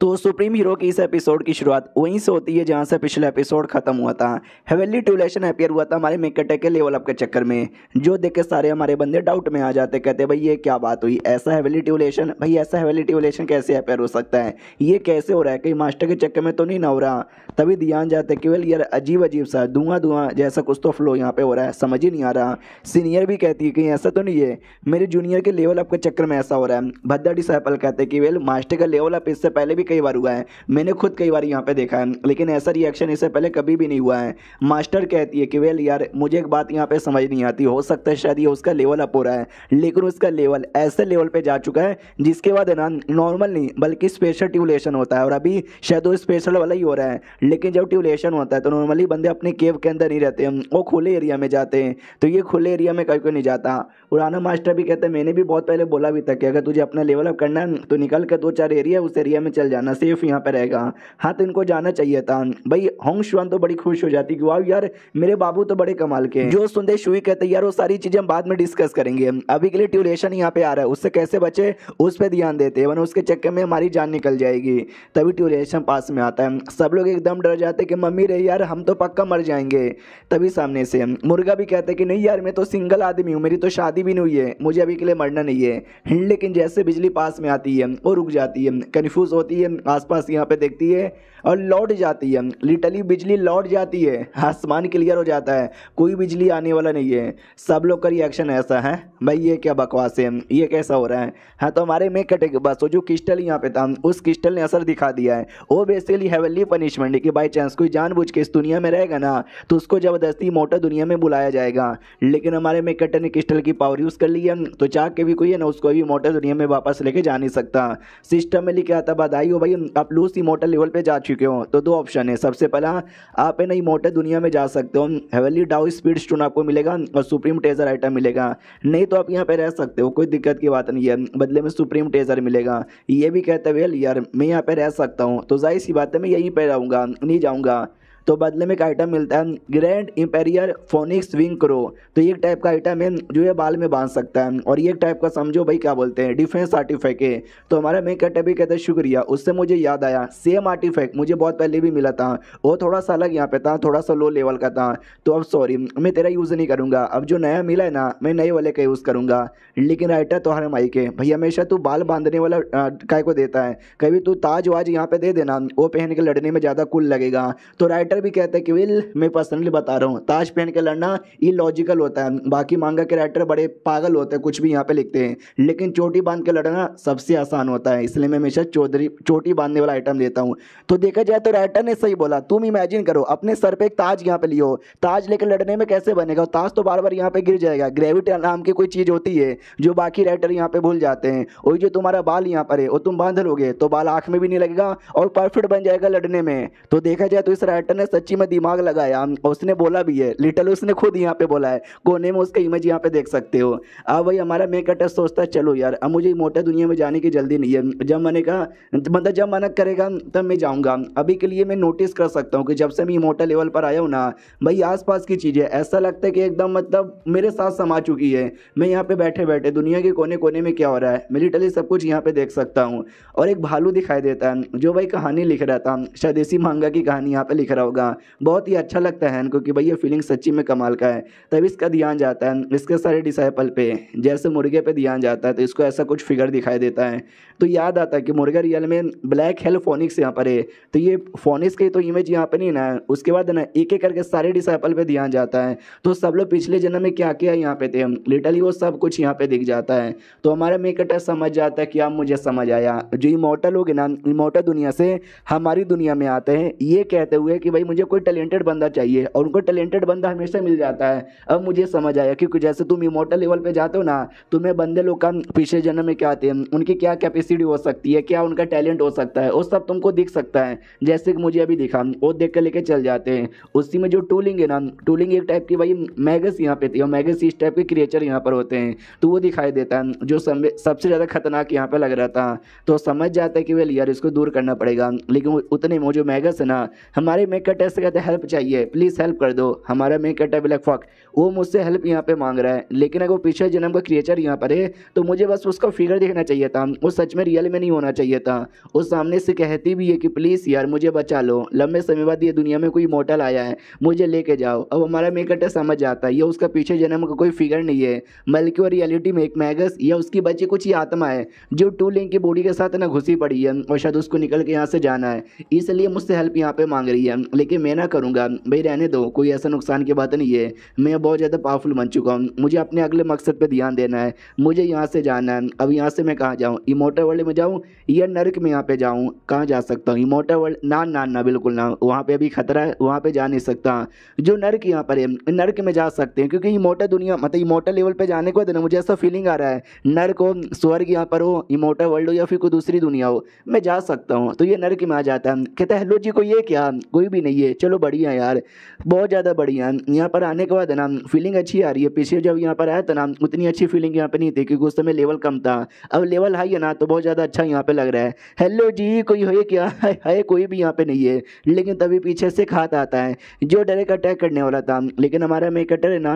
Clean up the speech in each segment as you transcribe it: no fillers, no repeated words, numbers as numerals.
तो supreme hero की इस एपिसोड की शुरुआत वहीं से होती है जहां से पिछला एपिसोड खत्म हुआ था। हेवनली ट्यूलेशन अपीयर हुआ था हमारे मेकटे के लेवल अप के चक्कर में, जो देख के सारे हमारे बंदे डाउट में आ जाते, कहते भाई ये क्या बात हुई, ऐसा हेवनली ट्यूलेशन, भाई ऐसा हेवनली ट्यूलेशन कैसे अपीयर हो सकता है, ये कैसे हो रहा है, कहीं मास्टर के चक्कर में तो नहीं ना हो रहा। तभी ध्यान जाते केवल यार अजीब अजीब सा धुआं धुआं जैसा कुछ तो फ्लो यहाँ पे हो रहा है, समझ ही नहीं आ रहा। सीनियर भी कहती है कहीं ऐसा तो नहीं है मेरे जूनियर के लेवल अप के चक्कर में ऐसा हो रहा है। भद्दा डिसाइपल कहते कि वेल मास्टर का लेवल अप इससे पहले भी कई बार हुआ है, मैंने खुद कई बार यहाँ पे देखा है, लेकिन ऐसा रिएक्शन इससे पहले कभी भी नहीं हुआ है। मास्टर कहती है कि वेल यार मुझे एक बात यहाँ पे समझ नहीं आती, हो सकता है शायद ये उसका लेवल अप हो रहा है, लेकिन उसका लेवल ऐसे लेवल पे जा चुका है जिसके बाद है ना नॉर्मल नहीं बल्कि स्पेशल ट्यूलेशन होता है, और अभी शायद वो स्पेशल वाला ही हो रहा है। लेकिन जब ट्यूलेशन होता है तो नॉर्मली बंदे अपने केव के अंदर नहीं रहते हैं, वो खुले एरिया में जाते हैं, तो ये खुले एरिया में कहीं कोई नहीं जाता। पुराना मास्टर भी कहता है मैंने भी बहुत पहले बोला भी था कि अगर तुझे अपना लेवल अप करना है तो निकल कर 2-4 एरिया उस एरिया में चल जाना, सेफ यहाँ पे रहेगा। हाँ तो इनको जाना चाहिए था भाई। होंग शुआन तो बड़ी खुश हो जाती कि वाह यार मेरे बाबू तो बड़े कमाल के। जो सुनते शुई कहते यार वो सारी चीजें हम बाद में डिस्कस करेंगे, अभी के लिए ट्यूलेशन यहाँ पे आ रहा है, उससे कैसे बचे उस पर ध्यान देते हैं, वरना उसके चक्कर में हमारी जान निकल जाएगी। तभी ट्यूलेशन पास में आता है, सब लोग एकदम डर जाते कि मम्मी रे यार हम तो पक्का मर जाएंगे। तभी सामने से मुर्गा भी कहते कि नहीं यार मैं तो सिंगल आदमी हूँ, मेरी तो शादी भी नहीं हुई है, मुझे अभी के लिए मरना नहीं है। लेकिन जैसे बिजली पास में आती है वो रुक जाती है, कन्फ्यूज होती है, आसपास यहाँ पे देखती है और लौट जाती है। लिटरली बिजली लौट जाती है, आसमान क्लियर हो जाता है, कोई बिजली आने वाला नहीं है। सब लोग का रिएक्शन ऐसा है भाई ये क्या बकवास है, ये कैसा हो रहा है। हाँ तो हमारे में कटे बस वो जो क्रिस्टल यहाँ पे था उस क्रिस्टल ने असर दिखा दिया है, वो बेसिकली हेवनली पनिशमेंट है कि बाई चांस कोई जानबूझ के इस दुनिया में रहेगा ना तो उसको जबरदस्ती मोटर दुनिया में बुलाया जाएगा। लेकिन हमारे में कटे ने क्रिस्टल की पावर यूज़ कर ली है, तो चाह के भी कोई है ना उसको भी मोटर दुनिया में वापस लेके जा नहीं सकता। सिस्टम में लिखा आता बधाई हो भाई आप लूज इमोर्टल लेवल पे जा चुके हो। तो 2 ऑप्शन है, सबसे पहला आप है ना इमोर्टल दुनिया में जा सकते हो, हेवनली डाउ स्पीड स्टोन आपको मिलेगा और सुप्रीम टेजर आइटम मिलेगा, नहीं तो आप यहाँ पे रह सकते हो, कोई दिक्कत की बात नहीं है, बदले में सुप्रीम टेजर मिलेगा। ये भी कहते हैं वेल यार मैं यहाँ पे रह सकता हूँ, तो जाहिर सी बात है मैं यहीं पे रहूँगा, नहीं जाऊँगा। तो बदले में एक आइटम मिलता है grand imperial phoenix wing crow, तो ये एक टाइप का आइटम है जो ये बाल में बांध सकता है, और ये एक टाइप का समझो भाई क्या बोलते हैं डिफेंस आर्टिफैक्ट है। तो हमारा मैं कहते भी कहते हैं शुक्रिया, उससे मुझे याद आया सेम आर्टिफैक्ट मुझे बहुत पहले भी मिला था, वो थोड़ा सा अलग यहाँ पे था, थोड़ा सा लो लेवल का था, तो अब सॉरी मैं तेरा यूज़ नहीं करूँगा, अब जो नया मिला है ना मैं नए वाले का यूज़ करूँगा। लेकिन राइटर तो हर माई के भाई हमेशा तू बाल बांधने वाला काय को देता है, कभी तू ताज वाज यहाँ पे दे देना, वो पहन के लड़ने में ज़्यादा कूल लगेगा। तो राइटर भी कहता है कि वेल मैं पर्सनली बता रहा हूँ ताज पहन के लड़ना ये लॉजिकल होता है, बाकी मांगा के राइटर बड़े पागल होते हैं कुछ भी यहाँ पे लिखते हैं, लेकिन चोटी बांध के लड़ना सबसे आसान होता है, इसलिए मैं हमेशा चोटी बांधने वाला आइटम देता हूँ। तो देखा जाए तो राइटर ने सही बोला, तुम इमेजिन करो अपने सर पे एक ताज यहाँ पे लियो, ताज लेकर लड़ने में कैसे बनेगा, ताज तो बार बार यहाँ पे गिर जाएगा। ग्रेविटी नाम की कोई चीज होती है जो बाकी राइटर यहाँ पे भूल जाते हैं, वही जो तुम्हारा बाल यहाँ पर है वो तुम बांध लोगे तो बाल आंख में भी नहीं लगेगा और परफेक्ट बन जाएगा लड़ने में। तो देखा जाए तो इस राइटर ने सच्ची में दिमाग लगाया, उसने बोला भी है, लिटल उसने खुद यहाँ पे बोला है, कोने में उसका इमेज यहाँ पे देख सकते हो। अब भाई हमारा मेकअप सोचता है चलो यार अब मुझे मोटर दुनिया में जाने की जल्दी नहीं है, जब मैंने कहा मतलब जब मना करेगा तब मैं जाऊँगा। अभी के लिए मैं नोटिस कर सकता हूँ कि जब से मैं मोटर लेवल पर आया हूँ ना भाई आसपास की चीज़ें ऐसा लगता है कि एकदम मतलब मेरे साथ समा चुकी है, मैं यहाँ पे बैठे बैठे दुनिया के कोने कोने में क्या हो रहा है मैं लिटरली सब कुछ यहाँ पे देख सकता हूँ। और एक भालू दिखाई देता है जो भाई कहानी लिख रहा था, शायद इसी मांगा की कहानी यहाँ पे लिख रहा होगा, बहुत ही अच्छा लगता है इनको कि भाई ये फीलिंग सच्ची में कमाल का है। तभी इसका ध्यान जाता है इसके सारे डिसाइपल पे, जैसे मुर्गे पे ध्यान जाता है तो इसको ऐसा कुछ फिगर दिखाई देता है, तो याद आता है कि मुर्गा रियल में ब्लैक हेल फोनिक्स यहाँ पर है, तो ये फोनिक्स की तो इमेज यहाँ पे नहीं ना। उसके बाद ना एक एक करके सारे डिसाइपल पे ध्यान जाता है, तो सब लोग पिछले जन्म में क्या किया यहाँ पे थे लिटरली वो सब कुछ यहाँ पे दिख जाता है। तो हमारा मेकटर समझ जाता है कि अब मुझे समझ आया, जो इमोर्टल लोग ना इमोर्टल दुनिया से हमारी दुनिया में आते हैं ये कहते हुए कि भाई मुझे कोई टैलेंटेड बंदा चाहिए, और उनको टैलेंटेड बंदा हमेशा मिल जाता है। अब मुझे समझ आया क्योंकि जैसे तुम इमोर्टल लेवल पे जाते हो ना तुम्हें बंदे लोग का पिछले जन्म में क्या आते हैं, उनकी क्या कैपेसिटी हो सकती है, क्या उनका टैलेंट हो सकता है, वो सब तुमको दिख सकता है। जैसे कि मुझे अभी दिखा वो देख कर लेके चल जाते हैं। उसी में जो टूलिंग है ना, टूलिंग एक टाइप की भाई मैगस यहाँ पे थी, और मैगस इस टाइप के क्रिएचर यहाँ पर होते हैं, तो वो दिखाई देता है जो सबसे ज़्यादा खतरनाक यहाँ पे लग रहा था। तो समझ जाता है कि वेल यार इसको दूर करना पड़ेगा, लेकिन उतने में जो मैगस है ना हमारे मेक कटर से कहते हैं हेल्प चाहिए, प्लीज़ हेल्प कर दो। हमारा मेन कटर भी लाइक फक, वो मुझसे हेल्प यहाँ पे मांग रहा है, लेकिन अगर वो पिछले जन्म का क्रिएचर यहाँ पर है तो मुझे बस उसका फिगर देखना चाहिए था, वो सच में रियल में नहीं होना चाहिए था। वो सामने से कहती भी है कि प्लीज़ यार मुझे बचा लो, लंबे समय बाद ये दुनिया में कोई मॉडल आया है, मुझे लेके जाओ। अब हमारा मेन कटर समझ जाता है ये उसका पीछे जन्म का कोई फिगर नहीं है, बल्कि वो रियलिटी में एक मैगस या उसकी बची कुछ ही आत्मा है जो टू लिंक की बॉडी के साथ ना घुसी पड़ी है और शायद उसको निकल के यहाँ से जाना है, इसलिए मुझसे हेल्प यहाँ पे मांग रही है। लेकिन मैं ना करूँगा भाई, रहने दो, कोई ऐसा नुकसान की बात नहीं है, मैं बहुत ज़्यादा पावरफुल बन चुका हूँ, मुझे अपने अगले मकसद पे ध्यान देना है, मुझे यहाँ से जाना है। अब यहाँ से मैं कहाँ जाऊँ, इमोर्टल वर्ल्ड में जाऊँ या नर्क में यहाँ पे जाऊँ, कहाँ जा सकता हूँ? इमोर्टल वर्ल्ड ना ना ना बिल्कुल ना, वहाँ पे अभी खतरा है, वहाँ पे जा नहीं सकता। जो नर्क यहाँ पर है, नर्क में जा सकते हैं, क्योंकि इमोर्टल दुनिया मतलब इमोर्टल लेवल पे जाने के बाद ना मुझे ऐसा फीलिंग आ रहा है नर्क हो, स्वर्ग यहाँ पर हो, इमोर्टल वर्ल्ड हो या फिर कोई दूसरी दुनिया हो, मैं जा सकता हूँ। तो ये नर्क में आ जाता है, कहता है हेलो जी को ये क्या, कोई भी नहीं है, चलो बढ़िया यार, बहुत ज़्यादा बढ़िया। यहाँ पर आने के बाद है ना फीलिंग अच्छी आ रही है, पीछे जब यहाँ पर आया था ना उतनी अच्छी फीलिंग यहाँ पे नहीं थी, क्योंकि उस समय लेवल कम था। अब लेवल हाई है ना तो बहुत ज़्यादा अच्छा यहाँ पे लग रहा है। हेलो जी कोई है क्या, है कोई भी यहाँ पे नहीं है। लेकिन तभी पीछे से खात आता है जो डायरेक्ट अटैक करने वाला था, लेकिन हमारा मेन कटर है ना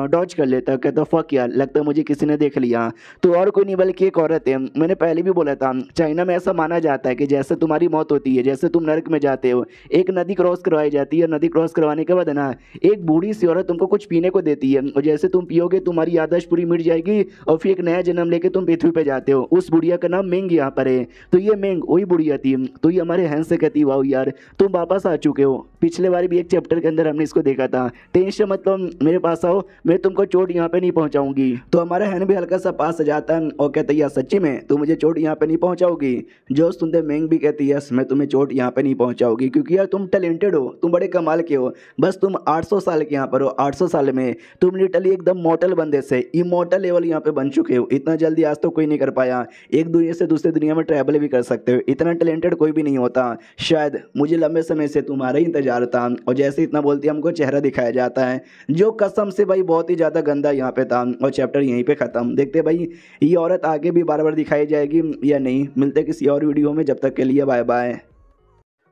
डॉज कर लेता, कहता फक यार, लगता है मुझे किसी ने देख लिया। तो और कोई नहीं बल्कि एक औरत है। मैंने पहले भी बोला था चाइना में ऐसा माना जाता है कि जैसे तुम्हारी मौत होती है, जैसे तुम नर्क में जाते हो, एक नदी क्रॉस करवाई जाती है, नदी क्रॉस करवाने के बाद है ना एक बूढ़ी सी औरत तुमको कुछ पीने को देती है, और जैसे तुम पियोगे तुम्हारी याददाश्त पूरी मिट जाएगी और फिर एक नया जन्म लेके तुम पृथ्वी पे जाते हो। उस बुढ़िया का नाम मेंग यहाँ पर है। तो ये मेंग वही बुढ़िया थी। तो ये हमारे हैंस से कहती वाओ यार तुम वापस आ चुके हो, पिछले बार भी एक चैप्टर के अंदर हमने इसको देखा था, टेंशन मतलब मेरे पास आओ, मैं तुमको चोट यहाँ पे नहीं पहुँचाऊंगी। तो हमारा हैन भी हल्का सा पास आ जाता है और कहता है यार सच्ची में तू मुझे चोट यहाँ पे नहीं पहुँचाओगी। जो सुनते मेंग भी कहती है यस मैं तुम्हें चोट यहाँ पे नहीं पहुँचाऊगी, क्योंकि यार तुम टैलेंटेड हो, तुम बड़े कमाल के हो, बस तुम 800 साल के यहाँ पर हो, 800 साल में तुम लिटरली एकदम मॉर्टल बंदे से इमॉर्टल लेवल यहाँ पे बन चुके हो। इतना जल्दी आज तो कोई नहीं कर पाया, एक दुनिया से दूसरे दुनिया में ट्रैवल भी कर सकते हो, इतना टैलेंटेड कोई भी नहीं होता। शायद मुझे लंबे समय से तुम्हारा ही इंतजार था। और जैसे इतना बोलती है हमको चेहरा दिखाया जाता है जो कसम से भाई बहुत ही ज़्यादा गंदा यहाँ पे था। और चैप्टर यहीं पे ख़त्म। देखते हैं भाई ये औरत आगे भी बार बार दिखाई जाएगी या नहीं। मिलते किसी और वीडियो में, जब तक के लिए बाय बाय।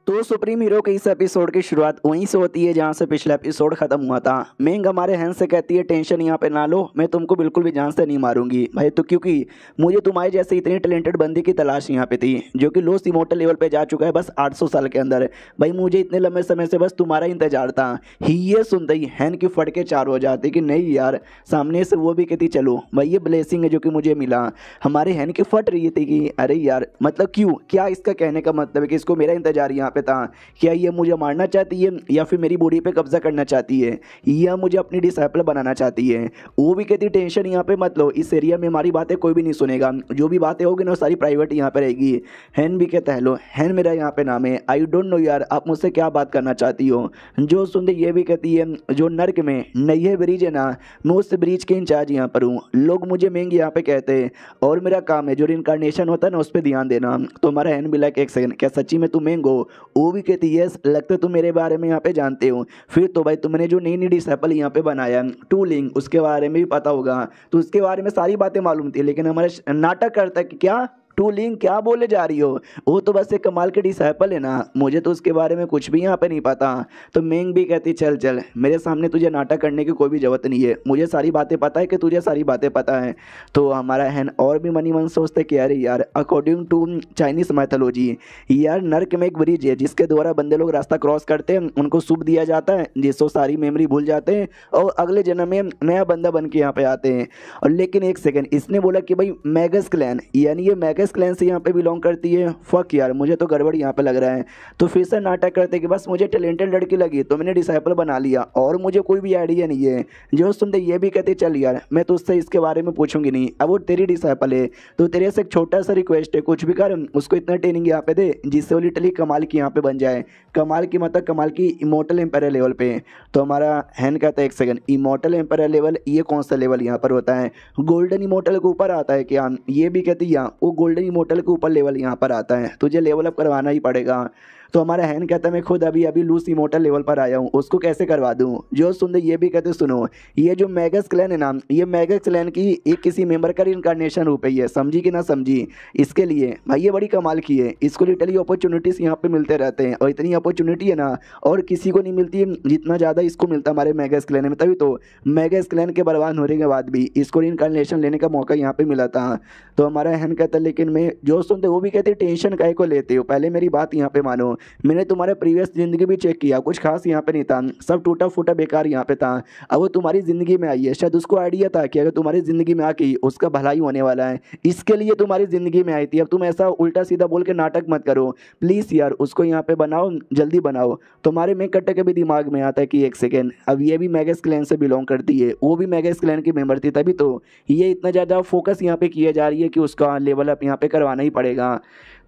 तो सुप्रीम हीरो के इस एपिसोड की शुरुआत वहीं से होती है जहां से पिछला एपिसोड खत्म हुआ था। मेंग हमारे हैंस से कहती है टेंशन यहाँ पे ना लो, मैं तुमको बिल्कुल भी जान से नहीं मारूंगी भाई, तो क्योंकि मुझे तुम्हारे जैसे इतनी टैलेंटेड बंदी की तलाश यहाँ पे थी जो कि लोस्ट इमोर्टल लेवल पे जा चुका है बस 800 साल के अंदर। भाई मुझे इतने लंबे समय से बस तुम्हारा इंतजार था। ये सुनते ही हैन की फट के चार हो जाती कि नहीं यार, सामने से वो भी कहती चलो भाई ये ब्लेसिंग है जो कि मुझे मिला। हमारे हैन की फट रही थी कि अरे यार मतलब क्यों, क्या इसका कहने का मतलब है कि इसको मेरा इंतजार यहाँ पे था, क्या ये मुझे मारना चाहती है या फिर मेरी बॉडी पे कब्जा करना चाहती है या मुझे अपनी डिसाइपल बनाना चाहती है। वो भी कहती टेंशन यहाँ पे मत लो, इस एरिया में हमारी बातें कोई भी नहीं सुनेगा, जो भी बातें होगी ना सारी प्राइवेट यहाँ पे रहेगी। हैन भी कहता हेलो, हैन मेरा यहाँ पे नाम है, आई डोंट नो यार आप मुझसे क्या बात करना चाहती हो। जो सुनते ये भी कहती है जो नर्क में नई ब्रिज है ना, मैं उस ब्रिज के इंचार्ज यहाँ पर हूँ, लोग मुझे मेंग यहाँ पे कहते हैं और मेरा काम है जो रिनकार्नेशन होता है ना उस पर ध्यान देना। तो हमारा हैन भी लाइक एक सेकंड क्या सच्ची में तुम मेंग हो? वो भी कहती यस लगता तुम मेरे बारे में यहाँ पे जानते हो। फिर तो भाई तुमने जो नई नई डिसाइपल यहाँ पे बनाया टू लिंक उसके बारे में भी पता होगा, तो उसके बारे में सारी बातें मालूम थी, लेकिन हमारे नाटक करता है कि क्या टू लिंक क्या बोले जा रही हो, वो तो बस एक कमाल के डिसाइपल है ना, मुझे तो उसके बारे में कुछ भी यहाँ पे नहीं पता। तो मेंग भी कहती चल चल मेरे सामने तुझे नाटक करने की कोई भी जरूरत नहीं है, मुझे सारी बातें पता है कि तुझे सारी बातें पता है। तो हमारा हैन और भी मनी मन सोचते कि अरे यार अकॉर्डिंग टू चाइनीज मैथोलॉजी यार नर्क में एक ब्रिज है जिसके द्वारा बंदे लोग रास्ता क्रॉस करते हैं, उनको शुभ दिया जाता है जिससे सारी मेमोरी भूल जाते हैं और अगले जन्म में नया बंदा बन के यहाँ पे आते हैं। और लेकिन एक सेकंड इसने बोला कि भाई मैगस क्लैन यानी ये मैगस क्लैन से यहाँ पे बिलोंग करती है। फक यार मुझे तो गड़बड़ यहाँ पे लग रहा है। तो फिर से नाटक करते कि बस मुझे टैलेंटेड लड़की लगी तो मैंने डिसाइपल बना लिया और मुझे कोई भी आइडिया नहीं है। जो सुनते ये भी कहते चल यार मैं तो उससे इसके बारे में पूछूंगी नहीं, अब वो तेरी डिसाइपल है तो तेरे से एक छोटा सा रिक्वेस्ट है, कुछ भी कर उसको इतना ट्रेनिंग यहाँ पे दे जिससे वो लिटरली कमाल की यहाँ पे बन जाए, कमाल की मतलब कमाल की इमोर्टल एम्पायर लेवल पे। तो हमारा हैन कहता है एक सेकंड इमोर्टल एम्पायर लेवल ये कौन सा लेवल यहाँ पर होता है, गोल्डन इमोर्टल के ऊपर आता है क्या? ये भी कहती है वो गोल्डन इमोर्टल के ऊपर लेवल यहाँ पर आता है, तुझे लेवल अप करवाना ही पड़ेगा। तो हमारा हैन कहता है मैं खुद अभी अभी लूस इमोर्टल लेवल पर आया हूँ, उसको कैसे करवा दूँ। जो सुनते ये भी कहते सुनो, ये जो मैगस क्लैन है ना, ये मैगस क्लैन की एक किसी मेंबर का इनकारनेशन रूप है, ये समझी कि ना समझी। इसके लिए भाई ये बड़ी कमाल की है, इसको लिटरली अपॉर्चुनिटीज़ यहाँ पे मिलते रहते हैं, और इतनी अपॉर्चुनिटी है ना और किसी को नहीं मिलती जितना ज़्यादा इसको मिलता हमारे मैगस क्लैन में। तभी तो मैगस क्लैन के बर्बाद होने के बाद भी इसको इनकारनेशन लेने का मौका यहाँ पे मिला था। तो हमारा हैन कहता है लेकिन मैं जो सुनते वो भी कहते टेंशन काहे को लेते हो, पहले मेरी बात यहाँ पे मानो। मैंने तुम्हारे प्रीवियस ज़िंदगी भी चेक किया, कुछ खास यहाँ पे नहीं था, सब टूटा फूटा बेकार यहाँ पे था। अब वो तुम्हारी ज़िंदगी में आई है, शायद उसको आइडिया था कि अगर तुम्हारी ज़िंदगी में आके उसका भलाई होने वाला है, इसके लिए तुम्हारी ज़िंदगी में आई थी। अब तुम ऐसा उल्टा सीधा बोल के नाटक मत करो प्लीज़ यार, उसको यहाँ पे बनाओ, जल्दी बनाओ। तुम्हारे में कट्टे के भी दिमाग में आता है कि एक सेकेंड, अब ये भी मैगस क्लैन से बिलोंग करती है, वो भी मैगस क्लैन की मेंबर थी, तभी तो ये इतना ज़्यादा फोकस यहाँ पे किया जा रही है कि उसका लेवल अप यहाँ पे करवाना ही पड़ेगा।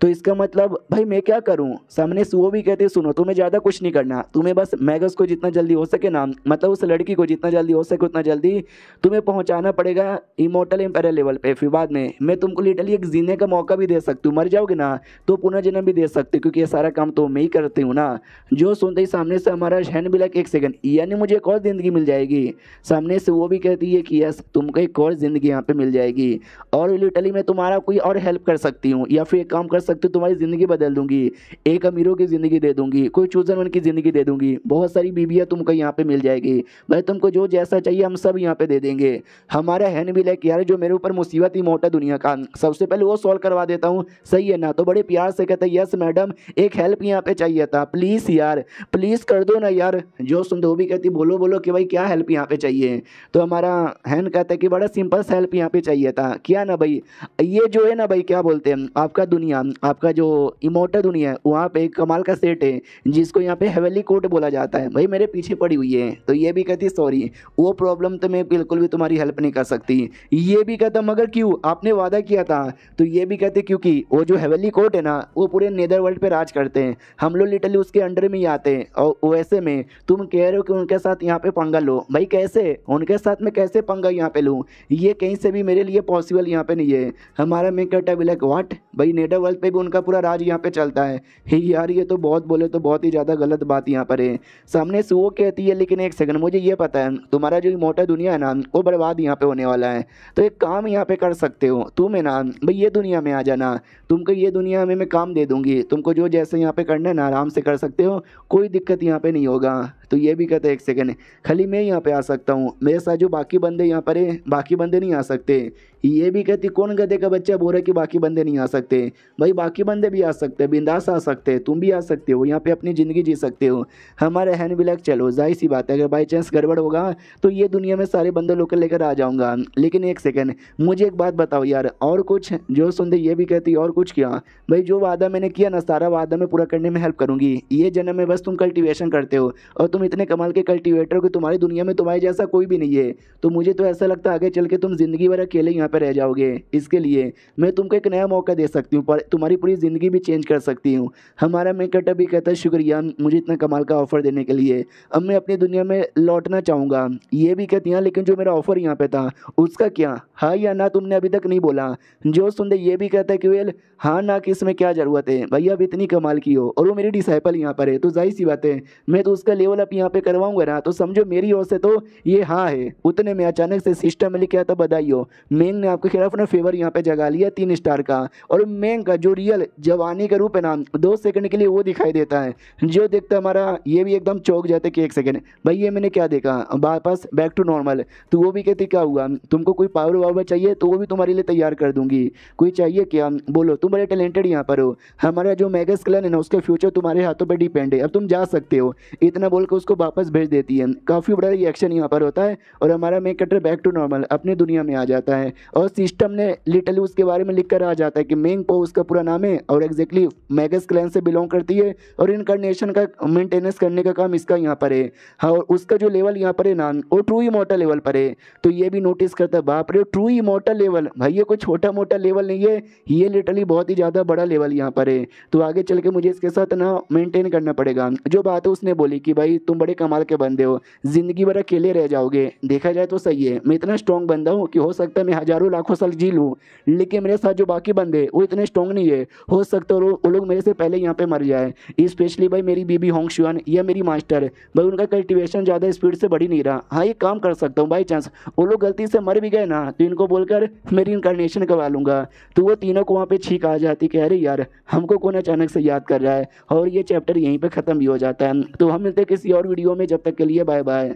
तो इसका मतलब भाई मैं क्या करूं, सामने से वो भी कहते सुनो तुम्हें ज़्यादा कुछ नहीं करना, तुम्हें बस मैगस को जितना जल्दी हो सके ना, मतलब उस लड़की को जितना जल्दी हो सके उतना जल्दी तुम्हें पहुंचाना पड़ेगा इमोर्टल एम्पायर लेवल पे। फिर बाद में मैं तुमको लिटरली एक जीने का मौका भी दे सकती हूँ, मर जाओगे ना तो पुनर्जन्म भी दे सकती हूँ, क्योंकि ये सारा काम तो मैं ही करती हूँ ना। जो सुनते ही सामने से हमारा शहन भी लग एक सेकंड, यानी मुझे एक और ज़िंदगी मिल जाएगी। सामने से वो भी कहती है कि यस तुमको एक और ज़िंदगी यहाँ पे मिल जाएगी, और लिटरली मैं तुम्हारा कोई और हेल्प कर सकती हूँ, या फिर एक काम कर सकती हूँ तुम्हारी ज़िंदगी बदल दूंगी, एक अमीरों की ज़िंदगी दे दूंगी, कोई चूजन वन की ज़िंदगी दे दूंगी, बहुत सारी बीबियाँ तुमको यहाँ पे मिल जाएगी। भाई तुमको जो जैसा चाहिए हम सब यहाँ पे दे देंगे। हमारा हैन भी लाइक यार जो मेरे ऊपर मुसीबत ही मोटा दुनिया का, सबसे पहले वो सॉल्व करवा देता हूँ, सही है ना। तो बड़े प्यार से कहता है यस मैडम एक हेल्प यहाँ पे चाहिए था, प्लीज़ यार प्लीज़ कर दो ना यार। जो सुन दो भी कहती बोलो बोलो कि भाई क्या हेल्प यहाँ पे चाहिए। तो हमारा हैन कहता है कि बड़ा सिंपल सा हेल्प यहाँ पे चाहिए था। क्या ना भाई, ये जो है ना भाई क्या बोलते हैं आपका दुनिया, आपका जो इमोर्टल दुनिया है वहाँ पे एक कमाल का सेट है जिसको यहाँ पे हेवनली कोर्ट बोला जाता है, भाई मेरे पीछे पड़ी हुई है। तो ये भी कहती सॉरी वो प्रॉब्लम तो मैं बिल्कुल भी तुम्हारी हेल्प नहीं कर सकती। ये भी कहता मगर क्यों, आपने वादा किया था। तो ये भी कहते क्योंकि वो जो हेवनली कोर्ट है ना वो पूरे नेदर वर्ल्ड पे राज करते हैं, हम लोग लिटरली उसके अंडर में ही आते हैं। और वैसे में तुम कह रहे हो कि उनके साथ यहाँ पे पंगा लो, भाई कैसे उनके साथ में कैसे पंगा यहाँ पे लूँ, ये कहीं से भी मेरे लिए पॉसिबल यहाँ पे नहीं है। हमारा मैं कहता भी लाइक व्हाट, भाई नेदर वर्ल्ड पे भी उनका पूरा राज यहाँ पे चलता है। यार ये तो बहुत बोले तो बहुत ही ज़्यादा गलत बात यहाँ पर है। सामने से वो कहती है लेकिन एक सेकंड मुझे ये पता है तुम्हारा जो इमोर्टल दुनिया है ना वो बर्बाद यहाँ पे होने वाला है, तो एक काम यहाँ पे कर सकते हो तुम है ना भाई ये दुनिया में आ जाना, तुमको ये दुनिया में मैं काम दे दूंगी, तुमको जो जैसे यहाँ पे करना है ना आराम से कर सकते हो, कोई दिक्कत यहाँ पे नहीं होगा। तो ये भी कहते हैं एक सेकंड खाली मैं यहाँ पे आ सकता हूँ, मेरे साथ जो बाकी बंदे यहाँ पर है बाकी बंदे नहीं आ सकते। ये भी कहती कौन गधे का बच्चा बोल रहा है कि बाकी बंदे नहीं आ सकते, भाई बाकी बंदे भी आ सकते हैं, बिंदास आ सकते हैं, तुम भी आ सकते हो यहाँ पे अपनी ज़िंदगी जी सकते हो। हमारे हैन भी लग चलो जाहिर सी बात है अगर बाई चांस गड़बड़ होगा तो ये दुनिया में सारे बंदे लोग लेकर आ जाऊँगा। लेकिन एक सेकंड मुझे एक बात बताओ यार और कुछ। जो सुनते ये भी कहती और कुछ क्या, भाई जो वादा मैंने किया ना सारा वादा मैं पूरा करने में हेल्प करूँगी। ये जन्म में बस तुम कल्टिवेशन करते हो और तुम इतने कमाल के कल्टिवेटर हो कि तुम्हारी दुनिया में तुम्हारे जैसा कोई भी नहीं है, तो मुझे तो ऐसा लगता है आगे चल के तुम जिंदगी भर अकेले यहाँ पे रह जाओगे। इसके लिए मैं तुमको एक नया मौका दे सकती हूँ, पर तुम्हारी पूरी ज़िंदगी भी चेंज कर सकती हूँ। हमारा मेकट भी कहता है शुक्रिया मुझे इतना कमाल का ऑफ़र देने के लिए, अब मैं अपनी दुनिया में लौटना चाहूँगा। ये भी कहती हैं लेकिन जो मेरा ऑफ़र यहाँ पे था उसका क्या, हाँ या ना तुमने अभी तक नहीं बोला। जो सुन ये भी कहता है कि वेल हाँ ना कि इसमें क्या ज़रूरत है, भैया अब इतनी कमाल की हो और वो मेरी डिसाइपल यहाँ पर है तो जाहिर सी बात है मैं तो उसका लेवल अप यहाँ पे करवाऊंगा ना, तो समझो मेरी ओर से तो ये हाँ है। उतने में अचानक से सिस्टम में लिखा आता बधाई हो, मेंग ने आपके खिलाफ अपना फेवर यहाँ पे जगा लिया 3 स्टार का, और मेंग का जो रियल जवानी का रूप है ना 2 सेकंड के लिए वो दिखाई देता है। जो देखता हमारा ये भी एकदम चौंक जाते कि एक सेकंड भाई ये मैंने क्या देखा, वापस बैक टू नॉर्मल। तो वो भी कहती क्या हुआ, तुमको कोई पावर वावर चाहिए तो वो भी तुम्हारे लिए तैयार कर दूंगी, कोई चाहिए क्या बोलो, तुम बड़े टैलेंटेड यहाँ पर हो, हमारा जो मैगस क्लैन है ना उसका फ्यूचर तुम्हारे हाथों पर डिपेंड है, अब तुम जा सकते हो। इतना बोल के उसको वापस भेज देती है। काफ़ी बड़ा रिएक्शन यहाँ पर होता है और हमारा मेक कटर बैक टू नॉर्मल अपनी दुनिया में आ जाता है, और सिस्टम ने लिटरली उसके बारे में लिख कर आ जाता है कि मेंग पो उसका पूरा नाम है और एग्जैक्टली मैगस क्लैन से बिलोंग करती है और इनकारनेशन का मेंटेनेंस करने का काम इसका यहाँ पर है। हाँ और उसका जो लेवल यहाँ पर है ना वो ट्रू इमॉर्टल लेवल पर है। तो ये भी नोटिस करता है बाप रे ट्रू इमॉर्टल लेवल, भाई ये कोई छोटा मोटा लेवल नहीं है, ये लिटरली बहुत बहुत ही ज़्यादा बड़ा लेवल यहाँ पर है, तो आगे चल के मुझे इसके साथ ना मेंटेन करना पड़ेगा। जो बात है उसने बोली कि भाई तुम बड़े कमाल के बंदे हो, ज़िंदगी भर अकेले रह जाओगे। देखा जाए तो सही है, मैं इतना स्ट्रॉन्ग बंदा हूँ कि हो सकता है मैं हज़ारों लाखों साल जी लूँ, लेकिन मेरे साथ जो बाकी बंदे वो इतने स्ट्रॉन्ग नहीं है। हो सकता है वो लोग मेरे से पहले यहाँ पे मर जाए। स्पेशली भाई मेरी बीबी होंगशुआन या मेरी मास्टर, भाई उनका कल्टीवेशन ज़्यादा स्पीड से बढ़ ही नहीं रहा। हाँ, ये काम कर सकता हूँ बाई चांस वो लोग गलती से मर भी गए ना, तो इनको बोलकर मेरी इनकारनेशन करवा लूँगा। तो वो तीनों को वहाँ पे छींक आ जाती कि अरे यार हमको कौन अचानक से याद कर रहा है, और ये चैप्टर यहीं पे ख़त्म भी हो जाता है। तो हम मिलते हैं किसी और वीडियो में, जब तक के लिए बाय बाय।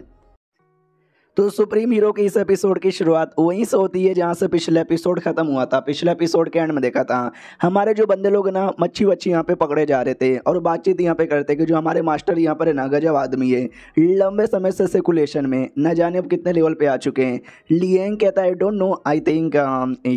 तो सुप्रीम हीरो के इस एपिसोड की शुरुआत वहीं से होती है जहां से पिछले एपिसोड खत्म हुआ था। पिछले एपिसोड के एंड में देखा था हमारे जो बंदे लोग ना मच्छी वच्छी यहाँ पे पकड़े जा रहे थे और बातचीत यहाँ पे करते कि जो हमारे मास्टर यहाँ पर है ना गजब आदमी है, लंबे समय से सर्कुलेशन में न जाने अब कितने लेवल पे आ चुके हैं। लिएंग कहता है I don't know, I think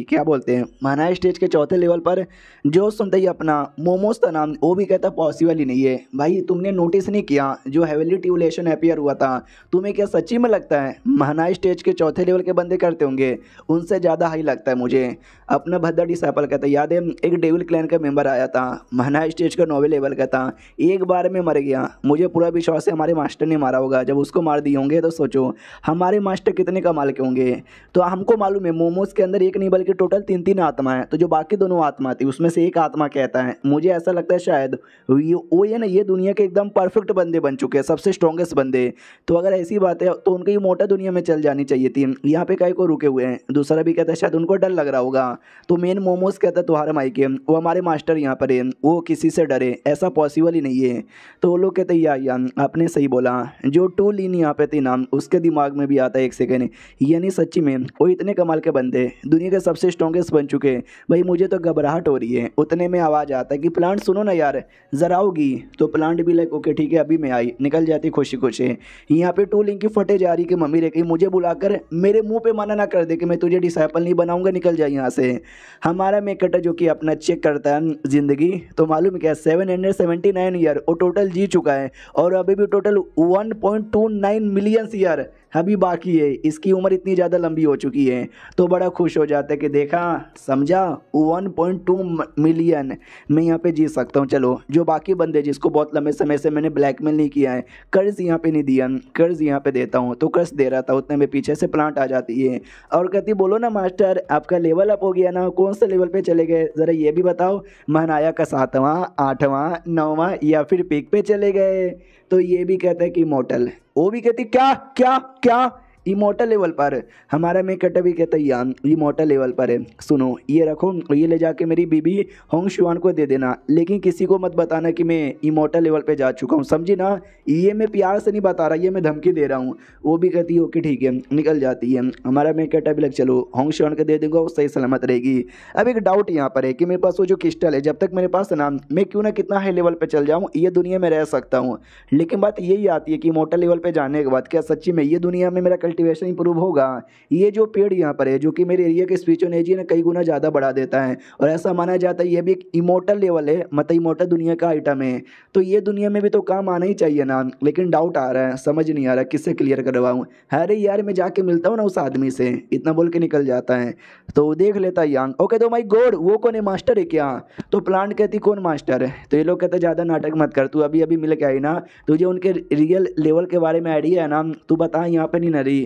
क्या बोलते हैं माना स्टेज के चौथे लेवल पर। जो सुनते ही अपना मोमोज का नाम, वो भी कहता पॉसिबल ही नहीं है। भाई तुमने नोटिस नहीं किया जो हेवनली ट्यूलेशन अपियर हुआ था, तुम्हें क्या सच्ची में लगता है महनाई स्टेज के चौथे लेवल के बंदे करते होंगे? उनसे ज़्यादा हाई लगता है मुझे। अपना भद्दा डिसाइपल कहता है याद है एक डेविल क्लैन का मेंबर आया था, महनाई स्टेज का 9वें लेवल का था, एक बार में मर गया। मुझे पूरा विश्वास है हमारे मास्टर ने मारा होगा। जब उसको मार दिए होंगे तो सोचो हमारे मास्टर कितने कमाल के होंगे। तो हमको मालूम है मोमोज के अंदर एक नहीं बल्कि टोटल 3 आत्मा है। तो जो बाकी दोनों आत्मा थी उसमें से एक आत्मा कहता है, मुझे ऐसा लगता है शायद वो ये ना ये दुनिया के एकदम परफेक्ट बंदे बन चुके हैं, सबसे स्ट्रॉन्गेस्ट बंदे। तो अगर ऐसी बात है तो उनको ये मोटा दुनिया में चल जानी चाहिए थी, यहाँ पे काहे को रुके हुए हैं। दूसरा भी कहता है शायद उनको डर लग रहा होगा। तो मेन मोमोज कहता है तुम्हारे माई के वो हमारे मास्टर यहाँ पर है, वो किसी से डरे, ऐसा पॉसिबल ही नहीं है। तो वो लोग कहते हैं या आपने सही बोला। जो टू लीन यहाँ पे थी नाम उसके दिमाग में भी आता है एक सेकेंड, यानी सच्ची में वो इतने कमाल के बंदे दुनिया के सबसे स्ट्रॉन्गेस्ट बन चुके हैं। भाई मुझे तो घबराहट हो रही है। उतने में आवाज़ आता है कि प्लांट सुनो ना यार जरा आओगी। तो प्लांट भी लाइक ओके ठीक है अभी मैं आई, निकल जाती खुशी खुशी। यहाँ पे टू लिंक की फटे जा रही कि मम्मी रे कहीं मुझे बुलाकर मेरे मुंह पे मना ना कर दे कि मैं तुझे डिसाइपल नहीं बनाऊंगा, निकल जाए यहाँ से। हमारा मेकटा जो कि अपना चेक करता है ज़िंदगी, तो मालूम क्या 779 ईयर वो टोटल जी चुका है और अभी भी टोटल 1.29 मिलियन ईयर अभी बाकी है। इसकी उम्र इतनी ज़्यादा लंबी हो चुकी है। तो बड़ा खुश हो जाता है कि देखा समझा 1.2 मिलियन मैं यहाँ पे जी सकता हूँ। चलो जो बाकी बंदे जिसको बहुत लंबे समय से मैंने ब्लैकमेल नहीं किया है, कर्ज यहाँ पे नहीं दिया, कर्ज यहाँ पे देता हूँ। तो कर्ज दे रहा था उतने में पीछे से प्लांट आ जाती है और कहती बोलो ना मास्टर आपका लेवल अप हो गया ना, कौन से लेवल पे चले गए ज़रा ये भी बताओ। महनाया का 7वां 8वां 9वां या फिर पीक पे चले गए। तो ये भी कहता है कि इमोर्टल, वो भी कहती क्या क्या क्या इमोर्टल लेवल पर। हमारा मेकटा भी कहता है यान इमोर्टल लेवल पर है, सुनो ये रखो ये ले जाके मेरी बीबी होंगशुआन को दे देना, लेकिन किसी को मत बताना कि मैं इमोर्टल लेवल पे जा चुका हूँ, समझी ना। ये मैं प्यार से नहीं बता रहा, ये मैं धमकी दे रहा हूँ। वो भी कहती है ओके ठीक है, निकल जाती है। हमारा मेकटा भी लग चलो होंगशुआन को दे दूंगा वो सही सलामत रहेगी। अब एक डाउट यहाँ पर है कि मेरे पास वो जो क्रिस्टल है, जब तक मेरे पास ना मैं क्यों ना कितना हाई लेवल पर चल जाऊँ ये दुनिया में रह सकता हूँ, लेकिन बात यही आती है कि इमोर्टल लेवल पर जाने के बाद क्या सच्ची में ये दुनिया में मेरा कल्टीवेशन इंप्रूव होगा। ये जो पेड़ यहाँ पर है जो कि मेरे एरिया के स्पिरिचुअल एनर्जी ने कई गुना ज़्यादा बढ़ा देता है और ऐसा माना जाता है ये भी एक इमोर्टल लेवल है, मतलब इमोर्टल दुनिया का आइटम है। तो ये दुनिया में भी तो काम आना ही चाहिए ना, लेकिन डाउट आ रहा है, समझ नहीं आ रहा किससे क्लियर करवाऊँ। अरे यार मैं जाके मिलता हूँ ना उस आदमी से, इतना बोल के निकल जाता है। तो देख लेता है यांग, ओके तो माई गॉड वो कौन है, मास्टर है क्या? तो प्लांट कहती कौन मास्टर है? तो ये लोग कहते ज़्यादा नाटक मत कर, तू अभी अभी मिल के आई ना, तुझे उनके रियल लेवल के बारे में आइडिया है ना, तू बता यहाँ पे नहीं न रही।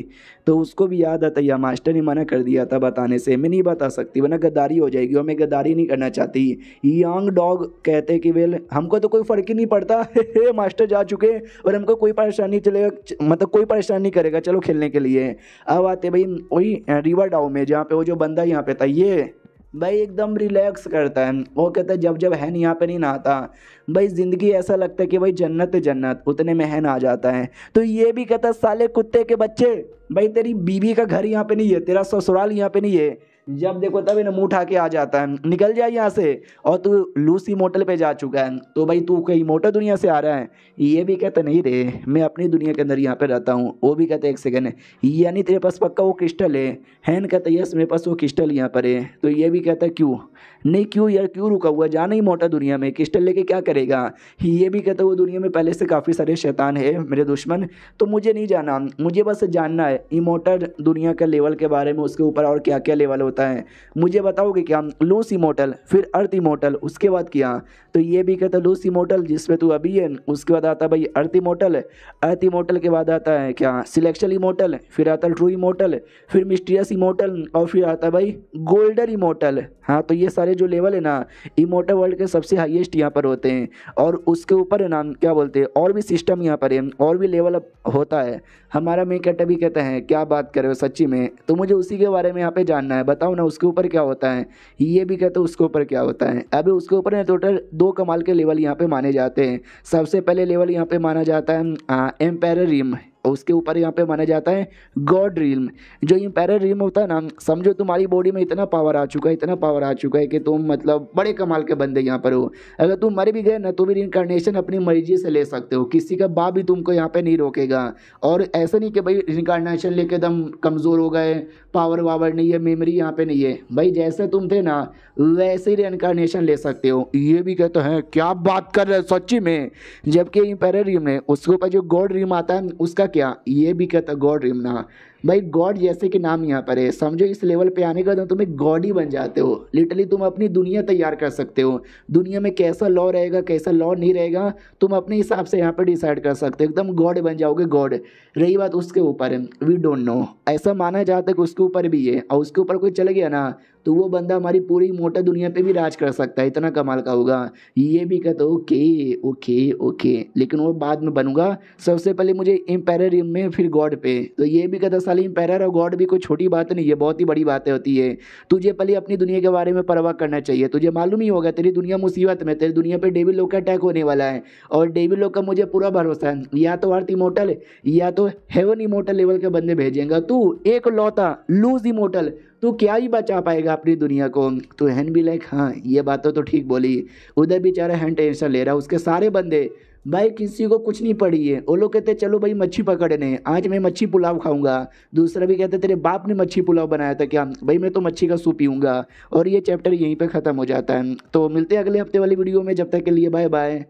तो उसको भी याद आता है मास्टर ने मना कर दिया था बताने से, मैं नहीं बता सकती वरना गद्दारी हो जाएगी और मैं गद्दारी नहीं करना चाहती। यंग डॉग कहते कि वेल हमको तो कोई फ़र्क ही नहीं पड़ता मास्टर जा चुके और हमको कोई परेशानी चलेगा, मतलब कोई परेशानी नहीं करेगा, चलो खेलने के लिए। अब आते भाई वही रिवर डाउ में जहाँ पे वो जो बंदा यहाँ पे था ये भाई एकदम रिलैक्स करता है। वो कहता है जब जब हैन यहाँ पे नहीं नहाता भाई ज़िंदगी ऐसा लगता है कि भाई जन्नत जन्नत, उतने में हैन आ जाता है। तो ये भी कहता है साले कुत्ते के बच्चे भाई तेरी बीवी का घर यहाँ पे नहीं है, तेरा ससुराल यहाँ पे नहीं है, जब देखो तभी ना मुँह उठा के आ जाता है, निकल जाए यहाँ से। और तू लूसी मोटल पे जा चुका है तो भाई तू कहीं मोटर दुनिया से आ रहा है। ये भी कहता नहीं रे मैं अपनी दुनिया के अंदर यहाँ पे रहता हूँ। वो भी कहते एक सेकंड यानी तेरे पास पक्का वो क्रिस्टल है? हैन कहता यस मेरे पास वो क्रिस्टल यहाँ पर है। तो ये भी कहता है क्यों नहीं, क्यों यार क्यों रुका हुआ, जाना ही मोटा दुनिया में, क्रिस्टल लेके क्या करेगा? ये भी कहता वो दुनिया में पहले से काफ़ी सारे शैतान है मेरे दुश्मन, तो मुझे नहीं जाना, मुझे बस जानना है इमोर्टल दुनिया के लेवल के बारे में, उसके ऊपर और क्या क्या लेवल होते होता है, मुझे बताओगे क्या? लूस इमोर्टल, फिर अर्थ इमोर्टल, उसके बाद क्या? तो ये भी कहता है लूस इमोर्टल जिसमें तू अभी है, उसके बाद आता है भाई अर्थ इमोर्टल, अर्थ इमोर्टल के बाद आता है क्या? सिलेक्शल इमोर्टल, फिर आता है ट्रू इमोर्टल, फिर मिस्टीरियस इमोर्टल, और फिर आता है भाई गोल्डन इमोर्टल। हाँ, तो ये सारे जो लेवल है ना इमोर्टल वर्ल्ड के सबसे हाईएस्ट यहाँ पर होते हैं, और उसके ऊपर है ना क्या बोलते हैं, और भी सिस्टम यहाँ पर है, और भी लेवल अप होता है। हमारा मेन कैरेक्टर भी कहता है क्या बात कर रहे हो सच्ची में, तो मुझे उसी के बारे में यहाँ पे जानना है, बताओ ना उसके ऊपर क्या होता है। ये भी कहते हैं उसके ऊपर क्या होता है। अभी उसके ऊपर टोटल 2 कमाल के लेवल यहाँ पे माने जाते हैं। सबसे पहले लेवल यहाँ पे माना जाता है एम्पायर रिम, उसके ऊपर यहाँ पे माना जाता है गॉड रिल्म। जो एम्पायर रिल्म होता है ना, समझो तुम्हारी बॉडी में इतना पावर आ चुका है, इतना पावर आ चुका है कि तुम मतलब बड़े कमाल के बंदे यहाँ पर हो। अगर तुम मर भी गए ना तो भी रिइंकार्नेशन अपनी मर्जी से ले सकते हो, किसी का बाप भी तुमको यहाँ पे नहीं रोकेगा। और ऐसा नहीं कि भाई रिइंकार्नेशन लेके एकदम कमज़ोर हो गए, पावर वावर नहीं है, मेमोरी यहाँ पे नहीं है, भाई जैसे तुम थे ना वैसे ही रिइंकार्नेशन ले सकते हो। ये भी कहते हैं क्या बात कर रहे हो सच्ची में। जबकि एम्पायर रिल्म है उसके ऊपर जो गॉड रिल्म आता है उसका क्या, ये भी कहता गॉड रिम ना, भाई गॉड जैसे कि नाम यहाँ पर है, समझो इस लेवल पे आने का तो तुम एक गॉड ही बन जाते हो। लिटरली तुम अपनी दुनिया तैयार कर सकते हो, दुनिया में कैसा लॉ रहेगा कैसा लॉ नहीं रहेगा तुम अपने हिसाब से यहाँ पे डिसाइड कर सकते हो, एकदम गॉड बन जाओगे गॉड। रही बात उसके ऊपर है, वी डोंट नो, ऐसा माना जाता है कि उसके ऊपर भी है, और उसके ऊपर कोई चले गया ना तो वो बंदा हमारी पूरी मोटा दुनिया पे भी राज कर सकता है, इतना कमाल का होगा। ये भी कहता ओके ओके ओके, लेकिन वो बाद में बनूंगा, सबसे पहले मुझे एम्पायर रिम में फिर गॉड पे। तो ये भी कहता साली एम्पायर और गॉड भी कोई छोटी बात नहीं है, बहुत ही बड़ी बातें होती है। तुझे पहले अपनी दुनिया के बारे में परवाह करना चाहिए, तुझे मालूम ही होगा तेरी दुनिया मुसीबत में, तेरी दुनिया पे डेविल लोग का अटैक होने वाला है, और डेविल लोग का मुझे पूरा भरोसा है, या तो अर्थ इमोर्टल या तो हेवन इमोर्टल लेवल के बंदे भेजेंगे। तू एक लौता लूज इमोर्टल, तू क्या ही बचा पाएगा अपनी दुनिया को। तो हैन भी लाइक हाँ ये बातें तो ठीक बोली। उधर बेचारा हैन टेंशन ले रहा है, उसके सारे बंदे भाई किसी को कुछ नहीं पड़ी है, वो लोग कहते चलो भाई मच्छी पकड़ने, आज मैं मच्छी पुलाव खाऊंगा। दूसरा भी कहते तेरे बाप ने मच्छी पुलाव बनाया था क्या, भाई मैं तो मच्छी का सूप पीऊंगा। और ये चैप्टर यहीं पे ख़त्म हो जाता है। तो मिलते हैं अगले हफ्ते वाली वीडियो में, जब तक के लिए बाय बाय।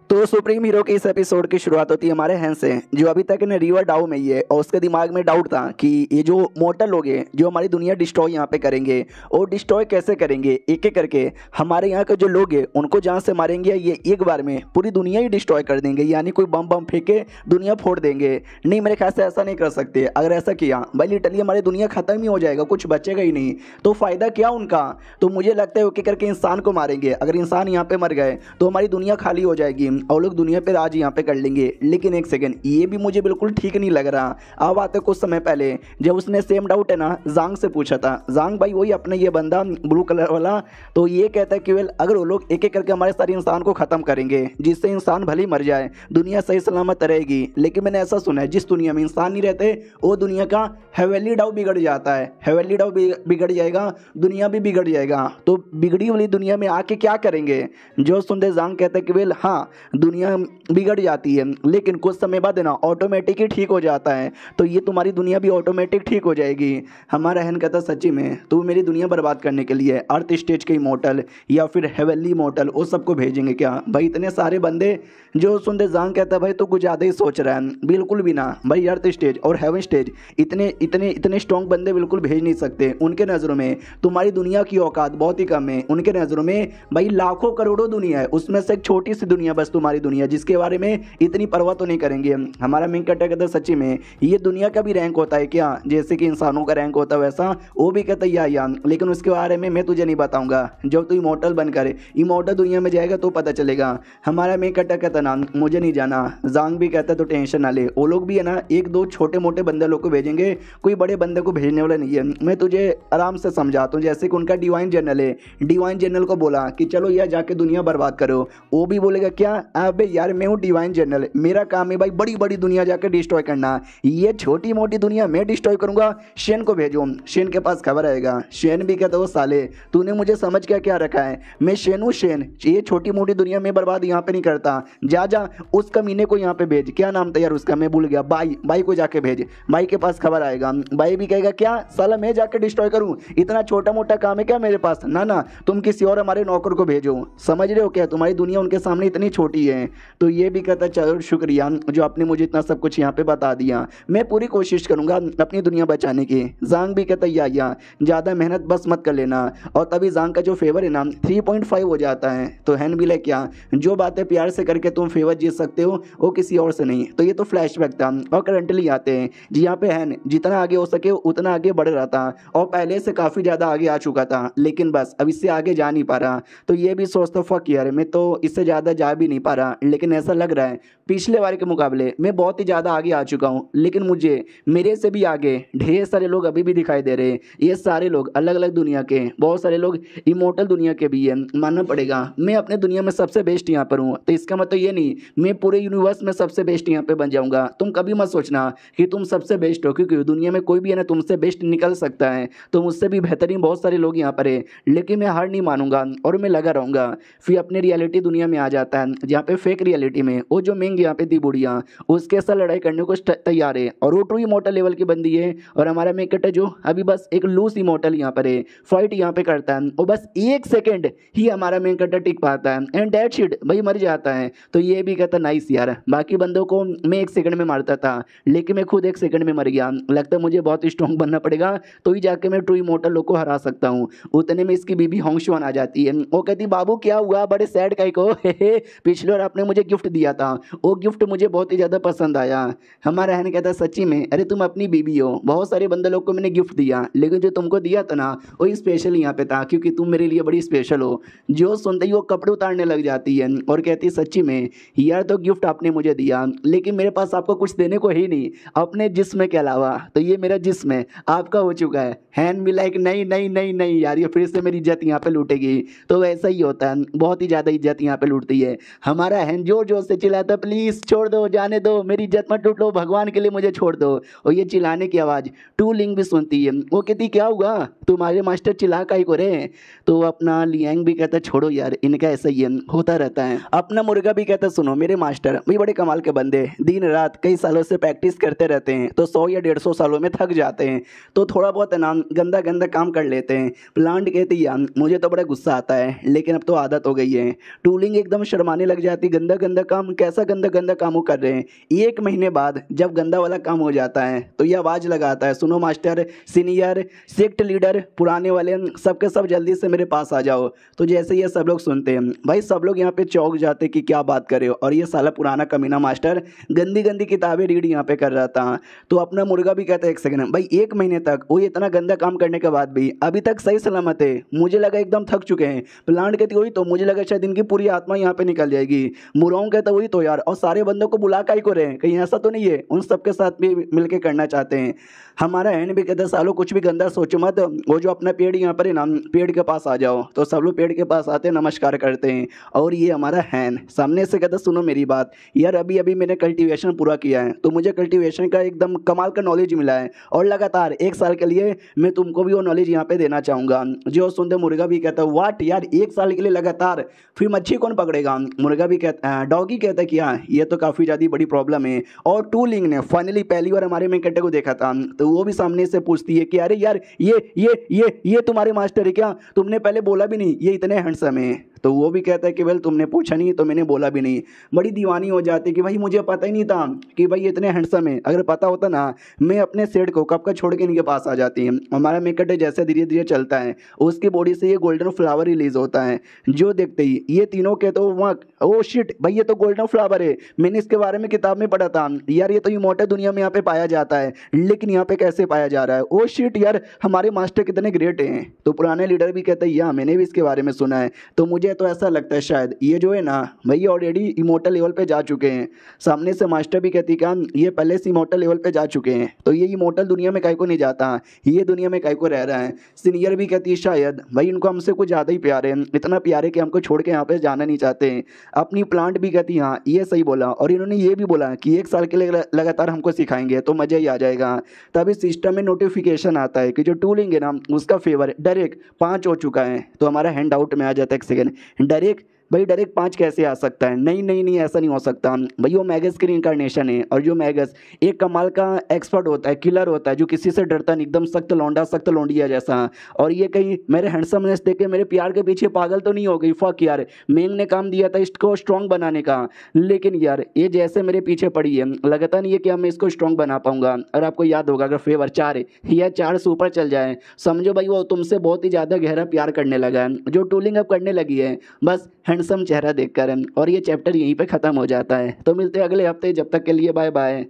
तो सुप्रीम हीरो की इस एपिसोड की शुरुआत होती है हमारे हैन से, जो अभी तक ने रिवर डाउ में ही है, और उसके दिमाग में डाउट था कि ये जो मोर्टल लोग हैं जो हमारी दुनिया डिस्ट्रॉय यहाँ पे करेंगे, और डिस्ट्रॉय कैसे करेंगे, एक एक करके हमारे यहाँ के जो लोग हैं उनको जहाँ से मारेंगे, ये एक बार में पूरी दुनिया ही डिस्ट्रॉय कर देंगे, यानी कोई बम बम फेंके दुनिया फोड़ देंगे। नहीं, मेरे ख्याल से ऐसा नहीं कर सकते। अगर ऐसा किया भाई लिटरली हमारी दुनिया खत्म ही हो जाएगा, कुछ बचेगा ही नहीं, तो फ़ायदा क्या उनका। तो मुझे लगता है एक एक करके इंसान को मारेंगे, अगर इंसान यहाँ पे मर गए तो हमारी दुनिया खाली हो जाएगी और लोग दुनिया पे राज यहाँ पे कर लेंगे। लेकिन एक सेकंड, ये भी मुझे बिल्कुल ठीक नहीं लग रहा। अब आते कुछ समय पहले जब उसने सेम डाउट है ना जांग से पूछा था, जांग भाई वही अपने ये बंदा ब्लू कलर वाला, तो ये कहता है कि वेल अगर वो लोग एक एक करके हमारे सारे इंसान को ख़त्म करेंगे, जिससे इंसान भले ही मर जाए दुनिया सही सलामत रहेगी। लेकिन मैंने ऐसा सुना है जिस दुनिया में इंसान नहीं रहते वो दुनिया का हेवनली डाउ बिगड़ जाता है, हेवनली डाउ बिगड़ जाएगा, दुनिया भी बिगड़ जाएगा। तो बिगड़ी वाली दुनिया में आके क्या करेंगे। जो सुनते जांग कहता है कि वेल हाँ दुनिया बिगड़ जाती है, लेकिन कुछ समय बाद ना ऑटोमेटिक ही ठीक हो जाता है, तो ये तुम्हारी दुनिया भी ऑटोमेटिक ठीक हो जाएगी। हमारा बहन कहता सच्ची में तू मेरी दुनिया बर्बाद करने के लिए अर्थ स्टेज के इमोर्टल या फिर हेवनली इमोर्टल वो सबको भेजेंगे क्या। भाई इतने सारे बंदे जो सुनते जांग कहता भाई तो कुछ ज़्यादा ही सोच रहा है। बिल्कुल भी ना भाई, अर्थ स्टेज और हेवन स्टेज इतने इतने इतने स्ट्रॉन्ग बंदे बिल्कुल भेज नहीं सकते। उनके नज़रों में तुम्हारी दुनिया की औकात बहुत ही कम है। उनके नज़रों में भाई लाखों करोड़ों दुनिया है, उसमें से एक छोटी सी दुनिया बस तुम्हारी दुनिया, जिसके बारे में इतनी परवाह तो नहीं करेंगे। हमारा मेन कैरेक्टर कहता सच्ची में ये दुनिया का भी रैंक होता है क्या, जैसे कि इंसानों का रैंक होता है वैसा वो भी कहता या, लेकिन उसके बारे में मैं तुझे नहीं बताऊंगा, जब तू इमोर्टल बनकर इमोर्टल दुनिया में जाएगा तो पता चलेगा। हमारा मेन कैरेक्टर कहता ना मुझे नहीं जाना। जांग भी कहता तो टेंशन ना ले, वो लोग भी है ना एक दो छोटे मोटे बंदे लोग को भेजेंगे, कोई बड़े बंदे को भेजने वाला नहीं है। मैं तुझे आराम से समझाता हूँ, जैसे कि उनका डिवाइन जनरल है, डिवाइन जनरल को बोला कि चलो यार जाके दुनिया बर्बाद करो, वो भी बोलेगा क्या अबे यार मैं हूँ डिवाइन जनरल, मेरा काम है भाई बड़ी बड़ी दुनिया जाकर डिस्ट्रॉय करना, ये छोटी मोटी दुनिया मैं डिस्ट्रॉय करूंगा। शेन को भेजो, शेन के पास खबर आएगा। शेन भी कहता वो साले तूने मुझे समझ क्या रखा है, मैं शेन हूँ शेन, ये छोटी मोटी दुनिया में बर्बाद यहाँ पे नहीं करता। जा जा उस कमीने को यहाँ पे भेज, क्या नाम था यार उसका मैं भूल गया, बाई को जाके भेज, बाई के पास खबर आएगा। बाई भी कहेगा क्या साला मैं जाकर डिस्ट्रॉय करूँ, इतना छोटा मोटा काम है क्या मेरे पास, ना ना तुम किसी और हमारे नौकर को भेजो। समझ रहे हो क्या, तुम्हारी दुनिया उनके सामने इतनी छोटी छोटी है। तो ये भी कहता चलो शुक्रिया जो आपने मुझे इतना सब कुछ यहाँ पे बता दिया, मैं पूरी कोशिश करूँगा अपनी दुनिया बचाने की। जांग भी कहता या ज़्यादा मेहनत बस मत कर लेना। और तभी जांग का जो फेवर है ना 3.5 हो जाता है। तो हैन भी लाइक क्या जो बातें प्यार से करके तुम फेवर जीत सकते हो वो किसी और से नहीं। तो ये तो फ्लैशबैक था। और करंटली आते हैं जी यहाँ पे हैन जितना आगे हो सके उतना आगे बढ़ रहा था और पहले से काफ़ी ज़्यादा आगे आ चुका था, लेकिन बस अब इससे आगे जा नहीं पा रहा। तो ये भी सोचता फक यार मैं तो इससे ज़्यादा जा भी नहीं पा रहा, लेकिन ऐसा लग रहा है पिछले बार के मुकाबले मैं बहुत ही ज़्यादा आगे आ चुका हूँ। लेकिन मुझे मेरे से भी आगे ढेर सारे लोग अभी भी दिखाई दे रहे हैं। ये सारे लोग अलग अलग दुनिया के, बहुत सारे लोग इमोर्टल दुनिया के भी है। मानना पड़ेगा मैं अपने दुनिया में सबसे बेस्ट यहाँ पर हूँ। तो इसका मतलब ये नहीं मैं पूरे यूनिवर्स में सबसे बेस्ट यहाँ पे बन जाऊँगा। तुम कभी मत सोचना कि तुम सबसे बेस्ट हो, क्योंकि दुनिया में कोई भी है ना तुमसे बेस्ट निकल सकता है। तो मुझसे भी बेहतरीन बहुत सारे लोग यहाँ पर है, लेकिन मैं हार नहीं मानूंगा और मैं लगा रहूँगा। फिर अपने रियलिटी दुनिया में आ जाता है जहाँ पे फेक रियलिटी में वो जो मिंग यहाँ पे थी बुढ़िया उसके साथ लड़ाई करने को तैयार है और वो ट्रू इमोर्टल लेवल की बंदी है। और हमारा मेकट है जो अभी बस एक लूज इमोर्टल यहाँ पर है, फाइट यहाँ पे करता है और बस 1 सेकेंड ही हमारा मेकट टिक पाता है एंड डेट शीट भाई मर जाता है। तो ये भी कहता नाइस यार, बाकी बंदों को मैं 1 सेकंड में मारता था लेकिन मैं खुद 1 सेकंड में मर गया। लगता है मुझे बहुत स्ट्रॉन्ग बनना पड़ेगा तो ही जाके मैं ट्रू इमोर्टल लोग को हरा सकता हूँ। उतने में इसकी बीबी होंगशुआन आ जाती है। वो कहती बाबू क्या हुआ बड़े सैड काहे को पिछले बार आपने मुझे गिफ्ट दिया था, वो गिफ्ट मुझे बहुत ही ज़्यादा पसंद आया। हमारा रहने कहता सच्ची में अरे तुम अपनी बीबी हो, बहुत सारे बंदे लोग को मैंने गिफ्ट दिया लेकिन जो तुमको दिया था ना वही स्पेशल यहाँ पे था क्योंकि तुम मेरे लिए बड़ी स्पेशल हो। जो सुनते ही वो कपड़े उतारने लग जाती है और कहती सच्ची में यार तो गिफ्ट आपने मुझे दिया लेकिन मेरे पास आपको कुछ देने को ही नहीं अपने जिस्म के अलावा। तो ये मेरा जिस्म है आपका हो चुका है। हैन भी लाइक नहीं नहीं नहीं नहीं यार ये फिर से मेरी इज्जत यहाँ पे लूटेगी। तो वैसा ही होता है, बहुत ही ज़्यादा इज्जत यहाँ पे लूटती है। हमारा हैन जोर जोर से चिल्लाता प्लीज़ छोड़ दो जाने दो मेरी इज्जत मत लूट लो भगवान के लिए मुझे छोड़ दो। और ये चिल्लाने की आवाज़ टू लिंग भी सुनती है। वो कहती क्या हुआ तुम्हारे मास्टर चिल्ला काहे को रे। तो अपना लियांग भी कहता छोड़ो यार इनका ऐसा ही है होता रहता है। अपना मुर्गा भी कहता सुनो मेरे मास्टर भी बड़े कमाल के बंदे दिन रात कई सालों से प्रैक्टिस करते रहते हैं तो 100 या 150 सालों में थक जाते हैं तो थोड़ा बहुत है ना गंदा गंदा काम कर लेते हैं। प्लांट कहती यार मुझे तो बड़ा गुस्सा आता है लेकिन अब तो आदत हो गई है। टूलिंग एकदम शर्माने लग जाती गंदा गंदा काम कैसा गंदा गंदा काम वो कर रहे हैं। 1 महीने बाद जब गंदा वाला काम हो जाता है तो ये आवाज़ लगाता है सुनो मास्टर सीनियर सेक्ट लीडर पुराने वाले सबके सब जल्दी से मेरे पास आ जाओ। तो जैसे ये सब लोग सुनते हैं भाई सब लोग यहाँ पे चौंक जाते कि क्या बात कर रहे हो और ये साला पुराना कमीना मास्टर गंदी गंदी किताबें रीड यहाँ पे कर रहा था। तो अपना मुर्गा भी कहता है 1 सेकंड भाई 1 महीने तक वो इतना गंदा काम करने के बाद भी अभी तक सही सलामत है, मुझे लगा एकदम थक चुके हैं। प्लांट कहती वही तो मुझे लगा शायद इनकी पूरी आत्मा यहाँ पे निकल जाएगी। मुराओं कहता वही तो यार और सारे बंदों को बुला काहे को रहे हैं कहीं ऐसा तो नहीं है उन सबके साथ भी मिलके करना चाहते हैं। हमारा हैंड भी कहता सालों कुछ भी गंदा सोचो मत वो जो अपना पेड़ यहाँ पर है ना पेड़ के पास आ जाओ। तो सब लोग पेड़ के पास आते हैं नमस्कार करते हैं और ये हमारा हैंड सामने से कहता सुनो मेरी बात यार अभी अभी मैंने कल्टीवेशन पूरा किया है तो मुझे कल्टीवेशन का एकदम कमाल का नॉलेज मिला है और लगातार 1 साल के लिए मैं तुमको भी वो नॉलेज यहाँ पे देना चाहूँगा। जो सुनते मुर्गा भी कहता वाट यार 1 साल के लिए लगातार फिर मच्छी कौन पकड़ेगा। मुर्गा भी कहता डॉगी कहता कि हाँ ये तो काफ़ी ज़्यादा बड़ी प्रॉब्लम है। और टूलिंग ने फाइनली पहली बार हमारे मेकटे को देखा था तो वो भी सामने से पूछती है कि अरे यार ये तुम्हारे मास्टर है क्या, तुमने पहले बोला भी नहीं ये इतने हैंडसम है। तो वो भी कहता है कि वेल तुमने पूछा नहीं तो मैंने बोला भी नहीं। बड़ी दीवानी हो जाती है कि भाई मुझे पता ही नहीं था कि भाई ये इतने हैंडसम है, अगर पता होता ना मैं अपने सेट को कब का छोड़ के इनके पास आ जाती है। हमारा मेकट जैसे धीरे धीरे चलता है उसकी बॉडी से ये गोल्डन फ्लावर रिलीज होता है। जो देखते ही ये तीनों के तो वहाँ ओ शिट भाई ये तो गोल्डन फ्लावर है, मैंने इसके बारे में किताब में पढ़ा था यार ये तो इमोर्टल दुनिया में यहाँ पे पाया जाता है लेकिन यहाँ पे कैसे पाया जा रहा है। ओ शिट यार हमारे मास्टर कितने ग्रेट हैं। तो पुराने लीडर भी कहते हैं या मैंने भी इसके बारे में सुना है। तो मुझे तो ऐसा लगता है शायद ये जो है ना भाई ऑलरेडी इमोर्टल लेवल पे जा चुके हैं। सामने से मास्टर भी कहती क्या ये पहले से इमोर्टल लेवल पे जा चुके हैं तो ये इमोर्टल दुनिया में काहे को नहीं जाता, ये दुनिया में काहे को रह रहा है। सीनियर भी कहती है शायद भाई इनको हमसे कुछ ज़्यादा ही प्यार है, इतना प्यार है कि हमको छोड़ के यहाँ पे जाना नहीं चाहते हैं। अपनी प्लांट भी कहती हाँ ये सही बोला और इन्होंने ये भी बोला कि 1 साल के लिए लगातार हमको सिखाएंगे तो मज़ा ही आ जाएगा। तभी सिस्टम में नोटिफिकेशन आता है कि जो टूलिंग है ना उसका फेवर डायरेक्ट 5 हो चुका है। तो हमारा हैंड आउट में आ जाता है 1 सेकेंड डायरेक्ट भाई डायरेक्ट 5 कैसे आ सकता है? नहीं नहीं नहीं, ऐसा नहीं हो सकता भाई, वो मैगस की इनकारनेशन है। और जो मैगस एक कमाल का एक्सपर्ट होता है, किलर होता है, जो किसी से डरता नहीं, एकदम सख्त लौंडा, सख्त लौंडिया जैसा। और ये कहीं मेरे हैंडसमनेस देख के मेरे प्यार के पीछे पागल तो नहीं हो गई? फक यार, मेंग ने काम दिया था इसको स्ट्रॉन्ग बनाने का, लेकिन यार ये जैसे मेरे पीछे पड़ी है, लगता नहीं है कि मैं इसको स्ट्रॉन्ग बना पाऊंगा। और आपको याद होगा अगर फेवर 4 या 4 से ऊपर चल जाए, समझो भाई वो तुमसे बहुत ही ज़्यादा गहरा प्यार करने लगा है, जो टूलिंग अब करने लगी है बस हैंडसम चेहरा देखकर। और ये चैप्टर यहीं पे ख़त्म हो जाता है। तो मिलते हैं अगले हफ्ते, जब तक के लिए बाय बाय।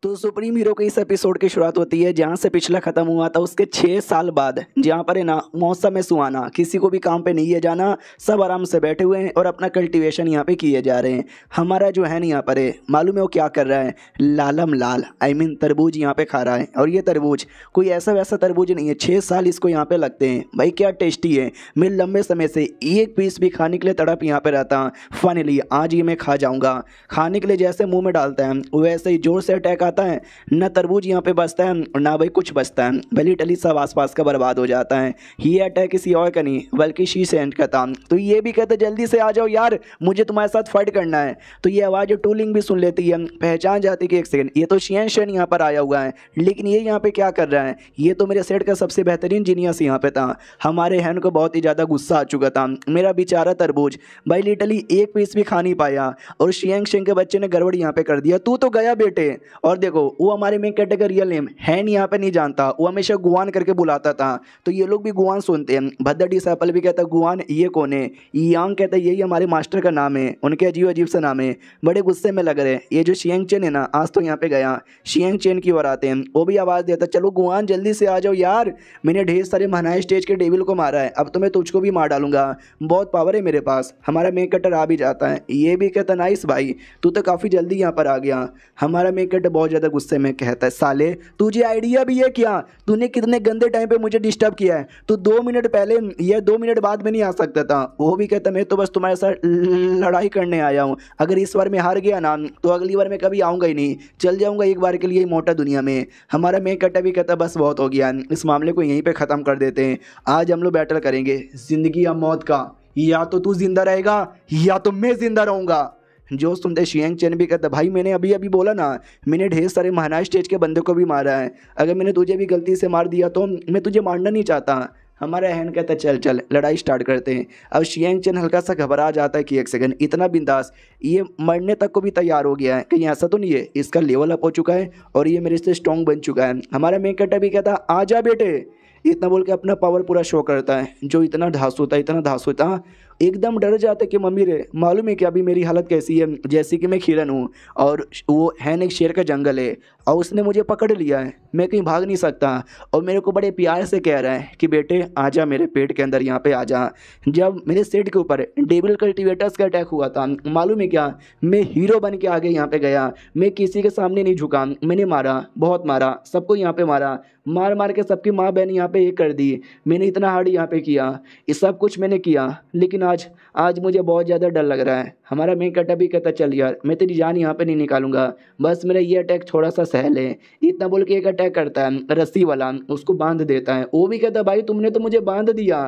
तो सुप्रीम हीरो के इस एपिसोड की शुरुआत होती है जहाँ से पिछला खत्म हुआ था उसके 6 साल बाद, जहाँ पर है ना मौसम है सुहाना, किसी को भी काम पे नहीं है जाना, सब आराम से बैठे हुए हैं और अपना कल्टीवेशन यहाँ पे किए जा रहे हैं। हमारा जो है ना यहाँ पर है, मालूम है वो क्या कर रहा है? लालम लाल आई मीन तरबूज यहाँ पे खा रहा है। और ये तरबूज कोई ऐसा वैसा तरबूज नहीं है, 6 साल इसको यहाँ पे लगते हैं। भाई क्या टेस्टी है, मैं लंबे समय से एक पीस भी खाने के लिए तड़प यहाँ पे रहता। फाइनली आज ये मैं खा जाऊँगा। खाने के लिए जैसे मुँह में डालता है वैसे ही जोर से अटैक आता है, ना तरबूज यहाँ पे बचता है और ना भाई कुछ बचता है, भली टली सब आसपास का बर्बाद हो जाता है। ये अटैक किसी और का नहीं बल्कि शी सेंट का था। तो ये भी कहते जल्दी से आ जाओ यार, मुझे तुम्हारे साथ फाइट करना है। तो ये आवाज़ टूलिंग भी सुन लेती है, पहचान जाती कि एक सेकंड ये तो शियन शेन यहाँ पर आया हुआ है, लेकिन ये यहाँ पे क्या कर रहा है? ये तो मेरे सेट का सबसे बेहतरीन जीनियस यहाँ पे था। हमारे हैन को बहुत ही ज़्यादा गुस्सा आ चुका था, मेरा बेचारा तरबूज भाई लिटरली एक पीस भी खा नहीं पाया और शियंग शेंग के बच्चे ने गड़बड़ यहाँ पे कर दिया। तू तो गया बेटे। और देखो वो हमारे मेन कैरेक्टर का रियल नेम हैन यहाँ पे नहीं जानता, वो हमेशा गुआन करके बुलाता था। तो ये लोग भी गुआन सुनते हैं। भद्दा डिसाइपल भी कहता है गुआन ये कौन है? यांग कहता है यही हमारे मास्टर का नाम है, उनके अजीब अजीब से नाम है। बड़े गुस्से में लग रहे। ये जो शियंग चेन है ना आज तो यहाँ पे गया, शियंग चेन की ओर आते हैं, वो भी आवाज़ देता चलो गुआन जल्दी से आ जाओ यार, मैंने ढेर सारे महानाय स्टेज के डेविल को मारा है, अब तो मैं तुझको भी मार डालूंगा, बहुत पावर है मेरे पास। हमारा मेन कैरेक्टर आ भी जाता है, ये भी कहता नाइस भाई तू तो काफ़ी जल्दी यहाँ पर आ गया। हमारा मेन कैरेक्टर बहुत ज़्यादा गुस्से में कहता है साले तुझे आइडिया भी है क्या? तूने कितने गंदे टाइम पे मुझे डिस्टर्ब किया है, तू 2 मिनट पहले या 2 मिनट बाद में नहीं आ सकता था। वो भी कहता मैं तो बस तुम्हारे साथ लड़ाई करने आया हूँ, अगर इस बार मैं हार गया ना तो अगली बार मैं कभी आऊँगा ही नहीं, चल जाऊँगा एक बार के लिए मोटा दुनिया में। हमारा मेन कैरेक्टर भी कहता बस बहुत हो गया, इस मामले को यहीं पर ख़त्म कर देते हैं। आज हम लोग बैटल करेंगे ज़िंदगी या मौत का, या तो तू जिंदा रहेगा या तो मैं जिंदा रहूँगा। जो सुनते शियंग चेन भी कहता भाई मैंने अभी अभी बोला ना मैंने ढेर सारे महानाय स्टेज के बंदे को भी मारा है, अगर मैंने तुझे भी गलती से मार दिया तो मैं तुझे मारना नहीं चाहता। हमारा हैन कहता चल चल लड़ाई स्टार्ट करते हैं। अब शियंग चेन हल्का सा घबरा जाता है कि एक सेकंड इतना बिंदास, ये मरने तक को भी तैयार हो गया है, कहीं ऐसा तो नहीं है इसका लेवल अप हो चुका है और ये मेरे से स्ट्रॉन्ग बन चुका है। हमारा मेन कैरेक्टर भी कहता आ जा बेटे, इतना बोल के अपना पावर पूरा शो करता है। जो इतना धांसू था इतना धांसू था, एकदम डर जाते कि मम्मी रे मालूम है कि अभी मेरी हालत कैसी है, जैसे कि मैं हिरन हूँ और वो है एक शेर का जंगल है और उसने मुझे पकड़ लिया है, मैं कहीं भाग नहीं सकता और मेरे को बड़े प्यार से कह रहा है कि बेटे आजा मेरे पेट के अंदर यहाँ पे आजा। जब मेरे सेट के ऊपर डेविल कल्टिवेटर्स का अटैक हुआ था मालूम है क्या, मैं हीरो बन के आगे यहाँ पे गया, मैं किसी के सामने नहीं झुका, मैंने मारा बहुत मारा, सबको यहाँ पे मारा, मार मार के सबकी माँ बहन यहाँ पे एक कर दी, मैंने इतना हार्ड यहाँ पे किया, ये सब कुछ मैंने किया, लेकिन आज मुझे बहुत ज़्यादा डर लग रहा है। हमारा मेन कैरेक्टर भी कहता चल यार मैं तेरी जान यहाँ पे नहीं निकालूंगा, बस मेरा ये अटैक थोड़ा सा सहल है। इतना बोल के एक अटैक करता है रस्सी वाला, उसको बांध देता है। वो भी कहता भाई तुमने तो मुझे बांध दिया,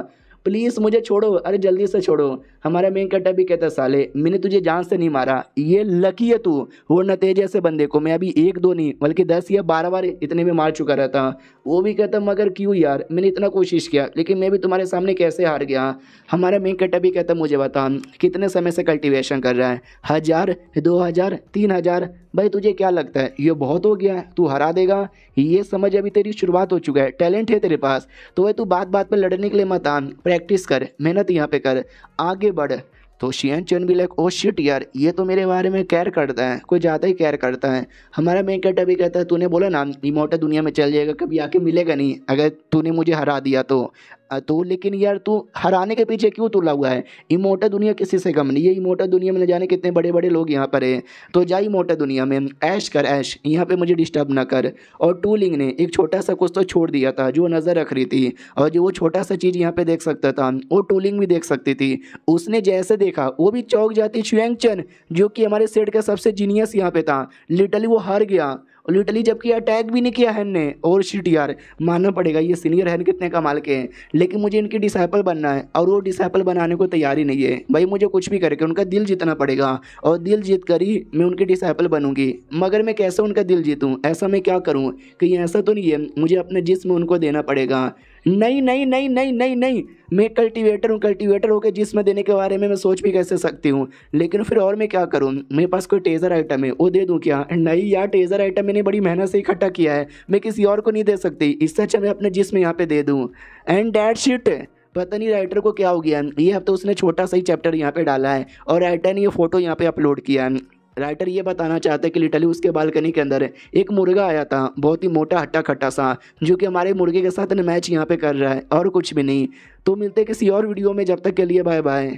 प्लीज़ मुझे छोड़ो, अरे जल्दी से छोड़ो। हमारा मेन कैरेक्टर भी कहता साले मैंने तुझे जान से नहीं मारा, ये लकी है तू, वरना तेरे जैसे बंदे को मैं अभी 1-2 नहीं बल्कि 10 या 12 बार इतने में मार चुका रहता। वो भी कहता मगर क्यों यार, मैंने इतना कोशिश किया लेकिन मैं भी तुम्हारे सामने कैसे हार गया। हमारा मेन कैरेक्टर भी कहता मुझे बता कितने समय से कल्टिवेशन कर रहा है, 1000 2000 3000, भाई तुझे क्या लगता है ये बहुत हो गया, तू हरा देगा? ये समझ अभी तेरी शुरुआत हो चुका है, टैलेंट है तेरे पास, तो वह तू बात बात पर लड़ने के लिए मत आ, प्रैक्टिस कर, मेहनत यहाँ पे कर, आगे बढ़। तो शियन चेन भी लाइक ओ शिट यार ये तो मेरे बारे में केयर करता है, कोई ज़्यादा ही केयर करता है। हमारा मेन कैरेक्टर भी कहता है तूने बोला ना इमोर्टल दुनिया में चल जाएगा, कभी आके मिलेगा नहीं अगर तूने मुझे हरा दिया तो लेकिन यार तू हराने के पीछे क्यों तुला हुआ है? इमोर्टल दुनिया किसी से कम नहीं है, इमोर्टल दुनिया में न जाने कितने बड़े बड़े लोग यहाँ पर है, तो जा इमोर्टल दुनिया में ऐश कर ऐश, यहाँ पे मुझे डिस्टर्ब ना कर। और टूलिंग ने एक छोटा सा कुछ तो छोड़ दिया था जो नज़र रख रही थी, और जो वो छोटा सा चीज़ यहाँ पे देख सकता था वो टूलिंग भी देख सकती थी। उसने जैसे देखा वो भी चौंक जाती। शियंग चेन जो कि हमारे सेट का सबसे जीनियस यहाँ पे था, लिटरली वो हार गया और लिटरली जबकि अटैक भी नहीं किया हैन ने। और शिट यार, मानना पड़ेगा ये सीनियर हैन कितने कमाल के हैं, लेकिन मुझे इनकी डिसाइपल बनना है और वो डिसाइपल बनाने को तैयार ही नहीं है भाई। मुझे कुछ भी करके उनका दिल जीतना पड़ेगा और दिल जीत कर ही मैं उनकी डिसाइपल बनूंगी। मगर मैं कैसे उनका दिल जीतूँ, ऐसा मैं क्या करूँ? कहीं ऐसा तो नहीं है मुझे अपने जिस्म उनको देना पड़ेगा? नहीं नहीं नहीं नहीं नहीं नहीं, मैं कल्टीवेटर हूँ। कल्टीवेटर होकर जिस्म देने के बारे में मैं सोच भी कैसे सकती हूँ? लेकिन फिर और मैं क्या करूँ? मेरे पास कोई टेज़र आइटम है वो दे दूँ क्या? नहीं यार, टेज़र आइटम मैंने बड़ी मेहनत से इकट्ठा किया है, मैं किसी और को नहीं दे सकती। इससे अच्छा मैं अपने जिस्म यहाँ पे दे दूँ। एंड दैट शिट, पता नहीं राइटर को क्या हो गया, ये हफ्ता उसने छोटा सा ही चैप्टर यहाँ पे डाला है और राइटर ने ये फ़ोटो यहाँ पे अपलोड किया है। राइटर ये बताना चाहता है कि लिटरली उसके बालकनी के अंदर एक मुर्गा आया था, बहुत ही मोटा हट्टा खट्टा सा, जो कि हमारे मुर्गे के साथ मैच यहाँ पे कर रहा है और कुछ भी नहीं। तो मिलते हैं किसी और वीडियो में, जब तक के लिए बाय बाय।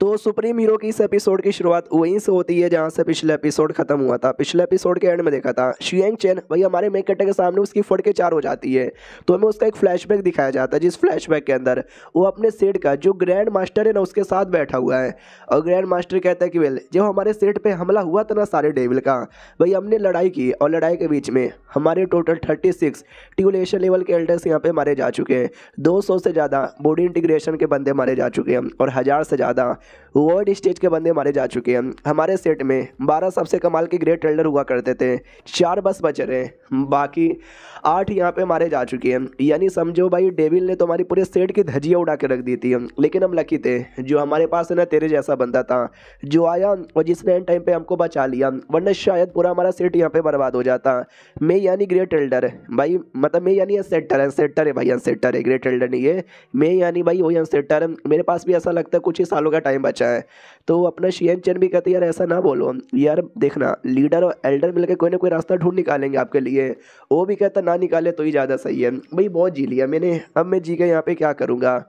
तो सुप्रीम हीरो की इस एपिसोड की शुरुआत वहीं से होती है जहां से पिछले एपिसोड खत्म हुआ था। पिछले एपिसोड के एंड में देखा था शियांग चेन भाई हमारे मेन कैरेक्टर के सामने उसकी फट के चार हो जाती है। तो हमें उसका एक फ्लैशबैक दिखाया जाता है, जिस फ्लैशबैक के अंदर वो अपने सेठ का जो ग्रैंड मास्टर है ना उसके साथ बैठा हुआ है। और ग्रैंड मास्टर कहता है कि वेल जब हमारे सेठ पे हमला हुआ था ना सारे डेविल का, भाई हमने लड़ाई की और लड़ाई के बीच में हमारे टोटल 36 ट्यूलेशन लेवल के एल्डर्स यहाँ पे मारे जा चुके हैं। 200 से ज़्यादा बॉडी इंटीग्रेशन के बंदे मारे जा चुके हैं और 1000 से ज़्यादा वर्ल्ड स्टेज के बंदे मारे जा चुके हैं। हमारे सेट में 12 सबसे कमाल के ग्रेट एल्डर हुआ करते थे, 4 बस बच रहे हैं, बाकी 8 यहाँ पे मारे जा चुके हैं। यानी समझो भाई डेविल ने तो हमारी पूरे सेट की धज्जियाँ उड़ा के रख दी थी। लेकिन हम लकी थे जो हमारे पास है ना तेरे जैसा बंदा था जो आया और जिसने एंड टाइम पे हमको बचा लिया, वरना शायद पूरा हमारा सेट यहाँ पे बर्बाद हो जाता। मैं यानी ग्रेट एल्डर भाई, मतलब मैं यानी सेटर है भाई, अनसेटर है, ग्रेट एल्डर नहीं है। मैं यानी भाई वही अनसेटर है। मेरे पास भी ऐसा लगता है कुछ ही सालों का टाइम बचा है। तो अपना शियन चैन भी कहते यार ऐसा ना बोलो यार, देखना लीडर और एल्डर मिलकर कोई ना कोई रास्ता ढूंढ निकालेंगे आपके लिए। वो भी कहता ना निकाले तो ही ज़्यादा सही है। भाई बहुत जी लिया मैंने, अब मैं जी के यहाँ पे क्या करूँगा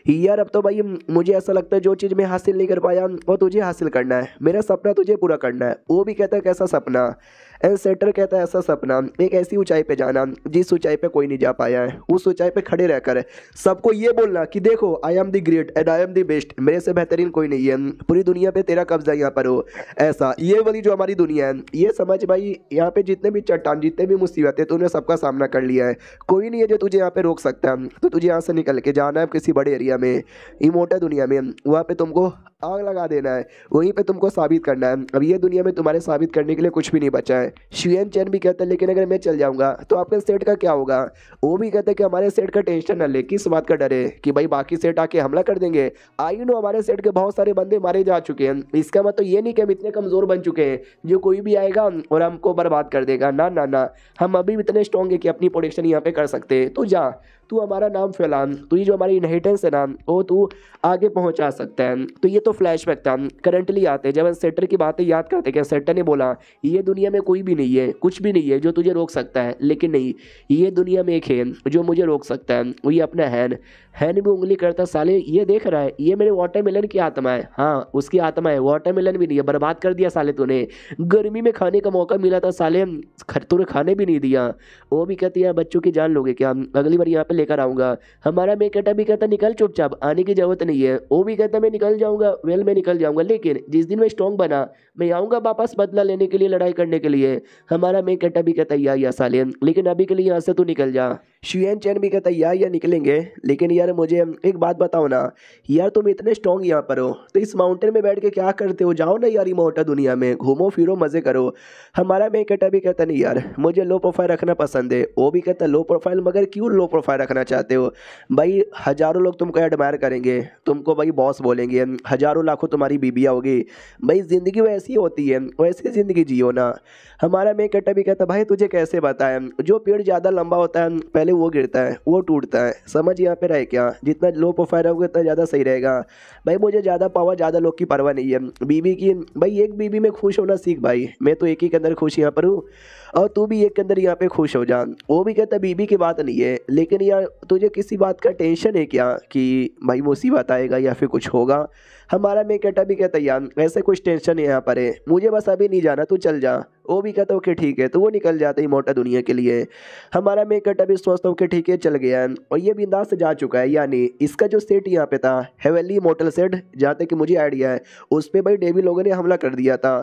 यार। अब तो भाई मुझे ऐसा लगता है जो चीज़ मैं हासिल नहीं कर पाया वो तुझे हासिल करना है, मेरा सपना तुझे पूरा करना है। वो भी कहता है कैसा सपना? एनसेटर कहता है ऐसा सपना, एक ऐसी ऊंचाई पे जाना जिस ऊंचाई पे कोई नहीं जा पाया है, उस ऊंचाई पे खड़े रहकर सबको ये बोलना कि देखो I am the great and I am the best, मेरे से बेहतरीन कोई नहीं है, पूरी दुनिया पे तेरा कब्जा यहाँ पर हो। ऐसा ये वाली जो हमारी दुनिया है, ये समझ भाई यहाँ पे जितने भी चट्टान जितने भी मुसीबतें तूने सबका सामना कर लिया है, कोई नहीं है जो तुझे यहाँ पे रोक सकता है। तो तुझे यहाँ से निकल के जाना है किसी बड़े एरिया में, इमोर्टल दुनिया में, वहाँ पे तुमको आग लगा देना है, वहीं पे तुमको साबित करना है। अब ये दुनिया में तुम्हारे साबित करने के लिए कुछ भी नहीं बचा है। शियन चैन भी कहता है लेकिन अगर मैं चल जाऊंगा तो आपके सेट का क्या होगा? वो भी कहता है कि हमारे सेट का टेंशन न ले, किस बात का डर है कि भाई बाकी सेट आके हमला कर देंगे। आई नो हमारे सेट के बहुत सारे बंदे मारे जा चुके हैं, इसका मतलब ये नहीं कि हम इतने कमज़ोर बन चुके हैं जो कोई भी आएगा और हमको बर्बाद कर देगा। ना ना ना, हम अभी भी इतने स्ट्रॉन्ग है कि अपनी प्रोटेक्शन यहाँ पे कर सकते हैं। तो जा तू हमारा नाम फैला, तू ये जो हमारी इनहेरिटेंस है ना वो तू आगे पहुंचा सकता है। तो ये तो फ्लैशबैक था। करंटली आते जब सेटर की बातें याद करते क्या सेटर ने बोला ये दुनिया में कोई भी नहीं है, कुछ भी नहीं है जो तुझे रोक सकता है, लेकिन नहीं ये दुनिया में एक है जो मुझे रोक सकता है, वो ये अपना हैन भी उंगली करता, साले ये देख रहा है ये मेरे वाटरमेलन की आत्मा है। हाँ उसकी आत्मा है, वाटरमेलन भी नहीं है, बर्बाद कर दिया साले तूने। गर्मी में खाने का मौका मिला था साले, तूने खाने भी नहीं दिया। वो भी कहती है बच्चों की जान लोगे क्या, अगली बार यहाँ पे लेकर आऊँगा। हमारा मैं कहता भी कहता निकल चुपचाप, आने की जरूरत नहीं है। वो भी कहता मैं निकल जाऊँगा, वेल मैं निकल जाऊँगा, लेकिन जिस दिन मैं स्ट्रॉन्ग बना मैं आऊँगा वापस बदला लेने के लिए, लड़ाई करने के लिए। हमारा मैं कहता भी कहता या साले, लेकिन अभी के लिए यहाँ से तू निकल जा। शियन चैन भी कहता या निकलेंगे, लेकिन यार मुझे एक बात बताओ ना यार, तुम इतने स्ट्रॉन्ग यहाँ पर हो तो इस माउंटेन में बैठ के क्या करते हो? जाओ ना यार इमोर्टल दुनिया में घूमो फिरो मज़े करो। हमारा मैं कहता भी कहता नहीं यार मुझे लो प्रोफाइल रखना पसंद है। वो भी कहता लो प्रोफाइल, मगर क्यों लो प्रोफाइल रखना चाहते हो? भाई हज़ारों लोग तुमको एडमायर करेंगे, तुमको भाई बॉस बोलेंगे, हज़ारों लाखों तुम्हारी बीबियाँ होगी। भाई ज़िंदगी वैसी होती है, वैसी ज़िंदगी जियो ना। हमारा मैं कहता भी कहता भाई तुझे कैसे बताएं, जो पेड़ ज़्यादा लंबा होता है पहले वो गिरता है वो टूटता है, समझ यहाँ पे रहे क्या? जितना लो प्रोफाइल होगा उतना ज़्यादा सही रहेगा। भाई मुझे ज़्यादा पावर ज़्यादा लोग की परवाह नहीं है। बीवी की भाई एक बीवी में खुश होना सीख भाई, मैं तो एक ही के अंदर खुश यहाँ पर हूँ और तू भी एक के अंदर यहाँ पे खुश हो जा। वो भी कहता बीवी की बात नहीं है, लेकिन यार तुझे किसी बात का टेंशन है क्या कि भाई मुसीबत आएगा या फिर कुछ होगा? हमारा मैं कहता भी कहता यार ऐसे कुछ टेंशन यहाँ पर है, मुझे बस अभी नहीं जाना, तू चल जा। वो भी कहता ओके ठीक है, तो वो निकल जाता है मोटा दुनिया के लिए। हमारा मैं कहता भी सोचता हूँ कि ठीक है चल गया और ये बिंदास से जा चुका है। यानी इसका जो सेट यहाँ पे था हेवनली मोटल सेट, जहाँ तक कि मुझे आइडिया है उस पर भाई डेवी लोगों ने हमला कर दिया था।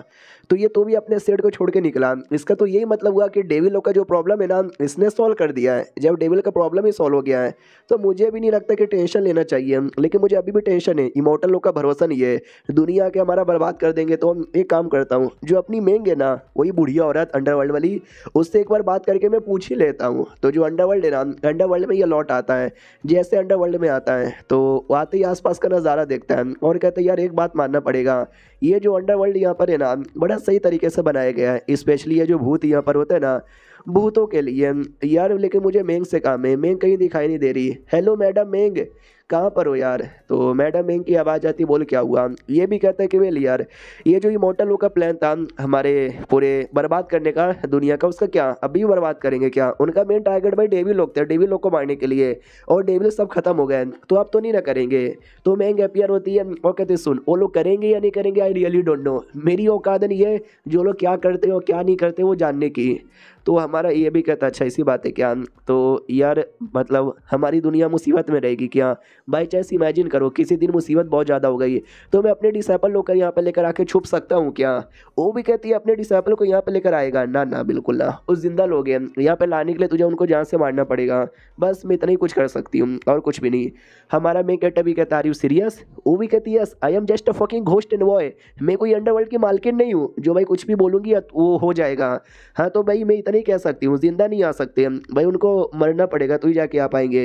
तो ये तो भी अपने सेट को छोड़ के निकला। इसका तो यही मतलब हुआ कि डेविल लोग का जो प्रॉब्लम है ना इसने सॉल्व कर दिया है। जब डेविल का प्रॉब्लम ही सॉल्व हो गया है तो मुझे भी नहीं लगता कि टेंशन लेना चाहिए, लेकिन मुझे अभी भी टेंशन है। इमोर्टल लोग का भरोसा नहीं है, दुनिया के हमारा बर्बाद कर देंगे। तो हम एक काम करता हूँ, जो अपनी मेंग है ना वही बुढ़िया औरत अंडरवर्ल्ड वाली, उससे एक बार बात करके मैं पूछ ही लेता हूँ। तो जो अंडरवर्ल्ड है ना, अंडरवर्ल्ड में ये लौट आता है, जैसे अंडरवर्ल्ड में आता है तो वो आते ही आसपास का नज़ारा देखता है और कहता है यार एक बात मानना पड़ेगा, ये जो अंडरवर्ल्ड यहाँ पर है ना बड़ा सही तरीके से बनाया गया है। स्पेशली ये जो भूत यहाँ पर होते हैं ना, भूतों के लिए यार। लेकिन मुझे मेंग से काम है, मेंग कहीं दिखाई नहीं दे रही। हेलो मैडम मेंग, कहाँ पर हो यार? तो मैडम मेंग की आवाज़ आती, बोल क्या हुआ? ये भी कहता है कि वेल यार ये जो इमोर्टल लोग का प्लान था हमारे पूरे बर्बाद करने का दुनिया का, उसका क्या अभी भी बर्बाद करेंगे क्या? उनका मेन टारगेट भाई डेविल लोग थे, डेविल लोग को मारने के लिए, और डेविल सब खत्म हो गए तो अब तो नहीं ना करेंगे। तो मेंग अपियर होती है और कहते सुन वो लोग करेंगे या नहीं करेंगे आई रियली डोंट नो, मेरी औकात नहीं है जो लोग क्या करते हो क्या नहीं करते वो जानने की। तो हमारा ये भी कहता अच्छा ऐसी बात है क्या? तो यार मतलब हमारी दुनिया मुसीबत में रहेगी क्या? बाई चांस इमेजिन करो किसी दिन मुसीबत बहुत ज़्यादा हो गई तो मैं अपने डिसेबल लोग को यहाँ पर लेकर आके छुप सकता हूँ क्या? वो भी कहती है अपने डिसेबल को यहाँ पर लेकर आएगा ना? ना बिल्कुल ना, उस जिंदा लोग हैं यहाँ पर लाने के लिए तुझे उनको जान से मारना पड़ेगा। बस मैं इतना ही कुछ कर सकती हूँ और कुछ भी नहीं। हमारा मैं कहता भी कहता, आर यू सीरियस? वो भी कहती है I am just a fucking ghost and boy, मैं कोई अंडरवर्ल्ड की मालकिन नहीं हूँ जो भाई कुछ भी बोलूँगी वो हो जाएगा। हाँ तो भाई मैं नहीं कह सकती हूँ, जिंदा नहीं आ सकते भाई, उनको मरना पड़ेगा तो ही जाके आ पाएंगे।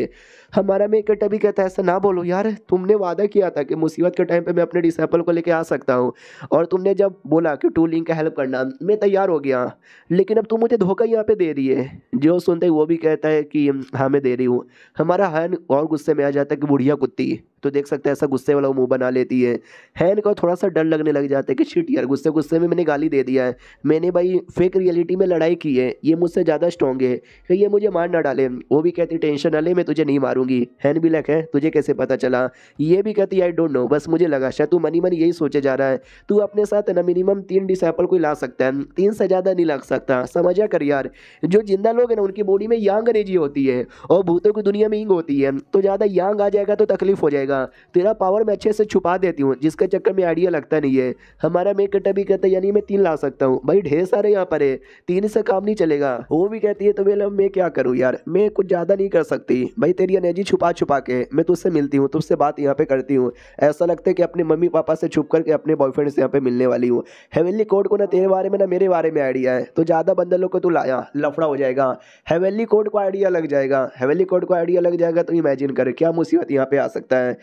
हमारा मैं कटा भी कहता है ऐसा ना बोलो यार, तुमने वादा किया था कि मुसीबत के टाइम पे मैं अपने डिसेबल को लेके आ सकता हूँ, और तुमने जब बोला कि टू लिंक का हेल्प करना मैं तैयार हो गया, लेकिन अब तुम मुझे धोखा यहाँ पे दे रही है। जो सुनते ही वो भी कहता है कि हाँ मैं दे रही हूँ। हमारा हैन और गुस्से में आ जाता है कि बुढ़िया कुत्ती, तो देख सकते हैं ऐसा गुस्से वाला वो मुंह बना लेती है। हैन को थोड़ा सा डर लगने लग जाता है कि शिट यार गुस्से गुस्से में मैंने गाली दे दिया है, मैंने भाई फेक रियलिटी में लड़ाई की है, ये मुझसे ज़्यादा स्ट्रॉन्ग है कि ये मुझे मार ना डाले। वो भी कहती टेंशन ना ले मैं तुझे नहीं मारूंगी। हैन भी लग है तुझे कैसे पता चला? ये भी कहती आई डोंट नो, बस मुझे लगा शायद तू मनी मनी यही सोचे जा रहा है। तू अपने साथ ना मिनिमम 3 डिसेबल को ला सकता है, 3 से ज़्यादा नहीं लग सकता, समझा कर यार। जो जिंदा लोग हैं ना उनकी बॉडी में यांग एनर्जी होती है और भूतों की दुनिया में इंग होती है, तो ज़्यादा यांग आ जाएगा तो तकलीफ हो जाएगा। तेरा पावर मैं अच्छे से छुपा देती हूँ जिसके चक्कर में आइडिया लगता नहीं है। हमारा मैं कटा भी कहता है यानी मैं 3 ला सकता हूँ भाई, ढेर सारे यहाँ पर है, 3 से काम नहीं चलेगा। वो भी कहती है तो वेल मैं क्या करूँ यार, मैं कुछ ज़्यादा नहीं कर सकती भाई, तेरी एनर्जी छुपा छुपा के मैं तुझसे मिलती हूँ, तुझसे बात यहाँ पे करती हूँ, ऐसा लगता है कि अपने मम्मी पापा से छुप करके अपने बॉयफ्रेंड से यहाँ पे मिलने वाली हूँ। हेवनली कोड को ना तेरे बारे में ना मेरे बारे में आइडिया है, तो ज़्यादा बंदर लोग को तू लाया लफड़ा हो जाएगा। हेवनली कोड को आइडिया लग जाएगा, हेवनली कोड को आइडिया लग जाएगा तो इमेजिन कर क्या मुसीबत यहाँ पे आ सकता है।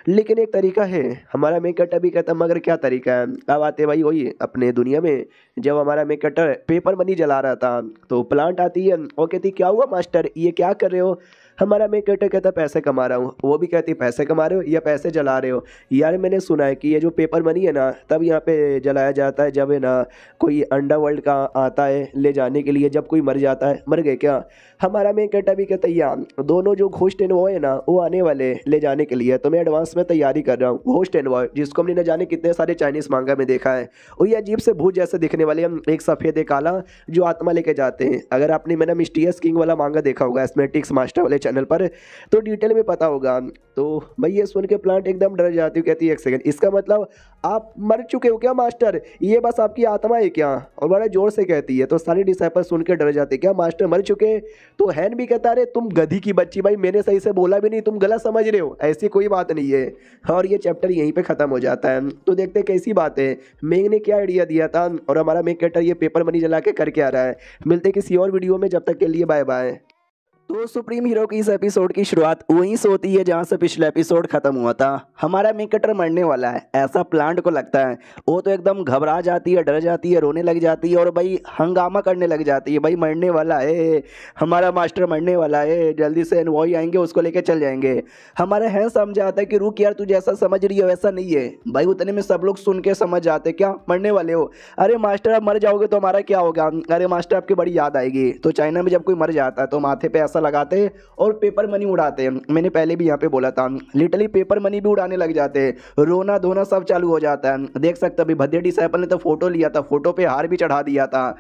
लेकिन एक तरीका है, हमारा मेक कटर भी कहता मगर क्या तरीका है? अब आते भाई वही अपने दुनिया में, जब हमारा मेक कटर पेपर मनी जला रहा था तो प्लांट आती है और कहती क्या हुआ मास्टर ये क्या कर रहे हो? हमारा मेक कटर कहता पैसे कमा रहा हूँ। वो भी कहती पैसे कमा रहे हो या पैसे जला रहे हो? यार मैंने सुना है कि ये जो पेपर मनी है ना तब यहाँ पे जलाया जाता है जब है ना कोई अंडरवर्ल्ड का आता है ले जाने के लिए, जब कोई मर जाता है। मर गए क्या? हमारा मेक कटर भी कहता यार दोनों जो घोस्ट एंड बॉय है ना वो आने वाले ले जाने के लिए, तो मैं एडवांस में तैयारी कर रहा हूँ। घोस्ट एंड बॉय जिसको हमने न जाने कितने सारे चाइनीज मांगा में देखा है, और ये अजीब से भूत जैसे दिखने वाले हम, एक सफ़ेद एक काला जो आत्मा लेके जाते हैं। अगर आपने मैंने मिस्टीरियस किंग वाला मांगा देखा होगा एस्थमेटिक्स मास्टर वाले चैनल पर तो डिटेल में पता होगा। तो भाई ये सुन के प्लांट एकदम डर जाती है, कहती है एक सेकंड इसका मतलब आप मर चुके हो क्या मास्टर? ये बस आपकी आत्मा है क्या? और बड़े जोर से कहती है। तो सारे डिसाइपल सुन के डर जाते क्या मास्टर मर चुके? तो हैन भी कहता अरे तुम गधी की बच्ची, भाई मैंने सही से बोला भी नहीं, तुम गलत समझ रहे हो, ऐसी कोई बात नहीं है। और ये चैप्टर यहीं पे खत्म हो जाता है। तो देखते कैसी बात है, मेंग ने क्या आइडिया दिया था और हमारा मेक कटर ये पेपर मनी जला के करके आ रहा है। मिलते किसी और वीडियो में, जब तक के लिए बाय बाय। तो सुप्रीम हीरो की इस एपिसोड की शुरुआत वहीं से होती है जहां से पिछला एपिसोड खत्म हुआ था। हमारा मेक कटर मरने वाला है ऐसा प्लांट को लगता है, वो तो एकदम घबरा जाती है, डर जाती है, रोने लग जाती है और भाई हंगामा करने लग जाती है, भाई मरने वाला है, हमारा मास्टर मरने वाला है, जल्दी से एनवॉय आएंगे उसको लेके चल जाएंगे। हमारा है समझाता है कि रुक यार तू जैसा समझ रही है वैसा नहीं है। भाई उतने में सब लोग सुन के समझ जाते क्या मरने वाले हो? अरे मास्टर आप मर जाओगे तो हमारा क्या होगा? अरे मास्टर आपकी बड़ी याद आएगी। तो चाइना में जब कोई मर जाता है तो माथे पे ऐसा लगाते हैं और पेपर मनी उड़ाते हैं। मैंने पहले भी यहाँ पे बोला था लिटरली पेपर मनी भी उड़ाने लग जाते हैं, रोना धोना सब चालू हो जाता है। देख सकते अभी भद्दे डिसाइपल ने तो फोटो लिया था, फोटो पे हार भी चढ़ा दिया था।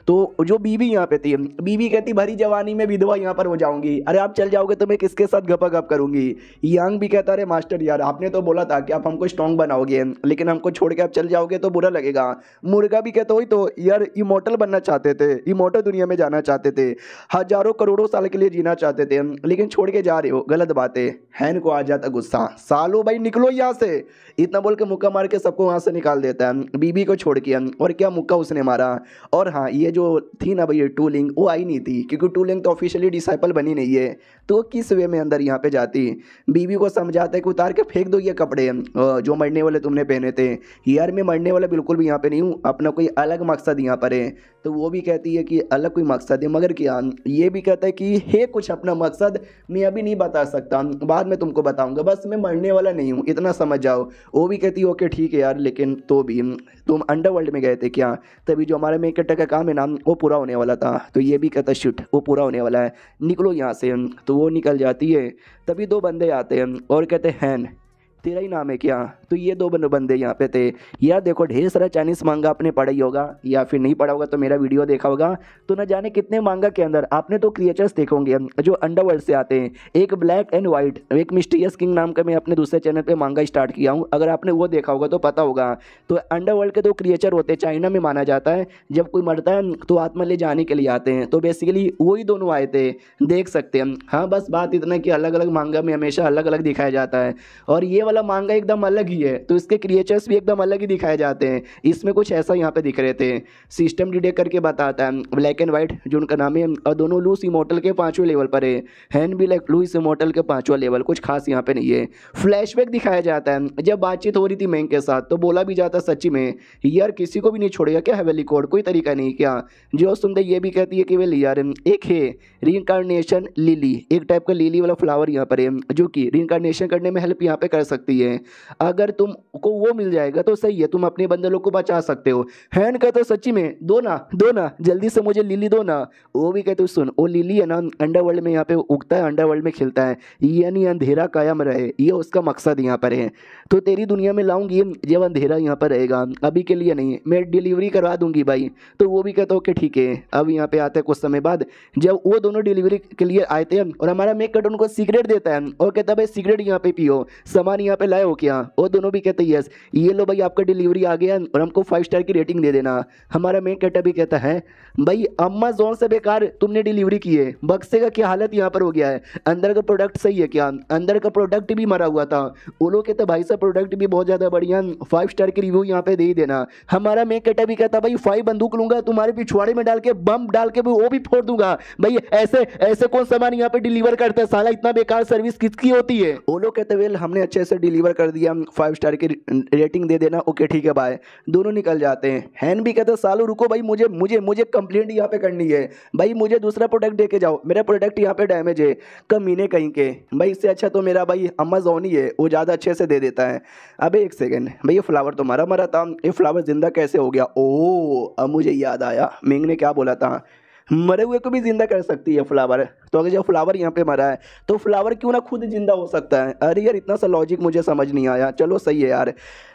तो जो बीवी यहाँ पे थी, बीवी कहती भरी जवानी में विधवा यहाँ पर हो जाऊंगी, अरे आप चल जाओगे तो मैं किसके साथ गपागप करूंगी। यांग भी कहता अरे मास्टर यार आपने तो बोला था कि आप हमको स्ट्रांग बनाओगे, लेकिन हमको छोड़ के आप चल जाओगे तो बुरा लगेगा। मुर्गा भी कहता वही तो यार, इमोर्टल बनना चाहते थे, इमोर्टल दुनिया में जाना चाहते थे, हजारों करोड़ों साल के लिए जीना चाहते थे, लेकिन छोड़ के जा रहे हो, गलत बात है। हैन को आ जाता गुस्सा, सालो भाई निकलो यहाँ से, इतना बोल के मुक्का मार के सबको वहाँ से निकाल देता है बीबी को छोड़ के। और क्या मुक्का उसने मारा। और हाँ, ये जो थी ना भाई टूलिंग, वो आई नहीं थी क्योंकि टूलिंग तो ऑफिशियली डिसाइपल बनी नहीं है, तो वो किस वे में अंदर यहाँ पे जाती। बीबी को समझाता है कि उतार के फेंक दो ये कपड़े जो मरने वाले तुमने पहने थे। यार मैं मरने वाला बिल्कुल भी यहाँ पे नहीं हूँ, अपना कोई अलग मकसद यहाँ पर है। तो वो भी कहती है कि अलग कोई मकसद है, मगर क्या। ये भी कहता है कि है कुछ अपना मकसद, मैं अभी नहीं बता सकता, बाद में तुमको बताऊंगा, बस मैं मरने वाला नहीं हूँ, इतना समझ जाओ। वो भी कहती है ओके ठीक है यार, लेकिन तो भी तुम अंडरवर्ल्ड में गए थे क्या, तभी जो हमारा मेक का काम है ना वो पूरा होने वाला था। तो ये भी कहता शिट वो पूरा होने वाला है, निकलो यहाँ से। तो वो निकल जाती है, तभी दो बंदे आते हैं और कहते हैं तेरा ही नाम है क्या। तो ये दो बंदे यहाँ पे थे। यार देखो ढेर सारा चाइनीज़ मांगा आपने पढ़ा ही होगा, या फिर नहीं पढ़ा होगा तो मेरा वीडियो देखा होगा, तो न जाने कितने मांगा के अंदर आपने तो क्रिएचर्स देखे होंगे जो अंडरवर्ल्ड से आते हैं। एक ब्लैक एंड वाइट, एक मिस्टीरियस किंग नाम का मैं अपने दूसरे चैनल पे मांगा स्टार्ट किया हूँ, अगर आपने वो देखा होगा तो पता होगा। तो अंडरवर्ल्ड के दो क्रिएचर होते हैं, चाइना में माना जाता है, जब कोई मरता है तो आत्मा ले जाने के लिए आते हैं, तो बेसिकली वही दोनों आए थे, देख सकते हैं। हाँ बस बात इतना कि अलग अलग मांगा में हमेशा अलग अलग दिखाया जाता है, और ये वाला मांगा एकदम अलग ही है, तो इसके क्रिएचर्स भी एकदम अलग ही दिखाए जाते हैं। इसमें कुछ ऐसा यहाँ पे दिख रहे थे, सिस्टम डिटेक्ट करके बताता है ब्लैक एंड वाइट जो उनका नाम है, और दोनों लूस इमोर्टल के 5वें लेवल पर है। हैन भी लाइक लूस इमोर्टल के 5वां लेवल, कुछ खास यहाँ पे नहीं है। फ्लैशबैक दिखाया जाता है जब बातचीत हो रही थी मैंग के साथ, तो बोला भी जाता सच्ची में यार किसी को भी नहीं छोड़ेगा क्या हेवेली कोड, कोई तरीका नहीं क्या। जो सुनते ये भी कहती है कि वे यार एक है रीइंकार्नेशन लिली, एक टाइप का लिली वाला फ्लावर यहाँ पर है, जो कि रीइंकार्नेशन करने में हेल्प यहाँ पे कर सकती है। अगर तुमको वो मिल जाएगा तो सही है, तुम अपने बंदे लोग को बचा सकते हो। हैन कहते हो सच्ची में दो ना जल्दी से मुझे लिली दो ना। वो भी कहते हो सुन, वो लिली है ना अंडरवर्ल्ड में यहाँ पे उगता है, अंडरवर्ल्ड में खिलता है, यानी अंधेरा कायम रहे, ये उसका मकसद यहाँ पर है। तो तेरी दुनिया में लाऊंगी जब अंधेरा यहाँ पर रहेगा, अभी के लिए नहीं, मैं डिलीवरी करवा दूंगी भाई। तो वो भी कहता हो कि ठीक है। अब यहाँ पे आते हैं कुछ समय बाद, जब वो दोनों डिलीवरी के लिए आए थे और हमारा मेक कट उनको सिगरेट देता है और कहता है भाई सिगरेट यहाँ पे पियो, सामान यहाँ पे लाए हो क्या। वो दोनों भी कहते हैं यस, ये लो भाई आपका डिलीवरी आ गया और हमको 5 स्टार की रेटिंग दे देना। हमारा मेन कटा भी कहता है भाई अमेज़न से बेकार तुमने डिलीवरी की है, बक्से का क्या हालत यहाँ पर हो गया है, अंदर का प्रोडक्ट सही है क्या, अंदर का प्रोडक्ट भी मरा हुआ था। वो लोग कहते भाई साहब प्रोडक्ट भी बहुत ज़्यादा बढ़िया, 5 स्टार की रिव्यू यहाँ पे दे ही देना। हमारा मेन कटा भी कहता भाई 5 बंदूक लूंगा तुम्हारे पिछवाड़े में डाल के, बम डाल के वो भी फोड़ दूंगा। भाई ऐसे ऐसे कौन सामान यहाँ पे डिलीवर करता है, साला इतना बेकार सर्विस किसकी होती है। वो लोग कहते वेल हमने अच्छे से डिलीवर कर दिया, 5 स्टार की रेटिंग दे देना, ओके ठीक है बाय। दोनों निकल जाते हैं। हैन भी कहते सालो रुको भाई, मुझे मुझे मुझे कंप्लेंट यहाँ पे करनी है भाई, मुझे दूसरा प्रोडक्ट दे के जाओ, मेरा प्रोडक्ट यहाँ पे डैमेज है। कमीने कहीं के भाई, इससे अच्छा तो मेरा भाई अमेज़न ही है, वो ज़्यादा अच्छे से दे देता है। अबे एक सेकंड भाई, ये फ्लावर तो मरा था, ये फ्लावर जिंदा कैसे हो गया। ओ अब मुझे याद आया मिंग ने क्या बोला था, मरे हुए को भी जिंदा कर सकती है फ्लावर। तो अगर जब फ्लावर यहाँ पे मरा है तो फ्लावर क्यों ना खुद जिंदा हो सकता है। अरे यार इतना सा लॉजिक मुझे समझ नहीं आया, चलो सही है यार।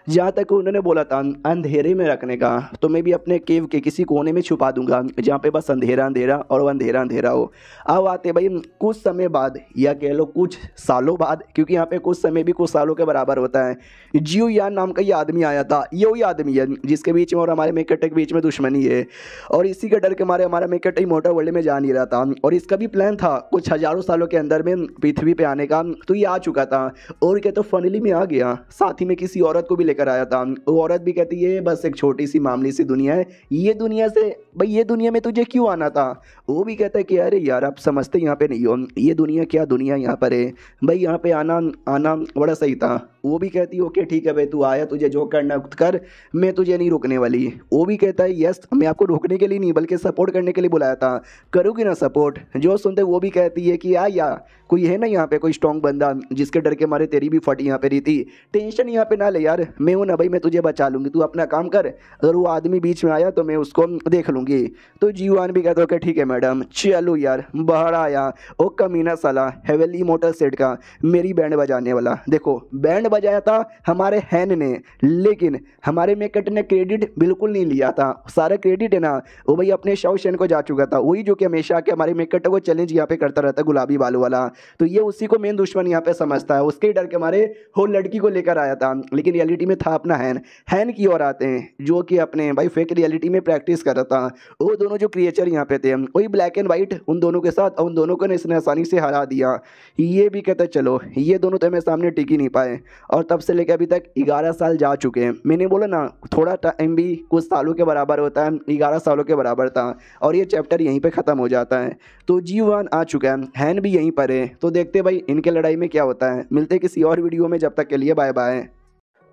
जहाँ तक उन्होंने बोला था अंधेरे में रखने का, तो मैं भी अपने केव के किसी कोने में छुपा दूंगा जहाँ पे बस अंधेरा अंधेरा और वो अंधेरा अंधेरा हो। अब आते भाई कुछ समय बाद, या कह लो कुछ सालों बाद, क्योंकि यहाँ पे कुछ समय भी कुछ सालों के बराबर होता है। जियो यान नाम का ये आदमी आया था, ये वही आदमी है जिसके बीच में और हमारे मेकटे के बीच में दुश्मनी है, और इसी के डर के मारे हमारा मेकटे मोटर वर्ल्ड में जा नहीं रहा था, और इसका भी प्लान था कुछ हजारों सालों के अंदर में पृथ्वी पे आने का। तो ये आ चुका था और क्या तो फनली में आ गया, साथ ही में किसी औरत को भी लेकर आया था। वो औरत भी कहती है बस एक छोटी सी मामूली सी दुनिया है, ये दुनिया से भाई ये दुनिया में तुझे क्यों आना था। वो भी कहता है कि अरे यार आप समझते यहाँ पे नहीं हो, ये दुनिया क्या दुनिया यहाँ पर है भाई, यहाँ पे आना आना बड़ा सही था। वो भी कहती है ओके ठीक है भाई तू आया, तुझे जो करना कर, मैं तुझे नहीं रोकने वाली। वो भी कहता है यस मैं आपको रोकने के लिए नहीं बल्कि सपोर्ट करने के लिए बुलाया था, करोगी ना सपोर्ट। जो सुनते वो भी कहती है कि या कोई है ना यहाँ पे कोई स्ट्रॉन्ग बंदा जिसके डर के मारे तेरी भी फट यहाँ पे रही थी, टेंशन यहाँ पे ना ले यार, मैं हूँ ना भाई, मैं तुझे बचा लूंगी, तू अपना काम कर, अगर वो आदमी बीच में आया तो मैं उसको देख लूंगी। तो जीवान भी कहता है ठीक है मैडम चलो यार। बाहर आया ओ कमीना साला हेवेली मोटर सेट का मेरी बैंड बजाने वाला, देखो बैंड बजाया था हमारे हैन ने, लेकिन हमारे मेकट ने क्रेडिट बिल्कुल नहीं लिया था। सारा क्रेडिट है ना वो भाई अपने शाओशेन को जा चुका था, वही जो कि हमेशा के हमारे मेकट को चैलेंज यहाँ पे करता रहता है गुलाबी बालों वाला। तो ये उसी को मेन दुश्मन यहाँ पे समझता है, उसके डर के मारे वो लड़की को लेकर आया था, लेकिन रियलिटी में था अपना हैन। हैन की ओर आते हैं जो कि अपने भाई फेक रियलिटी में प्रैक्टिस कर रहा था। वो दोनों जो क्रिएचर यहाँ पे थे वही ब्लैक एंड व्हाइट उन दोनों के साथ, उन दोनों को इसने आसानी से हरा दिया। ये भी कहते चलो ये दोनों तो हमें सामने टिक ही नहीं पाए, और तब से लेकर अभी तक 11 साल जा चुके हैं। मैंने बोला ना थोड़ा टाइम भी कुछ सालों के बराबर होता है, 11 सालों के बराबर था, और ये चैप्टर यहीं पे ख़त्म हो जाता है। तो G1 आ चुका है, हैन भी यहीं पर है। तो देखते भाई इनके लड़ाई में क्या होता है। मिलते किसी और वीडियो में, जब तक के लिए बाय बाय।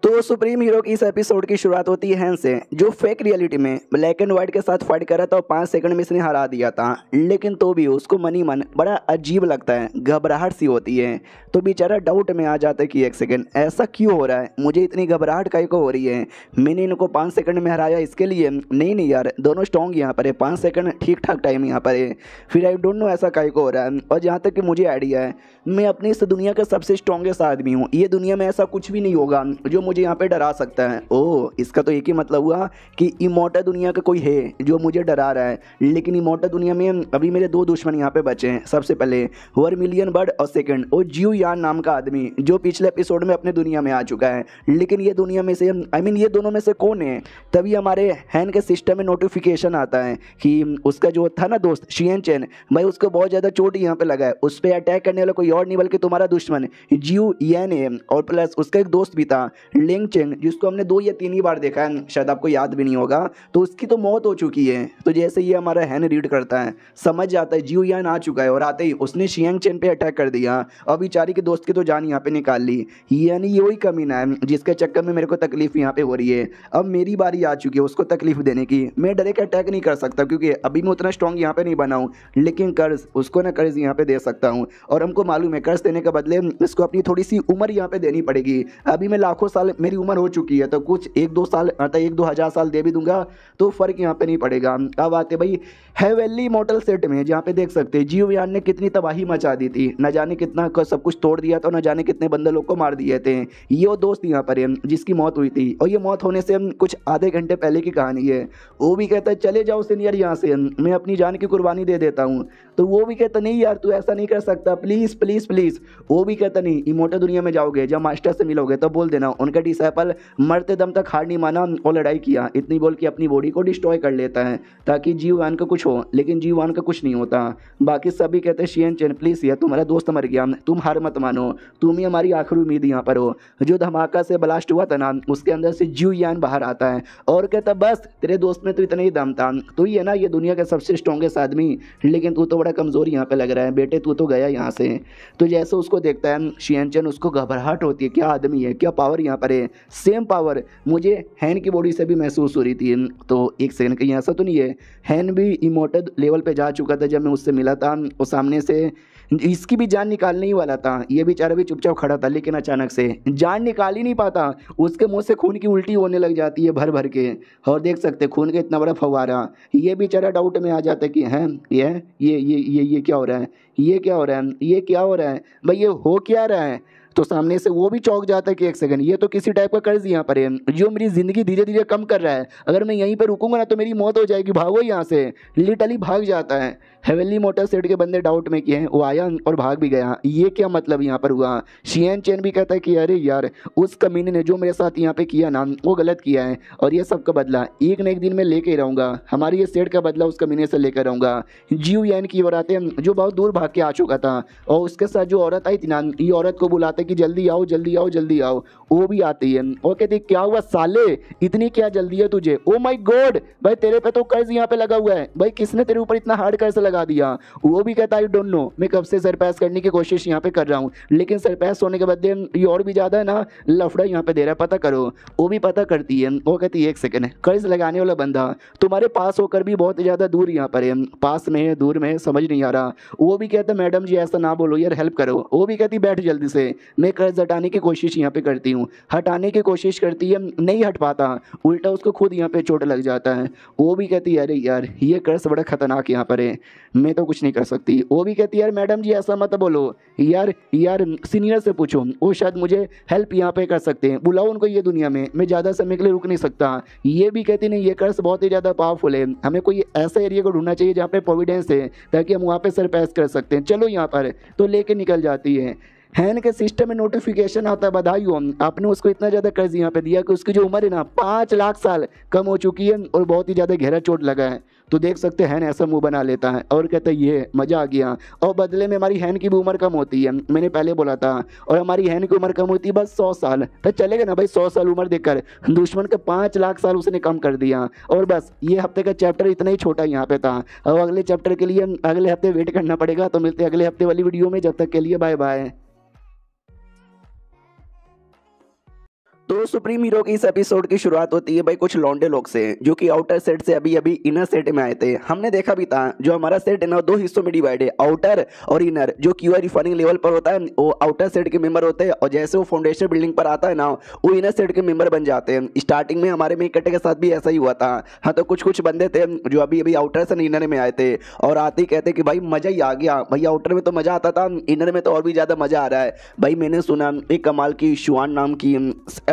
तो सुप्रीम हीरो की इस एपिसोड की शुरुआत होती है हैन से, जो फेक रियलिटी में ब्लैक एंड व्हाइट के साथ फाइट कर रहा था और 5 सेकंड में इसने हरा दिया था। लेकिन तो भी उसको मन ही मन बड़ा अजीब लगता है, घबराहट सी होती है। तो बेचारा डाउट में आ जाता है कि एक सेकंड ऐसा क्यों हो रहा है, मुझे इतनी घबराहट काहे को हो रही है, मैंने इनको 5 सेकंड में हराया इसके लिए। नहीं यार, दोनों स्ट्रॉन्ग यहाँ पर है, 5 सेकंड ठीक ठाक टाइम यहाँ पर है। फिर आई डोंट नो ऐसा काहे को हो रहा है। और जहाँ तक कि मुझे आइडिया है, मैं अपनी इस दुनिया का सबसे स्ट्रॉन्गेस्ट आदमी हूँ। ये दुनिया में ऐसा कुछ भी नहीं होगा जो मुझे यहाँ पे डरा सकता है। ओह, इसका तो एक ही मतलब हुआ कि इमोर्टल दुनिया का कोई है जो मुझे डरा रहा है। लेकिन इमोर्टल दुनिया में अभी मेरे 2 दुश्मन यहाँ पे बचे हैं। सबसे पहले वर्मिलियन बर्ड, और सेकंड वो जियो यान नाम का आदमी जो पिछले एपिसोड में अपने दुनिया में आ चुका है। लेकिन ये दुनिया में से ये दोनों में से कौन है? तभी हमारे हैन के सिस्टम में नोटिफिकेशन आता है कि उसका जो था ना दोस्त शियन चेन, भाई उसको बहुत ज़्यादा चोट यहाँ पे लगा है। उस पर अटैक करने वाला कोई और नहीं बल्कि तुम्हारा दुश्मन जियो यान है, और प्लस उसका एक दोस्त भी था लिंग चेंग, जिसको हमने 2 या 3 ही बार देखा है, शायद आपको याद भी नहीं होगा। तो उसकी तो मौत हो चुकी है। तो जैसे ये हमारा हैन रीड करता है, समझ जाता है जियो यान आ चुका है, और आते ही उसने शियांग चेन पे अटैक कर दिया और बेचारी के दोस्त की तो जान यहाँ पे निकाल ली। यानी ये वही कमीना है जिसके चक्कर में मेरे को तकलीफ यहाँ पे हो रही है। अब मेरी बारी आ चुकी है उसको तकलीफ देने की। मैं डायरेक्ट अटैक नहीं कर सकता क्योंकि अभी मैं उतना स्ट्रॉन्ग यहाँ पे नहीं बना हूँ, लेकिन कर्ज उसको ना कर्ज यहाँ पे दे सकता हूँ। और हमको मालूम है कर्ज देने के बदले इसको अपनी थोड़ी सी उम्र यहाँ पे देनी पड़ेगी। अभी मैं लाखों साल मेरी उम्र हो चुकी है, तो कुछ 1-2 साल अर्थात 1-2 हज़ार साल दे भी दूंगा तो फर्क यहाँ पे नहीं पड़ेगा। अब आते भाई हेवेली मॉडल सेट में, जहाँ पे देख सकते हैं जियो यान ने कितनी तबाही मचा दी थी, न जाने कितना सब कुछ तोड़ दिया था, न जाने कितने बंदे लोग को मार दिए थे। ये वो दोस्त यहाँ पर है जिसकी मौत हुई थी, और ये मौत होने से कुछ आधे घंटे पहले की कहानी है। वो भी कहता है चले जाओ सीनियर यहाँ से, मैं अपनी जान की कुर्बानी दे देता हूँ। तो वो भी कहता नहीं यार तू ऐसा नहीं कर सकता, प्लीज़ प्लीज़ प्लीज़। वो भी कहता नहीं, इमोर्टल दुनिया में जाओगे जब मास्टर से मिलोगे तो बोल देना उनका डिसाइपल मरते दम तक हार नहीं माना और लड़ाई किया, इतनी बोल के अपनी बॉडी को डिस्ट्रॉय कर लेता है ताकि जीवान का कुछ हो। लेकिन जीवान का कुछ नहीं होता। बाकी सभी कहते हैं शियन चेन प्लीज़ यार तुम्हारा दोस्त मर गया, तुम हार मत मानो, तुम ही हमारी आखिरी उम्मीद यहाँ पर हो। जो धमाका से ब्लास्ट हुआ था ना उसके अंदर से जियो यान बाहर आता है और कहता बस तेरे दोस्त में तो इतना ही दम था, तू ही है ना ये दुनिया का सबसे स्ट्रॉन्गेस्ट आदमी, लेकिन तू तो बड़ा कमज़ोर यहाँ पे लग रहा है बेटे, तू तो गया यहाँ से। तो जैसे उसको देखता है शियन चेन, उसको घबराहट होती है, क्या आदमी है, क्या पावर यहाँ पर है। सेम पावर मुझे हैन की बॉडी से भी महसूस हो रही थी। तो एक सेकंड कहीं ऐसा तो नहीं है, हैन भी इमोर्टल लेवल पे जा चुका था जब मैं उससे मिला था, और सामने से इसकी भी जान निकालने ही वाला था। ये बेचारा भी चुपचाप खड़ा था, लेकिन अचानक से जान निकाल ही नहीं पाता, उसके मुंह से खून की उल्टी होने लग जाती है भर भर के, और देख सकते खून का इतना बड़ा फव्वारा। ये बेचारा डाउट में आ जाता है कि हैं ये क्या हो रहा है, ये क्या हो रहा है, ये क्या हो रहा है भाई, ये हो क्या रहा है। तो सामने से वो भी चौंक जाता है कि एक सेकंड ये तो किसी टाइप का कर्ज यहाँ पर है जो मेरी ज़िंदगी धीरे धीरे कम कर रहा है, अगर मैं यहीं पर रुकूंगा ना तो मेरी मौत हो जाएगी, भागो यहाँ से। लिटरली भाग जाता है। हेवेली मोटर सेट के बंदे डाउट में किए हैं, वो आया और भाग भी गया। ये क्या मतलब यहाँ पर हुआ। शियन चेन भी कहता है कि अरे यार उस कमीने ने जो मेरे साथ यहाँ पे किया ना वो गलत किया है, और ये सब का बदला एक न एक दिन मैं लेके रहूँगा, हमारी ये सेट का बदला उस कमीने से लेकर रहूँगा। जियो यान की ओर आते हैं जो बहुत दूर भाग के आ चुका था, और उसके साथ जो औरत आई थी ना, ये औरत को बुलाते कि जल्दी आओ जल्दी आओ जल्दी आओ। वो भी आती है और कहती क्या हुआ साले, इतनी क्या जल्दी है तुझे। ओ माय गॉड भाई तेरे पे तो कर्ज यहाँ पे लगा हुआ है, भाई किसने तेरे ऊपर इतना हार्ड कर्ज लगा दिया। वो भी कहता आई डोंट नो, मैं कब से सरपास करने की कोशिश यहाँ पे कर रहा हूँ, लेकिन सरपास होने के बदले ये और भी ज्यादा है ना लफड़ा यहाँ पे दे रहा है, पता करो। वो भी पता करती है, वो कहती है एक सेकंड, कर्ज लगाने वाला बंदा तुम्हारे पास होकर भी बहुत ज्यादा दूर यहाँ पर है, पास में है दूर में है समझ नहीं आ रहा। वो भी कहता मैडम जी ऐसा ना बोलो यार हेल्प करो। वो भी कहती बैठ जल्दी से, मैं कर्ज हटाने की कोशिश यहाँ पे करती हूँ, हटाने की कोशिश करती है, नहीं हट पाता, उल्टा उसको खुद यहाँ पे चोट लग जाता है। वो भी कहती है अरे यार ये कर्ज बड़ा खतरनाक यहाँ पर है, मैं तो कुछ नहीं कर सकती। वो भी कहती है यार मैडम जी ऐसा मत बोलो, यार यार सीनियर से पूछो, वो शायद मुझे हेल्प यहाँ पे कर सकते हैं, बुलाओ उनको ये दुनिया में, मैं ज़्यादा समय के लिए रुक नहीं सकता। ये भी कहती नहीं ये कर्ज बहुत ही ज़्यादा पावरफुल है, हमें कोई ऐसा एरिया को ढूंढना चाहिए जहाँ पे प्रोविडेंस है ताकि हम वहाँ पे सरपास कर सकते हैं, चलो यहाँ पर, तो लेके निकल जाती है। हैन के सिस्टम में नोटिफिकेशन आता है बधाई हो, आपने उसको इतना ज़्यादा कर्ज यहाँ पे दिया कि उसकी जो उम्र है ना 5 लाख साल कम हो चुकी है और बहुत ही ज़्यादा गहरा चोट लगा है। तो देख सकते हैं हैन ऐसा मुंह बना लेता है और कहता है ये मज़ा आ गया, और बदले में हमारी हैन की भी उम्र कम होती है, मैंने पहले बोला था, और हमारी हैन की उम्र कम होती है बस 100 साल। तो चलेगा ना भाई, 100 साल उम्र देखकर दुश्मन का 5 लाख साल उसने कम कर दिया। और बस ये हफ्ते का चैप्टर इतना ही छोटा यहाँ पे था, और अगले चैप्टर के लिए अगले हफ्ते वेट करना पड़ेगा। तो मिलते हैं अगले हफ्ते वाली वीडियो में, जब तक के लिए बाय बाय। तो सुप्रीम हीरो की इस एपिसोड की शुरुआत होती है भाई कुछ लौंडे लोग से, जो कि आउटर सेट से अभी अभी इनर सेट में आए थे। हमने देखा भी था जो हमारा सेट है ना 2 हिस्सों में डिवाइड है, आउटर और इनर। जो क्यूआई रिफाइनिंग लेवल पर होता है वो आउटर सेट के मेंबर होते हैं, और जैसे वो फाउंडेशन बिल्डिंग पर आता है ना वो इनर सेट के मेंबर बन जाते हैं। स्टार्टिंग में हमारे में इकट्ठे के साथ भी ऐसा ही हुआ था। हाँ, तो कुछ बंदे थे जो अभी अभी आउटर से इनर में आए थे, और आते ही कहते कि भाई मजा ही आ गया, भाई आउटर में तो मजा आता था, इनर में तो और भी ज्यादा मजा आ रहा है। भाई मैंने सुना एक कमाल की शुआन नाम की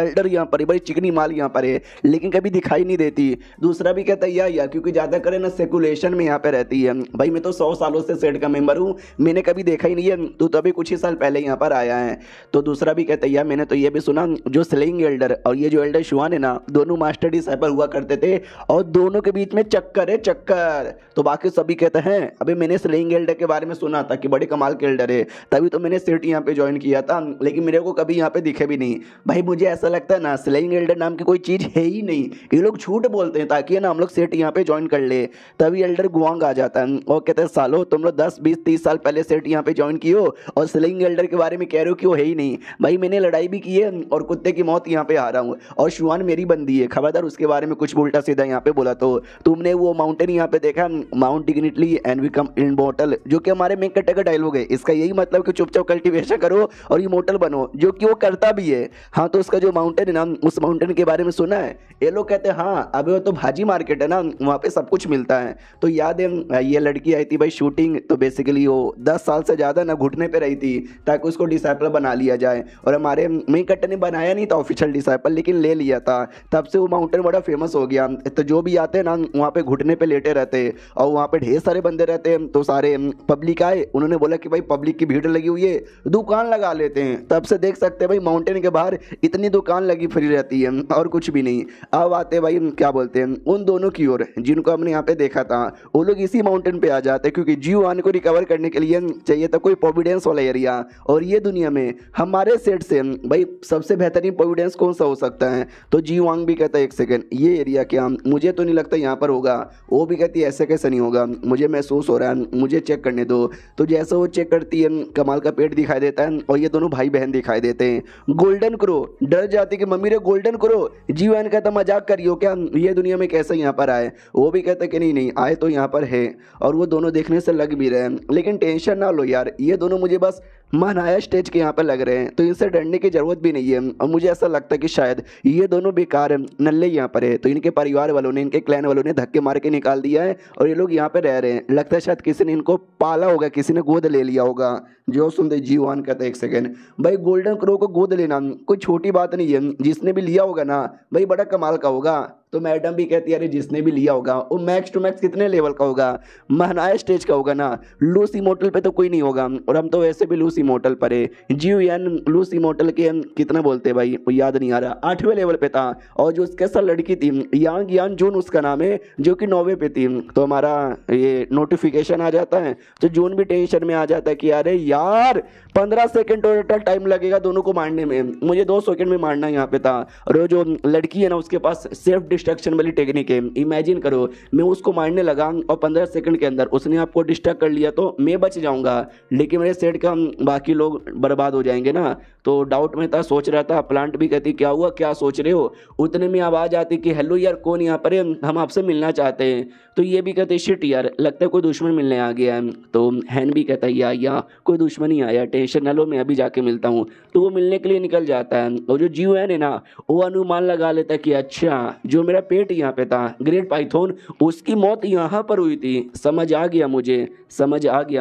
एल्डर यहाँ पर बड़ी चिकनी माल यहाँ पर है, लेकिन कभी दिखाई नहीं देती। दूसरा भी कहता है यार क्योंकि ज्यादा करे ना सेकुलेशन में यहाँ पे रहती है। भाई मैं तो 100 सालों से सेट का मेंबर हूँ, मैंने कभी देखा ही नहीं है, तू तो अभी कुछ ही साल पहले यहाँ पर आया है। तो दूसरा भी कहता है यार मैंने तो ये भी सुना जो स्लेइंग एल्डर और ये जो एल्डर शुआन है ना दोनों मास्टर डिसाइपल हुआ करते थे, और दोनों के बीच में चक्कर है चक्कर। तो बाकी सभी कहते हैं अभी मैंने स्लेइंग एल्डर के बारे में सुना था कि बड़े कमाल के एल्डर है, तभी तो मैंने सेट यहाँ पे ज्वाइन किया था, लेकिन मेरे को कभी यहाँ पे दिखे भी नहीं। भाई मुझे ऐसा लगता है ना स्लेइंग एल्डर नाम की कोई चीज है ही नहीं, ये लोग झूठ बोलते हैं ताकि ना हम लोग सेट यहाँ पे ज्वाइन कर ले। तभी एल्डर गुआंग आ जाता है और कहते हैं सालो तुम लोग 10 20 30 साल पहले सेट यहाँ पे ज्वाइन किए हो और स्लेइंग एल्डर के बारे में कह रहे हो कि वो है ही नहीं। भाई मैंने लड़ाई भी की है और कुत्ते की मौत यहाँ पे आ रहा हूँ, और शुआन मेरी बंदी है, खबरदार उसके बारे में कुछ उल्टा सीधा यहाँ पे बोला तो। तुमने वो माउंटेन यहाँ पे देखा माउंट डिग्निटली एंड बिकम इमॉर्टल, जो कि हमारे मेन कट्टे का डायलॉग है। इसका यही मतलब कि चुपचाप कल्टीवेशन करो और इमॉर्टल बनो, जो कि वो करता भी है। हाँ, तो उसका जो माउंटेन है ना उस माउंटेन के बारे में सुना है? ये लोग कहते हैं हाँ अबे वो तो भाजी मार्केट है ना, वहाँ पे सब कुछ मिलता है। तो याद है ये लड़की आई थी भाई शूटिंग, तो बेसिकली वो 10 साल से ज़्यादा ना घुटने पे रही थी ताकि उसको डिसाइपल बना लिया जाए, और हमारे मेन कट्टे ने बनाया नहीं था ऑफिशियल डिसाइपल, लेकिन ले लिया था। तब से वो माउंटेन बड़ा फेमस हो गया। तो जो भी आते हैं ना वहाँ पे घुटने पे लेटे रहते, और वहाँ पे ढेर सारे बंदे रहते हैं। तो सारे पब्लिक आए, उन्होंने बोला कि भाई पब्लिक की भीड़ लगी हुई है, दुकान लगा लेते हैं। तब से देख सकते हैं भाई माउंटेन के बाहर इतनी दुकान लगी फ्री रहती है और कुछ भी नहीं। अब आते भाई क्या बोलते हैं उन दोनों की ओर जिनको हमने यहाँ पे देखा था, वो लोग इसी माउंटेन पे आ जाते हैं क्योंकि जी1 को रिकवर करने के लिए चाहिए था कोई प्रोविडेंस वाला एरिया, और ये दुनिया में हमारे सेट से भाई सबसे बेहतरीन प्रोविडेंस कौन सा हो सकता है? तो जी1 भी कहता है एक सेकंड ये एरिया क्या, मुझे तो नहीं लगता यहाँ पर होगा। वो भी कहती है ऐसे कैसे नहीं होगा, मुझे महसूस हो रहा है, मुझे चेक करने दो। तो जैसे वो चेक करती है कमाल का पेट दिखाई देता है और ये दोनों भाई बहन दिखाई देते हैं। गोल्डन क्रो डर जाती कि मम्मी रे गोल्डन क्रो। जी1 कहता मजाक करियो क्या, ये दुनिया में कैसे यहाँ पर आए? वो भी कहता कि नहीं नहीं आए तो यहाँ पर है, और वो दोनों देखने से लग भी रहे हैं। लेकिन टेंशन ना लो यार, ये दोनों मुझे बस महानाया स्टेज के यहाँ पर लग रहे हैं, तो इनसे डरने की जरूरत भी नहीं है। और मुझे ऐसा लगता है कि शायद ये दोनों बेकार हैं, नल्ले यहाँ पर है, तो इनके परिवार वालों ने इनके क्लैन वालों ने धक्के मार के निकाल दिया है और ये लोग यहाँ पे रह रहे हैं। लगता है शायद किसी ने इनको पाला होगा, किसी ने गोद ले लिया होगा। जो सुनते जी1 कहते एक सेकेंड भाई गोल्डन क्रो को गोद लेना कोई छोटी बात नहीं है, जिसने भी लिया होगा ना भाई बड़ा कमाल का होगा। तो मैडम भी कहती है अरे जिसने भी लिया होगा वो मैक्स टू मैक्स कितने लेवल का होगा? महानाया स्टेज का होगा ना, लूस इमोर्टल पे तो कोई नहीं होगा, और हम तो वैसे भी लूस इमोर्टल पर है। जी1 लूस इमोर्टल के कितना बोलते हैं भाई वो याद नहीं आ रहा, 8वें लेवल पे था। और जो उसके साथ लड़की थी यांग यान जून उसका नाम है, जो कि 9वें पे थी। तो हमारा ये नोटिफिकेशन आ जाता है तो जून भी टेंशन में आ जाता है कि अरे यार 15 सेकेंड टोटल टाइम लगेगा दोनों को मारने में, मुझे 2 सेकेंड में मारना यहाँ पे था। और वो जो लड़की है ना उसके पास सेल्फ डिस्ट्रक्शन वाली टेक्निक है। इमेजिन करो मैं उसको मारने लगा और 15 सेकंड के अंदर उसने आपको डिस्ट्रैक्ट कर लिया तो मैं बच जाऊंगा, लेकिन मेरे सेट का बाकी लोग बर्बाद हो जाएंगे ना। तो डाउट में था, सोच रहा था। प्लांट भी कहती क्या हुआ, क्या सोच रहे हो। उतने में आवाज़ आती कि हेलो यार कौन यहाँ पर है, हम आपसे मिलना चाहते हैं। तो ये भी कहते शिट यार, लगता है कोई दुश्मन मिलने आ गया है। तो हैन भी कहता है या कोई दुश्मन ही आया, टेंशन ना लो, मैं अभी जाके मिलता हूँ। तो वो मिलने के लिए निकल जाता है और जो जीव है ना वो अनुमान लगा लेता है कि अच्छा जो मेरा पेट यहाँ पे था ग्रेट पाइथन उसकी मौत यहाँ पर हुई थी, समझ आ गया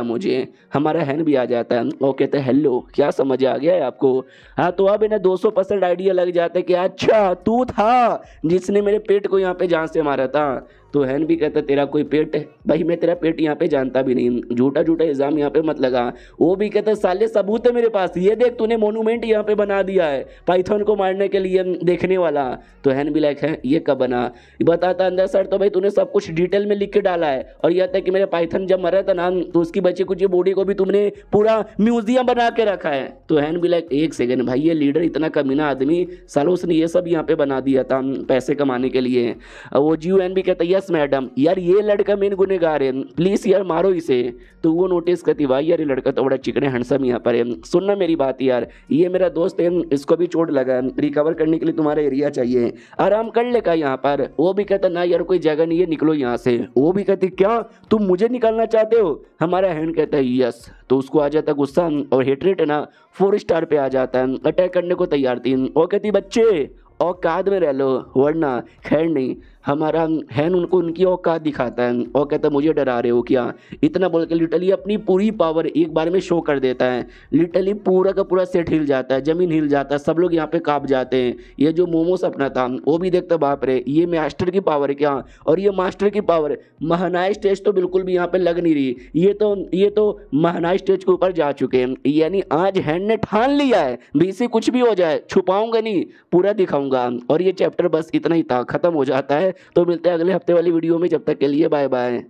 मुझे। हमारा हैन भी आ जाता है, वो कहता है हेलो क्या समझ आ गया है आपको। हाँ तो अब इन्हें 200% आइडिया लग जाता है कि अच्छा तू था जिसने मेरे पेट को यहाँ पे जान से मारा था। तो हैन भी कहता तेरा कोई पेट है, भाई मैं तेरा पेट यहाँ पे जानता भी नहीं, झूठा इल्जाम यहाँ पे मत लगा। वो भी कहता साले सबूत है मेरे पास, ये देख तूने मोनूमेंट यहाँ पे बना दिया है पाइथन को मारने के लिए देखने वाला। तो हैन भी लाइक है ये कब बना, बताता अंदर सर तो भाई तूने सब कुछ डिटेल में लिख के डाला है, और यह था कि मेरे पाइथन जब मरा था ना तो उसकी बची कुछ बॉडी को भी तुमने पूरा म्यूजियम बना के रखा है। तो हैन भी लाइक एक सेकंड भाई, ये लीडर इतना कमीना आदमी, सालों उसने ये सब यहाँ पे बना दिया था पैसे कमाने के लिए। वो जीव हैन भी कहता यस मैडम, यार ये लड़का मेन गुनेगार है, प्लीज यार मारो इसे। तो वो नोटिस करती भाई यार ये लड़का तो बड़ा चिकने हैंडसम यहाँ पर है, सुनना मेरी बात यार, ये मेरा दोस्त है, इसको भी चोट लगा है, रिकवर करने के लिए तुम्हारा एरिया चाहिए, आराम कर लेगा यहाँ पर। वो भी कहता ना यार कोई जगह नहीं है, निकलो यहाँ से। वो भी कहती क्या तुम मुझे निकालना चाहते हो। हमारा हैंड कहता है यस। तो उसको आ जाता गुस्सा और हेटरेट है ना 4 स्टार पे आ जाता है, अटैक करने को तैयार थी। वो कहती बच्चे औकात में रह लो वरना खैर नहीं। हमारा हैन उनको उनकी औकात दिखाता है और कहता है मुझे डरा रहे हो क्या, इतना बोल के लिटरली अपनी पूरी पावर एक बार में शो कर देता है। लिटरली पूरा का पूरा सेट हिल जाता है, जमीन हिल जाता है, सब लोग यहाँ पे कांप जाते हैं। ये जो मोमोस अपना था वो भी देखता बाप रे ये मास्टर की पावर है क्या, और ये मास्टर की पावर महनाई स्टेज तो बिल्कुल भी यहाँ पे लग नहीं रही, ये तो महनाई स्टेज के ऊपर जा चुके हैं। यानी आज हैंड ने ठान लिया है बीसी कुछ भी हो जाए छुपाऊंगा नहीं, पूरा दिखाऊंगा। और ये चैप्टर बस इतना ही था, खत्म हो जाता है। तो मिलते हैं अगले हफ्ते वाली वीडियो में, जब तक के लिए बाय बाय।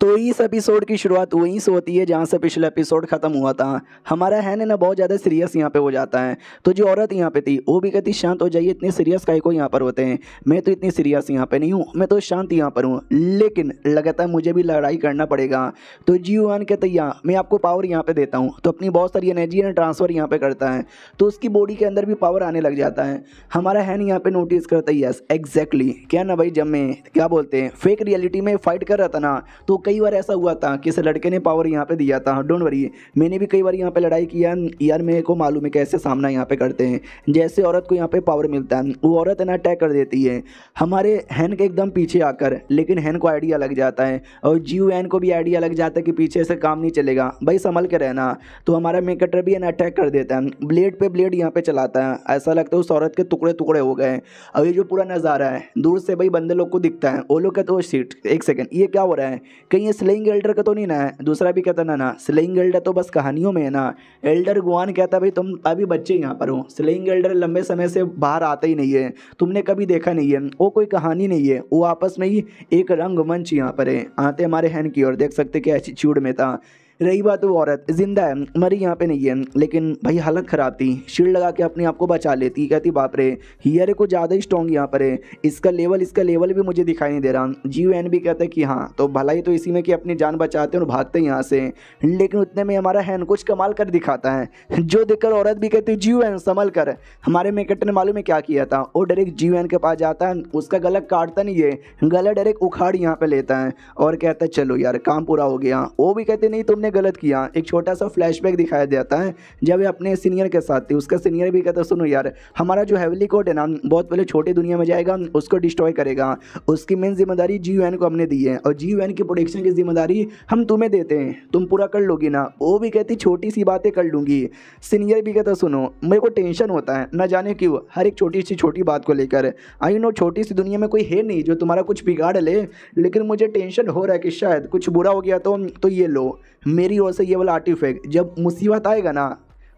तो इस एपिसोड की शुरुआत वहीं से होती है जहाँ से पिछला एपिसोड खत्म हुआ था। हमारा हैन है ना बहुत ज़्यादा सीरियस यहाँ पे हो जाता है। तो जो औरत यहाँ पे थी वो भी कहती शांत हो जाइए, इतने सीरियस काहे को यहाँ पर होते हैं, मैं तो इतनी सीरियस यहाँ पे नहीं हूँ, मैं तो शांत यहाँ पर हूँ, लेकिन लगता है मुझे भी लड़ाई करना पड़ेगा। तो जीवान कहते यहाँ मैं आपको पावर यहाँ पे देता हूँ। तो अपनी बहुत सारी एनर्जी ना ट्रांसफ़र यहाँ पे करता है, तो उसकी बॉडी के अंदर भी पावर आने लग जाता है। हमारा हैन यहाँ पे नोटिस करता है यस एग्जैक्टली क्या ना भाई, जब मैं क्या बोलते हैं फेक रियलिटी में फाइट कर रहा था ना तो कई बार ऐसा हुआ था कि इस लड़के ने पावर यहाँ पे दिया था। डोंट वरी, मैंने भी कई बार यहाँ पे लड़ाई किया यार, मेरे को मालूम है कैसे सामना यहाँ पे करते हैं। जैसे औरत को यहाँ पे पावर मिलता है वो औरत है ना अटैक कर देती है हमारे हैन के एकदम पीछे आकर, लेकिन हैन को आइडिया लग जाता है और जीव हैन को भी आइडिया लग जाता है कि पीछे से काम नहीं चलेगा, भाई संभल के रहना। तो हमारा मेकटर भी है ना अटैक कर देता है, ब्लेड पे ब्लेड यहाँ पे चलाता है, ऐसा लगता है उस औरत के टुकड़े टुकड़े हो गए। अब ये जो पूरा नज़ारा है दूर से भाई बंदे लोग को दिखता है, वो लोग कहते हो सीट एक सेकेंड ये क्या हो रहा है, कहीं ये स्लेइंग एल्डर का तो नहीं ना है। दूसरा भी कहता ना स्लेइंग एल्डर तो बस कहानियों में है ना। एल्डर गुआन कहता भाई तुम अभी बच्चे यहाँ पर हो, स्लेइंग एल्डर लंबे समय से बाहर आते ही नहीं है, तुमने कभी देखा नहीं है, वो कोई कहानी नहीं है, वो आपस में ही एक रंगमंच यहाँ पर है। आते हमारे हैन की ओर देख सकते कि एटीट्यूड में था। रही बात वो औरत जिंदा है, मरी यहाँ पे नहीं है, लेकिन भाई हालत ख़राब थी, शील्ड लगा के अपने आप को बचा लेती। कहती बाप रे हियर को ज़्यादा ही स्ट्रॉन्ग यहाँ पर है, इसका लेवल भी मुझे दिखाई नहीं दे रहा। जीव एन भी कहते हैं कि हाँ तो भलाई तो इसी में कि अपनी जान बचाते हैं और भागते हैं यहाँ से, लेकिन उतने में हमारा हैन कुछ कमाल कर दिखाता है, जो देखकर औरत भी कहती है जीव एन संभल कर। हमारे मेकट ने मालूम है क्या किया था, वो डायरेक्ट जीव एन के पास जाता है, उसका गला काटता नहीं है, गला डायरेक्ट उखाड़ यहाँ पे लेता है और कहता है चलो यार काम पूरा हो गया। वो भी कहते नहीं तुमने गलत किया। एक छोटा सा फ्लैशबैक दिखाया जाता है जब ये अपने सीनियर के साथ थी, उसका सीनियर भी कहता सुनो यार हमारा जो हेवली कोट है ना बहुत पहले छोटी दुनिया में जाएगा, उसको डिस्ट्रॉय करेगा, उसकी मेन जिम्मेदारी जीयूएन को हमने दी है और जीयूएन की प्रोटेक्शन की जिम्मेदारी हम तुम्हें देते हैं, तुम पूरा कर लोगी ना। वो भी कहती छोटी सी बातें कर लूँगी। सीनियर भी कहता सुनो मेरे को टेंशन होता है न जाने क्यों हर एक छोटी बात को लेकर। आई नो छोटी सी दुनिया में कोई है नहीं जो तुम्हारा कुछ बिगाड़ ले, लेकिन मुझे टेंशन हो रहा है कि शायद कुछ बुरा हो गया तो ये लो मेरी ओर से ये वाला आर्टिफैक्ट, जब मुसीबत आएगा ना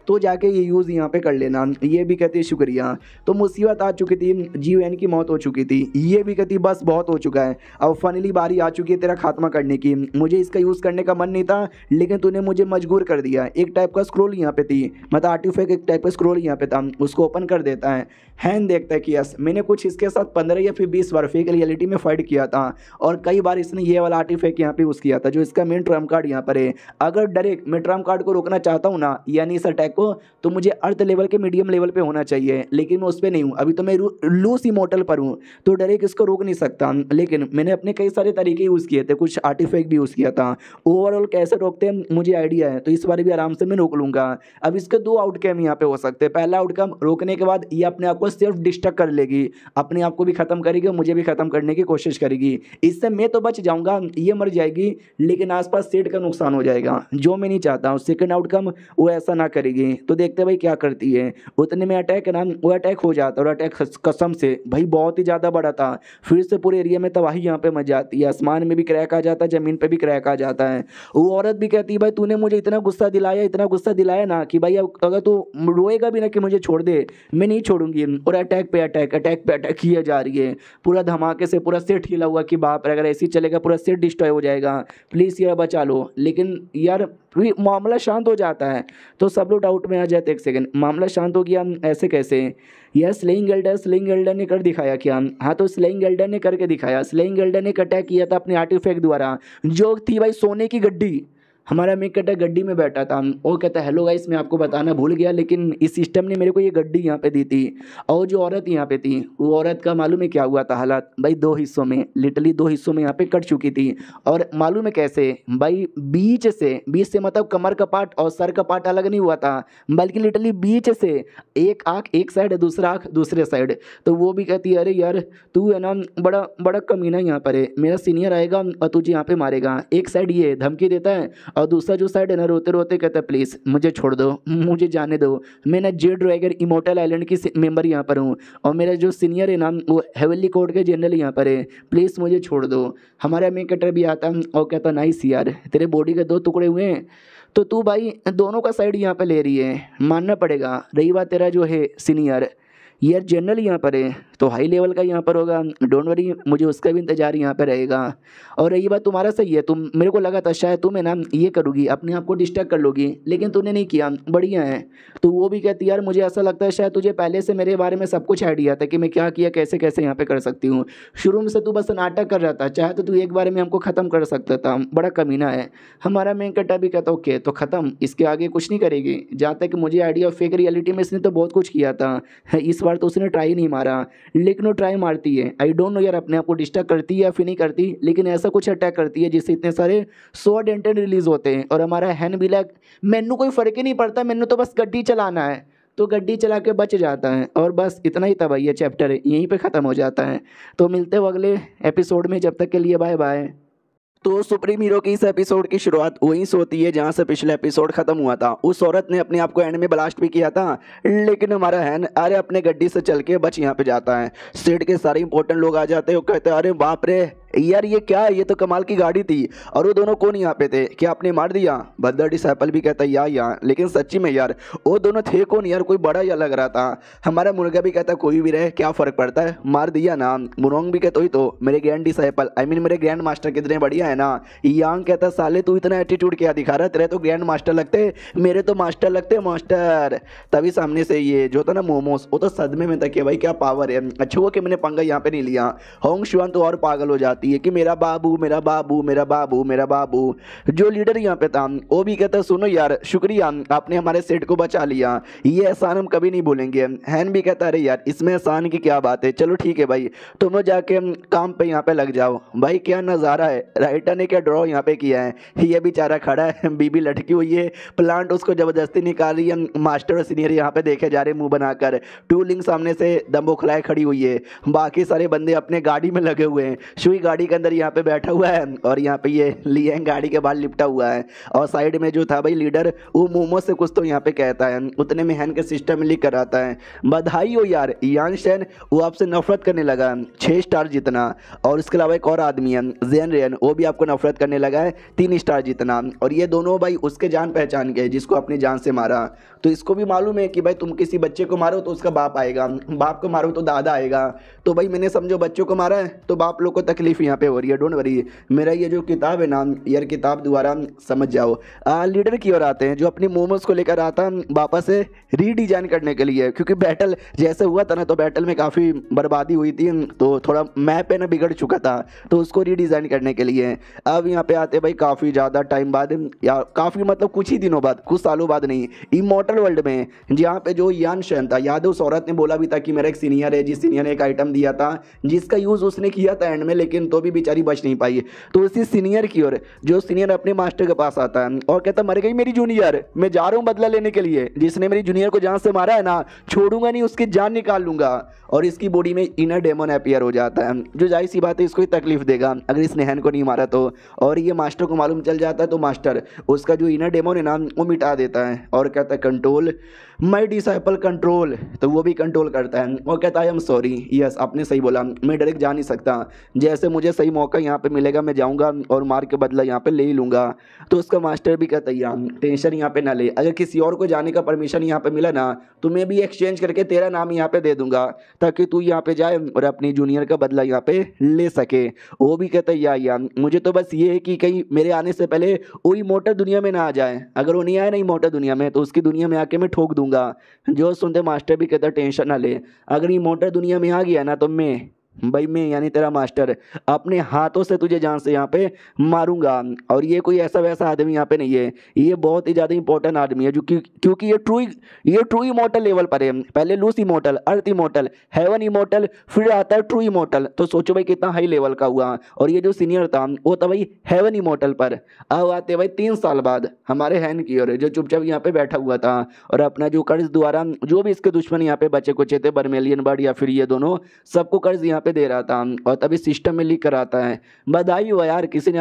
तो जाके ये यूज़ यहाँ पे कर लेना। ये भी कहती है शुक्रिया। तो मुसीबत आ चुकी थी, जीवन की मौत हो चुकी थी। ये भी कहती बस बहुत हो चुका है, अब फाइनली बारी आ चुकी है तेरा खात्मा करने की। मुझे इसका यूज़ करने का मन नहीं था, लेकिन तूने मुझे मजबूर कर दिया। एक टाइप का स्क्रोल यहाँ पे थी, मतलब आर्टिफैक्ट एक टाइप का स्क्रोल यहाँ पे था, उसको ओपन कर देता है। हैन देखता है कि यस मैंने कुछ इसके साथ 15 या फिर 20 बार फेक रियलिटी में फाइट किया था, और कई बार इसने ये वाला आर्टिफैक्ट यहाँ पे यूज़ किया था जो इसका मेन ट्रम्प कार्ड यहाँ पर है। अगर डायरेक्ट मैं ट्रम्प कार्ड को रोकना चाहता हूँ ना, यानी इस अटैक को, तो मुझे अर्थ लेवल के मीडियम लेवल पे होना चाहिए, लेकिन मैं उस पर नहीं हूँ। अभी तो मैं लूस इमोर्टल पर हूँ, तो डायरेक्ट इसको रोक नहीं सकता। लेकिन मैंने अपने कई सारे तरीके यूज़ किए थे, कुछ आर्टिफैक्ट भी यूज़ किया था। ओवरऑल कैसे रोकते हैं मुझे आइडिया है, तो इस बार भी आराम से मैं रोक लूँगा। अब इसके दो आउटकम यहाँ पे हो सकते हैं। पहला आउटकम, रोकने के बाद ये अपने आप को सिर्फ डिस्ट्रक्ट कर लेगी, अपने आप को भी ख़त्म करेगी, मुझे भी ख़त्म करने की कोशिश करेगी। इससे मैं तो बच जाऊँगा, ये मर जाएगी, लेकिन आसपास सेट का नुकसान हो जाएगा, जो मैं नहीं चाहता हूँ। सेकंड आउटकम, वो ऐसा ना करेगी, तो देखते भाई क्या करती है। उतने में अटैक ना, वो अटैक हो जाता है, और अटैक कसम से भाई बहुत ही ज़्यादा बड़ा था। फिर से पूरे एरिया में तबाही यहाँ पे मच जाती है, आसमान में भी क्रैक आ जाता है, ज़मीन पे भी क्रैक आ जाता है। वो औरत भी कहती है भाई तूने मुझे इतना गुस्सा दिलाया, इतना गुस्सा दिलाया ना कि भाई अब अगर तू रोएगा भी ना कि मुझे छोड़ दे, मैं नहीं छोड़ूंगी। और अटैक पे अटैक, अटैक पे अटैक किया जा रही है, पूरा धमाके से पूरा सेट हिला हुआ कि बाप रे, अगर ऐसे ही चलेगा पूरा सेट डिस्ट्रॉय हो जाएगा, प्लीज़ यार बचा लो। लेकिन यार मामला शांत हो जाता है, तो सब लोग डाउट में आ जाते। एक सेकंड, मामला शांत हो गया, ऐसे कैसे? यह स्लेइंग एल्डर ने कर दिखाया क्या? हाँ, तो स्लेइंग एल्डर ने करके दिखाया। स्लेइंग एल्डर ने अटैक किया था अपने आर्टिफैक्ट द्वारा, जो थी भाई सोने की गड्डी। हमारा मेक कहता है गड्डी में बैठा था, वो कहता है हेलो गाइस मैं आपको बताना भूल गया, लेकिन इस सिस्टम ने मेरे को ये गड्डी यहाँ पे दी थी। और जो औरत यहाँ पे थी, वो औरत का मालूम है क्या हुआ था हालात भाई? 2 हिस्सों में, लिटरली 2 हिस्सों में यहाँ पे कट चुकी थी। और मालूम है कैसे भाई? बीच से मतलब कमर का पार्ट और सर का पार्ट अलग नहीं हुआ था, बल्कि लिटरली बीच से एक आँख एक साइड, दूसरा आँख दूसरे साइड। तो वो भी कहती है अरे यार तू है ना बड़ा बड़ा कमीना यहाँ पर है, मेरा सीनियर आएगा और तुझे यहाँ पे मारेगा। एक साइड ये धमकी देता है, और दूसरा जो साइड है ना रोते रोते कहता है प्लीज़ मुझे छोड़ दो, मुझे जाने दो, मैं ना जेड ड्रैगन इमोर्टल आइलैंड की मेंबर यहाँ पर हूँ, और मेरा जो सीनियर है ना वो हेवनली कोर्ट के जनरल यहाँ पर है, प्लीज़ मुझे छोड़ दो। हमारा मेन कैरेक्टर भी आता और कहता नाइस यार, तेरे बॉडी के 2 टुकड़े हुए हैं, तो तू भाई दोनों का साइड यहाँ पे ले रही है, मानना पड़ेगा। रही बात तेरा जो है सीनियर यार जनरल यहाँ पर है, तो हाई लेवल का यहाँ पर होगा, डोंट वरी, मुझे उसका भी इंतजार यहाँ पर रहेगा। और ये बात तुम्हारा सही है, तुम मेरे को लगा था शायद तुम है ना ये करोगी, अपने आप को डिस्ट्रैक्ट कर लोगी, लेकिन तूने नहीं किया, बढ़िया है। तो वो भी कहती यार मुझे ऐसा लगता है शायद तुझे पहले से मेरे बारे में सब कुछ आइडिया था कि मैं क्या किया, कैसे कैसे यहाँ पे कर सकती हूँ। शुरू में से तू बस नाटक कर रहा था, चाहे तो तू एक बार में हमको ख़त्म कर सकता था, बड़ा कमीना है। हमारा मेन कट्टा भी कहता ओके तो ख़त्म, इसके आगे कुछ नहीं करेगी। जहाँ तक मुझे आइडिया फेक रियलिटी में इसने तो बहुत कुछ किया था, इस बार तो उसने ट्राई नहीं मारा, लेकिन वो ट्राई मारती है। आई डोंट नो यार अपने आप को डिस्टर्ब करती है या फिर नहीं करती, लेकिन ऐसा कुछ अटैक करती है जिससे इतने सारे स्वॉर्ड एंटेड रिलीज होते हैं। और हमारा हैन भी लाइक मैनू कोई फ़र्क ही नहीं पड़ता, मैनू तो बस गड्डी चलाना है, तो गड्डी चला के बच जाता है। और बस इतना ही था भाई, ये चैप्टर है यहीं पे ख़त्म हो जाता है। तो मिलते हैं अगले एपिसोड में, जब तक के लिए बाय बाय। तो सुप्रीम हीरो की इस एपिसोड की शुरुआत वहीं से होती है जहां से पिछला एपिसोड खत्म हुआ था। उस औरत ने अपने आप को एंड में ब्लास्ट भी किया था, लेकिन हमारा हैन अरे अपने गड्डी से चल के बच यहाँ पे जाता है। सेट के सारे इंपॉर्टेंट लोग आ जाते हैं, वो कहते हैं अरे बाप रे यार ये क्या है, ये तो कमाल की गाड़ी थी। और वो दोनों कौन यहाँ पे थे, क्या आपने मार दिया? बदर डिसाइपल भी कहता है यार, लेकिन सच्ची में यार वो दोनों थे कौन यार, कोई बड़ा या लग रहा था। हमारा मुर्गा भी कहता कोई भी रहे क्या फ़र्क पड़ता है, मार दिया ना। मुरोंग भी कहता ही तो मेरे ग्रैंड डिसाइपल आई मीन मेरे ग्रैंड मास्टर कितने बढ़िया है ना। यांग कहता साले तू इतना एटीट्यूड क्या दिखा रहा है, तेरे तो ग्रैंड मास्टर लगते, मेरे तो मास्टर लगते मास्टर। तभी सामने से ये जो था ना मोमोस, वो तो सदमे में था कि भाई क्या पावर है। अच्छा हुआ कि मैंने पंगा यहाँ पे नहीं लिया। होंग शुआन तो और पागल हो जाती है कि मेरा बाबू मेरा बाबू मेरा बाबू मेरा बाबू। जो लीडर यहाँ पे था वो भी कहता सुनो यार शुक्रिया आपने हमारे सेट को बचा लिया, ये एहसान हम कभी नहीं भूलेंगे। हैन भी कहता अरे यार इसमें एहसान की क्या बात है, चलो ठीक है भाई तुम जाके काम पे यहाँ पे लग जाओ। भाई क्या नज़ारा है, राइटर ने क्या ड्रॉ यहाँ पे किया है। ये बेचारा खड़ा है, बीबी लटकी हुई है, प्लांट उसको ज़बरदस्ती निकाल रही है, मास्टर और सीनियर यहाँ पे देखे जा रहे मुंह बनाकर, टूलिंग सामने से दम बौखलाए खड़ी हुई है, बाकी सारे बंदे अपने गाड़ी में लगे हुए हैं। शुई गाड़ी के अंदर यहाँ पे बैठा हुआ है और यहाँ पे ये लियांग गाड़ी के बाहर लिपटा हुआ है और साइड में जो था भाई लीडर वो मोमो से कुछ तो यहाँ पे कहता है। उतने में हैन के सिस्टम में लिख कर आता है, बधाई हो यार यान शेन, वो आपसे नफरत करने लगा 6 स्टार जितना। और इसके अलावा एक और आदमी है जेन रेन, वो भी आपको नफरत करने लगा है 3 स्टार जितना। और ये दोनों भाई उसके जान पहचान के जिसको अपनी जान से मारा। तो इसको भी मालूम है कि भाई तुम किसी बच्चे को मारो तो उसका बाप आएगा, बाप को मारो तो दादा आएगा। तो भाई मैंने समझो बच्चों को मारा है तो बाप लोग को तकलीफ यहाँ पे हो रही है। डोंट वरी, मेरा ये जो किताब है ना यार, किताब दोबारा समझ जाओ। लीडर की ओर आते हैं जो अपनी मोमोज को लेकर आता वापस से रीडिजाइन करने के लिए, क्योंकि बैटल जैसे हुआ था ना तो बैटल में काफ़ी बर्बादी हुई थी, तो थोड़ा मैप है ना बिगड़ चुका था, तो उसको रीडिज़ाइन करने के लिए अब यहाँ पे आते भाई काफ़ी ज़्यादा टाइम बाद, या काफ़ी मतलब कुछ ही दिनों बाद, कुछ सालों बाद नहीं, इमॉर्टल वर्ल्ड में जहाँ पे जो यान शेन था, याद है उस औरत ने बोला भी था कि मेरा एक सीनियर है, जिस सीनियर ने एक आइटम दिया था जिसका यूज़ उसने किया था एंड में, लेकिन तो भी बेचारी बच नहीं पाई। तो उसी सीनियर की ओर जो सीनियर अपने मास्टर के पास आता है और कहता मर गई मेरी जूनियर, मैं जा रहा हूँ बदला लेने के लिए, जिसने मेरी जूनियर को जान से मारा है ना छोड़ूंगा नहीं, उसकी जान निकाल लूंगा। और इसकी बॉडी में इनर डेमन अपीयर हो जाता है, जो जाहिर सी बात है इसको ही तकलीफ देगा अगर इसने हैन को नहीं मारा तो। और ये मास्टर को मालूम चल जाता है तो मास्टर उसका जो इनर डेमन है ना वो मिटा देता है और कहता है कंट्रोल माई डिसाइपल कंट्रोल, तो वो भी कंट्रोल करता है और कहता है आई एम सॉरी, यस आपने सही बोला, मैं डायरेक्ट जा नहीं सकता, जैसे मुझे सही मौका यहाँ पे मिलेगा मैं जाऊँगा और मार के बदला यहाँ पे ले ही लूँगा। तो उसका मास्टर भी कहता है यार टेंशन यहाँ पे ना ले, अगर किसी और को जाने का परमिशन यहाँ पे मिला ना तो मैं भी एक्सचेंज करके तेरा नाम यहाँ पे दे दूंगा ताकि तू यहाँ पे जाए और अपनी जूनियर का बदला यहाँ पे ले सके। वो भी कहता है यार मुझे तो बस ये है कि कहीं मेरे आने से पहले वो इमॉर्टल दुनिया में ना आ जाए, अगर वो नहीं आए ना इमॉर्टल दुनिया में तो उसकी दुनिया में आके मैं ठोक दूंगा। जो सुनते मास्टर भी कहता टेंशन ना ले, अगर इमॉर्टल दुनिया में आ गया ना तो मैं यानी तेरा मास्टर अपने हाथों से तुझे जान से यहाँ पे मारूंगा। और ये कोई ऐसा वैसा आदमी यहाँ पे नहीं है, ये बहुत ही ज़्यादा इंपॉर्टेंट आदमी है जो क्योंकि ये ट्रू इमॉर्टल लेवल पर है। पहले लूस इमॉर्टल, अर्थ इमॉर्टल, हेवन इमॉर्टल, फिर आता है ट्रू इमॉर्टल। तो सोचो भाई कितना हाई लेवल का हुआ। और ये जो सीनियर था वो था भाई हेवन इमॉर्टल पर। अब आते भाई 3 साल बाद हमारे हैन की ओर जो चुपचाप यहाँ पे बैठा हुआ था और अपना जो कर्ज द्वारा जो भी इसके दुश्मन यहाँ पे बचे कुचे थे, बर्मेलियन बर्ड या फिर ये दोनों, सबको कर्ज यहाँ पे दे रहा था। और तभी सिस्टम में लिख कर आता है बधाई हो यार, किसी ने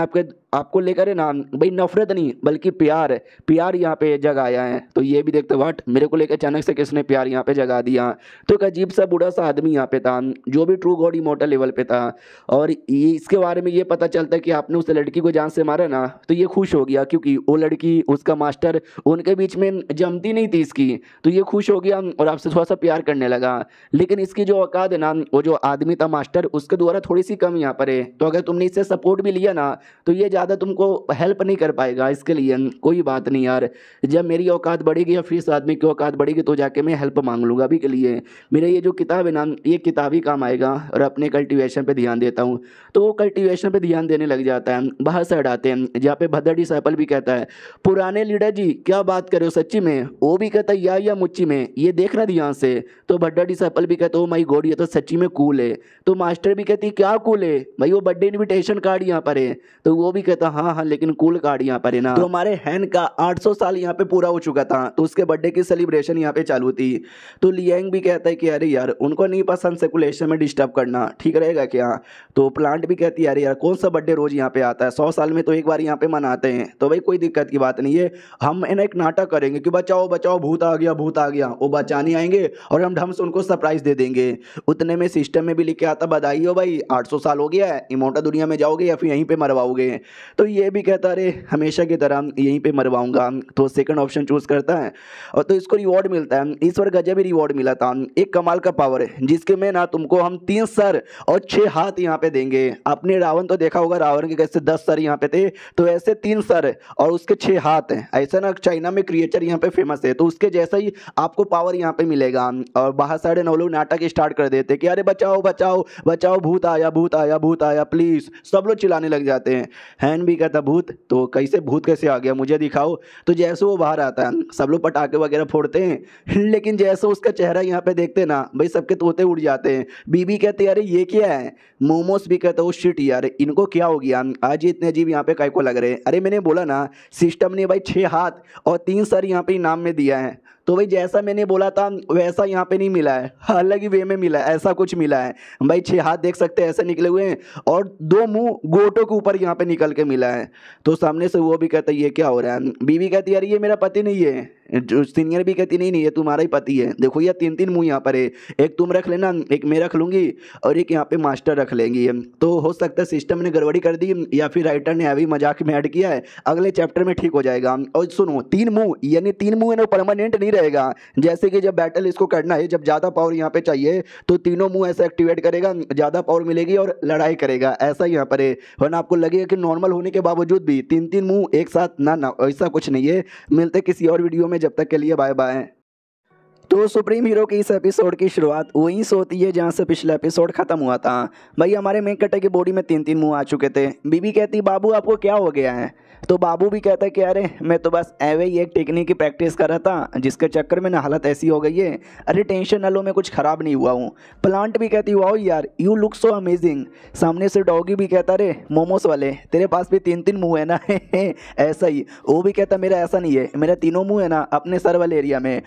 आपको लेकर है ना भाई नफरत नहीं बल्कि प्यार यहाँ पे जगाया है। तो ये भी देखते व्हाट, मेरे को लेकर अचानक से किसने प्यार यहाँ पे जगा दिया। तो एक अजीब सा बूढ़ा सा आदमी यहाँ पे था जो भी ट्रू गॉड इमॉर्टल लेवल पे था और ये इसके बारे में ये पता चलता है कि आपने उस लड़की को जान से मारा ना, तो ये खुश हो गया क्योंकि वो लड़की उसका मास्टर उनके बीच में जमती नहीं थी इसकी। तो ये खुश हो गया और आपसे थोड़ा सा प्यार करने लगा। लेकिन इसकी जो औकात है ना, वो जो आदमी था मास्टर उसके द्वारा थोड़ी सी कम यहाँ पर है। तो अगर तुमने इससे सपोर्ट भी लिया ना तो ये ज़्यादा तुमको हेल्प नहीं कर पाएगा। इसके लिए कोई बात नहीं यार, जब मेरी औकात बढ़ेगी या फिर इस आदमी की औकात बढ़ेगी तो जाके मैं हेल्प मांग लूँगा। अभी के लिए मेरा ये जो किताब है ना ये किताब ही काम आएगा और अपने कल्टीवेशन पे ध्यान देता हूँ। तो वो कल्टीवेशन पे ध्यान देने लग जाता है। बाहर से हटाते हैं जहाँ पे भद्र डिसाइपल भी कहता है पुराने लीडर जी क्या बात कर रहे हो सच्ची में। वो भी कहता है या मुच्ची में, ये देखना ध्यान से। तो भद्र डिसाइपल भी कहता है ओ माय गॉड ये तो सच्ची में कूल है। तो मास्टर भी कहती क्या कूल है भाई, वो बर्थडे इनविटेशन कार्ड यहाँ पर है। तो वो भी कहता हाँ लेकिन कूल कार्ड यहाँ पर है ना। तो हमारे हैन का 800 साल यहाँ पे पूरा हो चुका था तो उसके बर्थडे की सेलिब्रेशन यहाँ पे चालू थी। तो लियांग भी कहता है कि अरे यार उनको नहीं पसंद सेकुलेशन में डिस्टर्ब करना, ठीक रहेगा क्या। तो प्लांट भी कहती है अरे यार कौन सा बर्थडे रोज यहाँ पे आता है, 100 साल में तो एक बार यहाँ पे मनाते हैं। तो भाई कोई दिक्कत की बात नहीं है, हम है ना एक नाटक करेंगे कि बचाओ बचाओ भूत आ गया भूत आ गया, वो बचाने आएंगे और हम ढंग से उनको सरप्राइज दे देंगे। उतने में सिस्टम में भी लिख के आता बधाई हो भाई 800 साल हो गया है, इमोर्टल दुनिया में जाओगे या फिर यहीं पे मरवाओगे। तो ये भी कहता अरे हमेशा की तरह यहीं पे मरवाऊंगा। तो सेकंड ऑप्शन चूज करता है और तो इसको रिवॉर्ड मिलता है। इस बार गजब ही रिवॉर्ड मिला था, एक कमाल का पावर है जिसके में ना तुमको हम 3 सर और 6 हाथ यहाँ पे देंगे। आपने रावण तो देखा होगा, रावण के कैसे 10 सर यहाँ पे थे, तो ऐसे 3 सर और उसके 6 हाथ हैं। ऐसा ना चाइना में क्रिएचर यहाँ पे फेमस है, तो उसके जैसा ही आपको पावर यहाँ पे मिलेगा। और बाहर साढ़े 9 लोग नाटक स्टार्ट कर देते कि अरे बचाओ बचाओ बचाओ भूत आया भूत आया भूत आया प्लीज, सब लोग चिल्लाने लग जाते हैं। हैन भी कहता भूत, तो कैसे भूत कैसे आ गया मुझे दिखाओ। तो जैसे वो बाहर आता है सब लोग पटाखे वगैरह फोड़ते हैं, लेकिन जैसे उसका चेहरा यहाँ पे देखते ना भाई सबके तोते उड़ जाते हैं। बीबी कहती है अरे ये क्या है। मोमोस भी कहता है शिट यार इनको क्या हो गया, आज इतने अजीब यहाँ पे काय को लग रहे हैं। अरे मैंने बोला ना सिस्टम ने भाई 6 हाथ और 3 सर यहाँ पे इनाम में दिया है। तो भाई जैसा मैंने बोला था वैसा यहाँ पे नहीं मिला है, अलग ही वे में मिला है, ऐसा कुछ मिला है भाई। 6 हाथ देख सकते हैं ऐसे निकले हुए हैं और 2 मुंह गोटों के ऊपर यहाँ पे निकल के मिला है। तो सामने से वो भी कहता है ये क्या हो रहा है। बीवी कहती है यार ये मेरा पति नहीं है। जो सीनियर भी कहती नहीं नहीं ये तुम्हारा ही पति है। देखो ये 3 मुंह यहाँ पर है, एक तुम रख लेना, एक मैं रख लूंगी और एक यहाँ पे मास्टर रख लेंगी। तो हो सकता है सिस्टम ने गड़बड़ी कर दी या फिर राइटर ने अभी मजाक में ऐड किया है, अगले चैप्टर में ठीक हो जाएगा। और सुनो 3 मुंह यानी 3 मुंह है ना परमानेंट नहीं रहेगा। जैसे कि जब बैटल इसको करना है, जब ज़्यादा पावर यहाँ पे चाहिए तो तीनों मुंह ऐसे एक्टिवेट करेगा, ज़्यादा पावर मिलेगी और लड़ाई करेगा, ऐसा यहाँ पर है। वरना आपको लगेगा कि नॉर्मल होने के बावजूद भी 3 मुंह एक साथ, ना ना ऐसा कुछ नहीं है। मिलते किसी और वीडियो में, जब तक के लिए बाय बाय। तो सुप्रीम हीरो की इस एपिसोड की शुरुआत वहीं से होती है जहाँ से पिछला एपिसोड खत्म हुआ था। भाई हमारे मेन कटे की बॉडी में 3 मुंह आ चुके थे। बीबी कहती बाबू आपको क्या हो गया है। तो बाबू भी कहता है कि अरे मैं तो बस एवे ही एक टेक्निक की प्रैक्टिस कर रहा था जिसके चक्कर में ना हालत ऐसी हो गई है। अरे टेंशन ना लो, मैं कुछ ख़राब नहीं हुआ हूँ। प्लांट भी कहती वाओ यार यू लुक सो अमेजिंग। सामने से डॉगी भी कहता अरे मोमोस वाले तेरे पास भी 3 मुंह है ना ऐसा ही। वो भी कहता मेरा ऐसा नहीं है, मेरा 3 मुंह है ना अपने सर वाले एरिया में।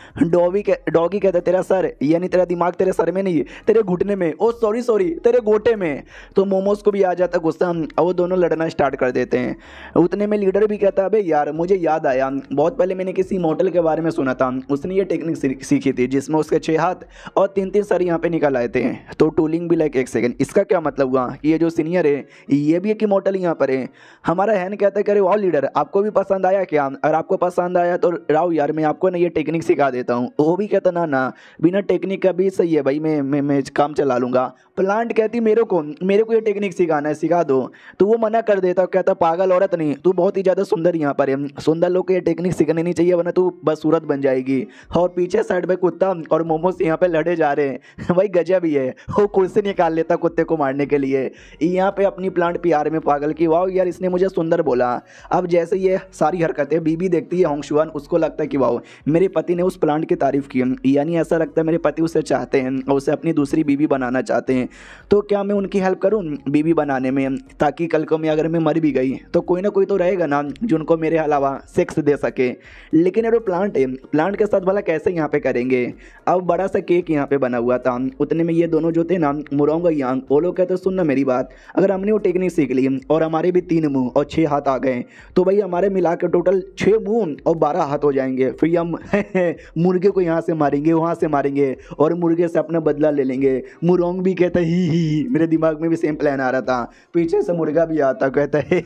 डॉगी कहता तेरा सर यानी तेरा दिमाग तेरे सर में नहीं तेरे घुटने में, ओ सॉरी तेरे गोटे में। तो मोमोस को भी आ जाता गुस्सा और वो दोनों लड़ना स्टार्ट कर देते हैं। उतने में लीडर भी कहता अबे यार मुझे याद आया, बहुत पहले मैंने किसी मॉडल के बारे में सुना था, उसने ये टेक्निक सीखी थी जिसमें उसके 6 हाथ और 3 सर यहाँ पे निकल आए थे। तो टूलिंग भी लाइक 1 सेकंड। इसका क्या मतलब हुआ कि ये जो सीनियर है ये भी एक मॉडल यहाँ पर है। हमारा हैन कहता है कि अरे वाह लीडर आपको भी पसंद आया क्या, अगर आपको पसंद आया तो राव यार मैं आपको ना ये टेक्निक सिखा देता हूँ। वो भी कहता ना ना बिना टेक्निक का भी सही है भाई, मैं काम चला लूँगा। प्लांट कहती मेरे को ये टेक्निक सिखाना है, सिखा दो। तो वो मना कर देता, कहता पागल औरत नहीं, तू बहुत ही ज़्यादा सुंदर यहाँ पर है, सुंदर लोग को ये टेक्निक सीखनी नहीं चाहिए वरना तू बस सूरत बन जाएगी। और पीछे साइड में कुत्ता और मोमोस यहाँ पे लड़े जा रहे हैं भाई गजब ही है। वो कुर्सी निकाल लेता कुत्ते को मारने के लिए। यहाँ पे अपनी प्लांट प्यार में पागल की वाह यार इसने मुझे सुंदर बोला। अब जैसे ये सारी हरकतें बीबी देखती है होंगशुआन, उसको लगता है कि वाह मेरे पति ने उस प्लांट की तारीफ की, यानी ऐसा लगता है मेरे पति उसे चाहते हैं और उसे अपनी दूसरी बीबी बनाना चाहते हैं। तो क्या मैं उनकी हेल्प करूं बीबी बनाने में, ताकि कल को मैं अगर मैं मर भी गई तो कोई ना कोई तो रहेगा ना जो उनको मेरे अलावा सेक्स दे सके। लेकिन ये प्लांट है, प्लांट के साथ भला कैसे यहाँ पे करेंगे। अब बड़ा सा केक यहाँ पे बना हुआ था। उतने में ये दोनों जो थे ना मुरोंग और यांग, वो लोग कहते सुन ना मेरी बात, अगर हमने वो टेक्निक सीख ली और हमारे भी 3 मुंह और 6 हाथ आ गए तो भाई हमारे मिला के टोटल 6 मुंह और 12 हाथ हो जाएंगे। फिर हम मुर्गे को यहाँ से मारेंगे वहाँ से मारेंगे और मुर्गे से अपना बदला ले लेंगे। मुरोंग भी कहता ही मेरे दिमाग में भी सेम प्लान आ रहा था। पीछे से मुर्गा भी आता, कहता है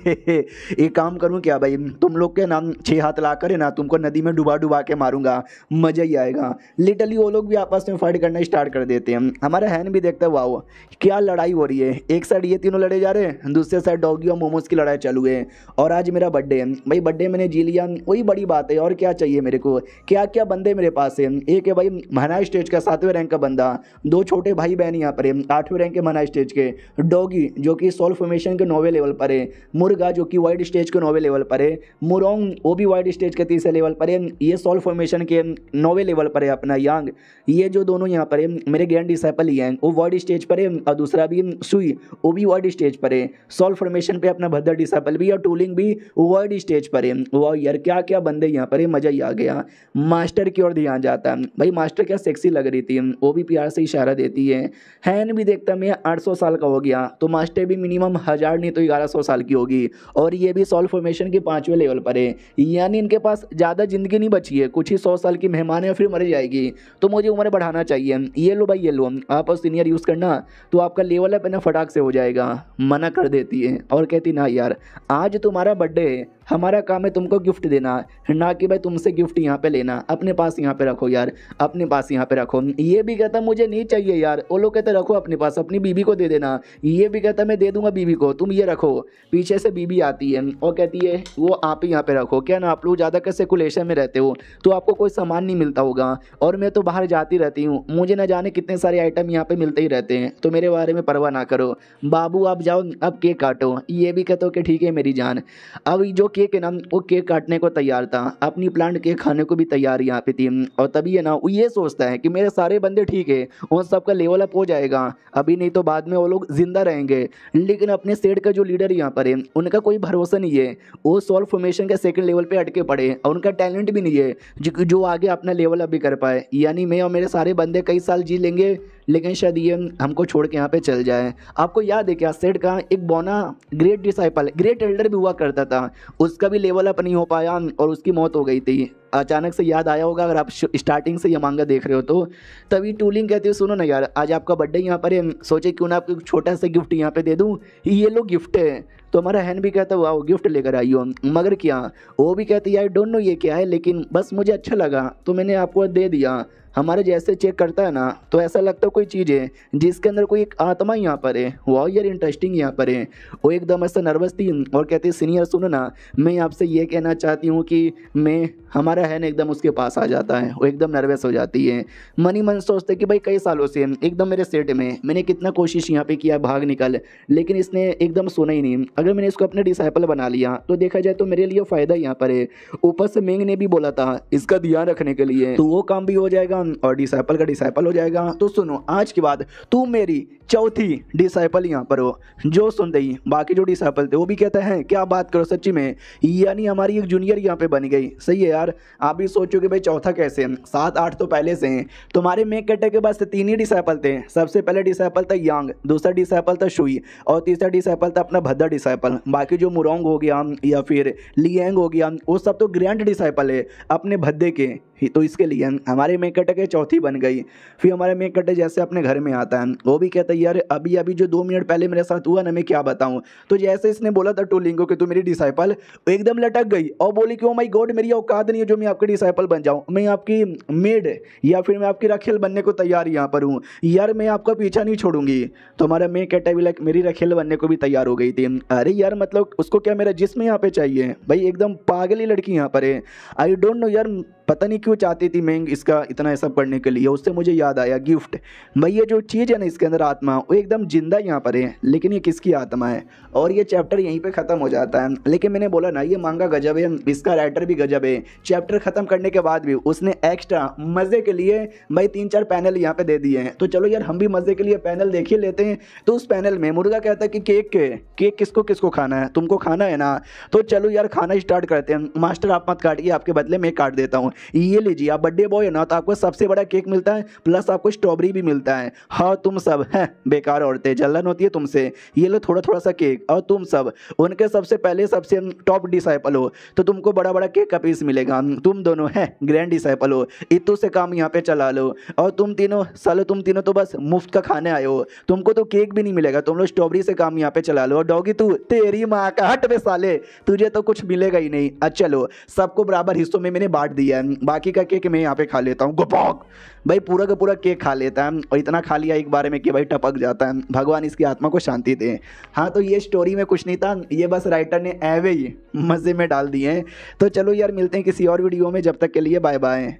एक काम करूं क्या भाई, तुम लोग के नाम 6 हाथ ला कर ना तुमको नदी में डुबा के मारूंगा, मजा ही आएगा। लिटरली वो लोग भी आपस में फाइट करना स्टार्ट कर देते हैं। हमारा हैन भी देखता है वाह क्या लड़ाई हो रही है, एक साइड ये तीनों लड़े जा रहे हैं, दूसरे साइड डॉगी और मोमोज की लड़ाई चालू है। और आज मेरा बर्थडे है भाई, बर्थडे मैंने जी लिया वही बड़ी बात है। और क्या चाहिए मेरे को, क्या क्या बंदे मेरे पास है। एक है भाई महना स्टेज का 7वें रैंक का बंदा, 2 छोटे भाई बहन यहाँ पर है 8वें रैंक के महना स्टेज के, डॉगी जो कि सोल फॉर्मेशन के 9वें लेवल पर है, मुर्गा जो कि वाइड स्टेज के 9वें लेवल पर है, मुरोंग वो भी वाइड स्टेज के 3 लेवल पर है, ये सोल फॉर्मेशन के 9वें लेवल पर है अपना यांग। ये जो दोनों यहाँ पर है मेरे ग्रैंड डिसाइपल ही हैं, वो वाइड स्टेज पर है और दूसरा भी सुई वो भी वाइड स्टेज पर है। सोल फॉर्मेशन पे अपना भद्र डिसाइपल भी और टूलिंग भी वाइड स्टेज पर है। वाह यार क्या क्या बंदे यहाँ पर है, मजा ही आ गया। मास्टर की ओर ध्यान जाता है भाई, मास्टर क्या सेक्सी लग रही थी, वो भी प्यार से इशारा देती है। हैन भी देखता मैं 800 साल का हो गया तो मास्टर भी मिनिमम 1000 नहीं तो 1100 साल की होगी और ये भी सोल फॉर्मेशन के 5वें लेवल पर है, यानी इनके पास ज़्यादा जिंदगी नहीं बची है, कुछ ही 100 साल की मेहमान है फिर मर जाएगी। तो मुझे उम्र बढ़ाना चाहिए। ये लो भाई ये लो, आप सीनियर यूज़ करना तो आपका लेवल अप ना फटाक से हो जाएगा। मना कर देती है और कहती ना यार आज तुम्हारा बर्थडे है, हमारा काम है तुमको गिफ्ट देना, ना कि भाई तुमसे गिफ्ट यहाँ पे लेना, अपने पास यहाँ पे रखो यार, अपने पास यहाँ पे रखो। ये भी कहता मुझे नहीं चाहिए यार, वो लोग कहते रखो अपने पास, अपनी बीबी को दे देना। ये भी कहता मैं दे दूंगा बीबी को, तुम ये रखो। पीछे से बीबी आती है और कहती है वो आप ही यहाँ पे रखो, क्या ना आप लोग ज़्यादा कर सेकुलेशन में रहते हो तो आपको कोई सामान नहीं मिलता होगा और मैं तो बाहर जाती रहती हूँ, मुझे ना जाने कितने सारे आइटम यहाँ पे मिलते ही रहते हैं, तो मेरे बारे में परवाह ना करो। बाबू आप जाओ अब केक काटो। ये भी कहते हो कि ठीक है मेरी जान। अब जो केक है ना, वो केक काटने को तैयार था, अपनी प्लांट केक खाने को भी तैयार यहाँ पे थी। और तभी है ना वो ये सोचता है कि मेरे सारे बंदे ठीक है, उन सबका लेवल अप हो जाएगा अभी, नहीं तो बाद में वो लोग जिंदा रहेंगे। लेकिन अपने सेट का जो लीडर यहाँ पर है उनका कोई भरोसा नहीं है, वो सॉल्व फॉर्मेशन के सेकंड लेवल पे अटके पड़े और उनका टैलेंट भी नहीं है जो आगे अपना लेवल अप भी कर पाए। यानी मैं और मेरे सारे बंदे कई साल जी लेंगे, लेकिन शायद ये हमको छोड़ के यहाँ पे चल जाए। आपको याद है क्या, सेड का एक बोना ग्रेट डिसाइपल, ग्रेट एल्डर भी हुआ करता था, उसका भी लेवल अप नहीं हो पाया और उसकी मौत हो गई थी। अचानक से याद आया होगा अगर आप स्टार्टिंग से ये मांगा देख रहे हो तो। तभी टूलिंग कहती है सुनो ना यार, आज आपका बर्थडे यहाँ पर है, सोचे क्यों ना आपको एक छोटा सा गिफ्ट यहाँ पे दे दूँ, ये लो गिफ्ट है। तो हमारा हैन भी कहता वाह गिफ्ट लेकर आई हो, मगर क्या, वो भी कहती है आई डोंट नो ये क्या है, लेकिन बस मुझे अच्छा लगा तो मैंने आपको दे दिया। हमारे जैसे चेक करता है ना तो ऐसा लगता है कोई चीज़ है जिसके अंदर कोई एक आत्मा यहाँ पर है। वाह यार इंटरेस्टिंग यहाँ पर है। वो एकदम ऐसा नर्वस थी और कहती सीनियर सुनो ना, मैं आपसे ये कहना चाहती हूँ कि मैं, हमारा है ना एकदम उसके पास आ जाता है, वो एकदम नर्वस हो जाती है। मन ही मन सोचते कि भाई कई सालों से एकदम मेरे सेट में मैंने कितना कोशिश यहाँ पे किया भाग निकल, लेकिन इसने एकदम सुना ही नहीं। अगर मैंने इसको अपने डिसाइपल बना लिया तो देखा जाए तो मेरे लिए फ़ायदा यहाँ पर है। ऊपर से मेंग ने भी बोला था इसका ध्यान रखने के लिए, तो वो काम भी हो जाएगा और डिसाइपल का डिसाइपल हो जाएगा। तो सुनो आज के बाद तू मेरी चौथी डिसाइपल यहाँ पर हो। जो सुनते ही बाकी जो डिसाइपल थे वो भी कहते हैं क्या बात करो सच्ची में, यानी हमारी एक जूनियर यहाँ पे बन गई। सही है यार, आप भी सोचो कि भाई चौथा कैसे, 7-8 तो पहले से हैं। तुम्हारे मेक कट्टे के पास 3 ही डिसाइपल थे। सबसे पहले डिसाइपल था यांग, दूसरा डिसाइपल था शुई और तीसरा डिसाइपल था अपना भद्दा डिसाइपल। बाकी जो मुरोंग हो गया या फिर लियांग हो गया वो सब तो ग्रैंड डिसाइपल है अपने भद्दे के। तो इसके लिए हमारे मेक कट्टे के चौथी बन गई। फिर हमारे मेक कट्टे जैसे अपने घर में आता है वो भी कहता है यार अभी अभी जो 2 मिनट पहले मेरे साथ हुआ ना मैं क्या बताऊं। तो जैसे इसने बोला था टूलिंगो कि तू मेरी डिसाइपल, एकदम लटक गई और बोली कि ओ माय गॉड मेरी औकात नहीं है जो मैं आपकी डिसाइपल बन जाऊं, मैं आपकी मेड या फिर मैं आपकी रखेल बनने को तैयार यहाँ पर हूँ यार, मैं आपका पीछा नहीं छोड़ूंगी। तो हमारा मेक कट्टा भी लाइक मेरी रखेल बनने को भी तैयार हो गई थी। अरे यार मतलब उसको क्या मेरा जिस्म यहाँ पे चाहिए भाई, एकदम पागल ही लड़की यहाँ पर है। आई डोंट नो यार पता नहीं क्यों चाहती थी मैं इसका इतना ऐसा पढ़ने के लिए। उससे मुझे याद आया गिफ्ट, भाई ये जो चीज़ है ना इसके अंदर आत्मा वो एकदम जिंदा यहाँ पर है, लेकिन ये किसकी आत्मा है। और ये चैप्टर यहीं पे ख़त्म हो जाता है। लेकिन मैंने बोला ना ये मांगा गजब है, इसका राइटर भी गजब है। चैप्टर ख़त्म करने के बाद भी उसने एक्स्ट्रा मज़े के लिए भाई 3-4 पैनल यहाँ पे दे दिए हैं। तो चलो यार हम भी मज़े के लिए पैनल देख ही लेते हैं। तो उस पैनल में मुर्गा कहता है कि केक किसको किसको खाना है, तुमको खाना है ना, तो चलो यार खाना स्टार्ट करते हैं। मास्टर आप मत काटिए, आपके बदले मैं काट देता हूँ। ये लीजिए आप बर्थडे बॉय है ना तो आपको सबसे बड़ा केक मिलता है प्लस आपको स्ट्रॉबेरी भी मिलता है। हाँ तुम सब हैं बेकार औरतें, जलन होती है तुमसे, ये लो थोड़ा थोड़ा सा केक। और तुम सब उनके सबसे पहले सबसे टॉप डिसाइपल हो तो तुमको बड़ा बड़ा केक का पीस मिलेगा। तुम दोनों हैं ग्रैंड डिसाइपल हो, इतू से काम यहाँ पे चला लो। और तुम तीनों तो बस मुफ्त का खाने आए हो, तुमको तो केक भी नहीं मिलेगा, तुम लोग स्ट्रॉबेरी से काम यहाँ पे चला लो। और डॉगी तू तेरी माँ का हट बे साले, तुझे तो कुछ मिलेगा ही नहीं। अच्छा चलो सबको बराबर हिस्सों में मैंने बांट दिया है, बाकी का केक मैं यहाँ पे खा लेता हूँ। गोपाक भाई पूरा का पूरा केक खा लेता है और इतना खा लिया एक बार में कि भाई टपक जाता है। भगवान इसकी आत्मा को शांति दे। हाँ तो ये स्टोरी में कुछ नहीं था, ये बस राइटर ने एवे ही मज़े में डाल दिए हैं। तो चलो यार मिलते हैं किसी और वीडियो में, जब तक के लिए बाय बाय।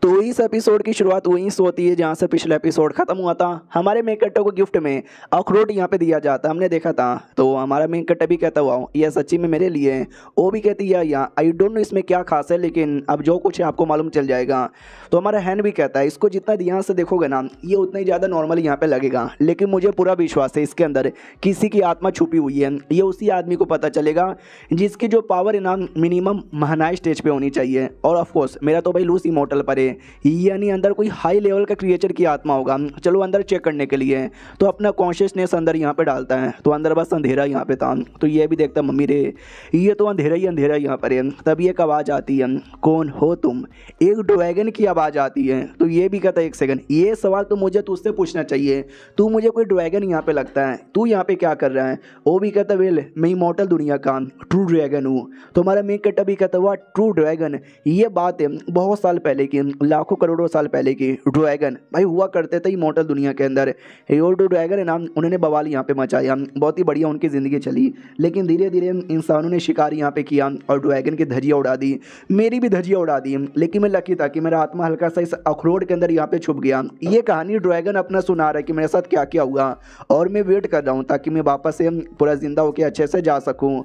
तो इस एपिसोड की शुरुआत वहीं से होती है जहाँ से पिछला एपिसोड खत्म हुआ था। हमारे मेन कट्टे को गिफ्ट में अखरोट यहाँ पे दिया जाता, हमने देखा था। तो हमारा मेन कट्टा भी कहता हुआ यह सच्ची में मेरे लिए है। वो भी कहती है या आई डोंट नो इसमें क्या खास है, लेकिन अब जो कुछ है आपको मालूम चल जाएगा। तो हमारा हैन भी कहता है इसको जितना ध्यान से देखोगे ना ये उतना ही ज़्यादा नॉर्मल यहाँ पे लगेगा, लेकिन मुझे पूरा विश्वास है इसके अंदर किसी की आत्मा छुपी हुई है। ये उसी आदमी को पता चलेगा जिसकी जो पावर है ना मिनिमम महानाई स्टेज पे होनी चाहिए। और ऑफकोर्स मेरा तो भाई लूस इमोर्टल पर है, यानी अंदर कोई हाई लेवल का क्रिएचर की आत्मा होगा। चलो अंदर चेक करने के लिए तो अपना कॉन्शियसनेस अंदर यहाँ पे डालता है, तो अंदर बस अंधेरा यहाँ पे था। तो ये भी देखता मम्मी रे ये तो अंधेरा ही अंधेरा यहाँ पर है। तभी एक आवाज़ आती है कौन हो तुम, एक ड्रैगन की आवाज़ आती है। तो ये भी कहता है एक सेकंड, ये सवाल तो मुझे तुझसे पूछना चाहिए, तू मुझे कोई ड्रैगन यहाँ पे लगता है, तू यहाँ पे क्या कर रहा है। वो भी कहता वेल मैं इमॉर्टल दुनिया का ट्रू ड्रैगन हूँ। तो हमारा मेन कट्टा भी कहता हुआ ट्रू ड्रैगन, ये बात है बहुत साल पहले की, लाखों करोड़ों साल पहले की ड्रैगन भाई हुआ करते थे इमॉर्टल दुनिया के अंदर। ये जो ड्रैगन है ना, उन्होंने बवाल यहाँ पे मचाया, बहुत ही बढ़िया उनकी ज़िंदगी चली। लेकिन धीरे धीरे इंसानों ने शिकार यहाँ पे किया और ड्रैगन की धज्जियाँ उड़ा दी, मेरी भी धज्जियाँ उड़ा दी। लेकिन मैं लकी था कि मेरा आत्मा हल्का सा इस अखरोट के अंदर यहाँ पे छुप गया। ये कहानी ड्रैगन अपना सुना रहा है कि मेरे साथ क्या क्या हुआ, और मैं वेट कर रहा हूँ ताकि मैं वापस से पूरा जिंदा होकर अच्छे से जा सकूँ।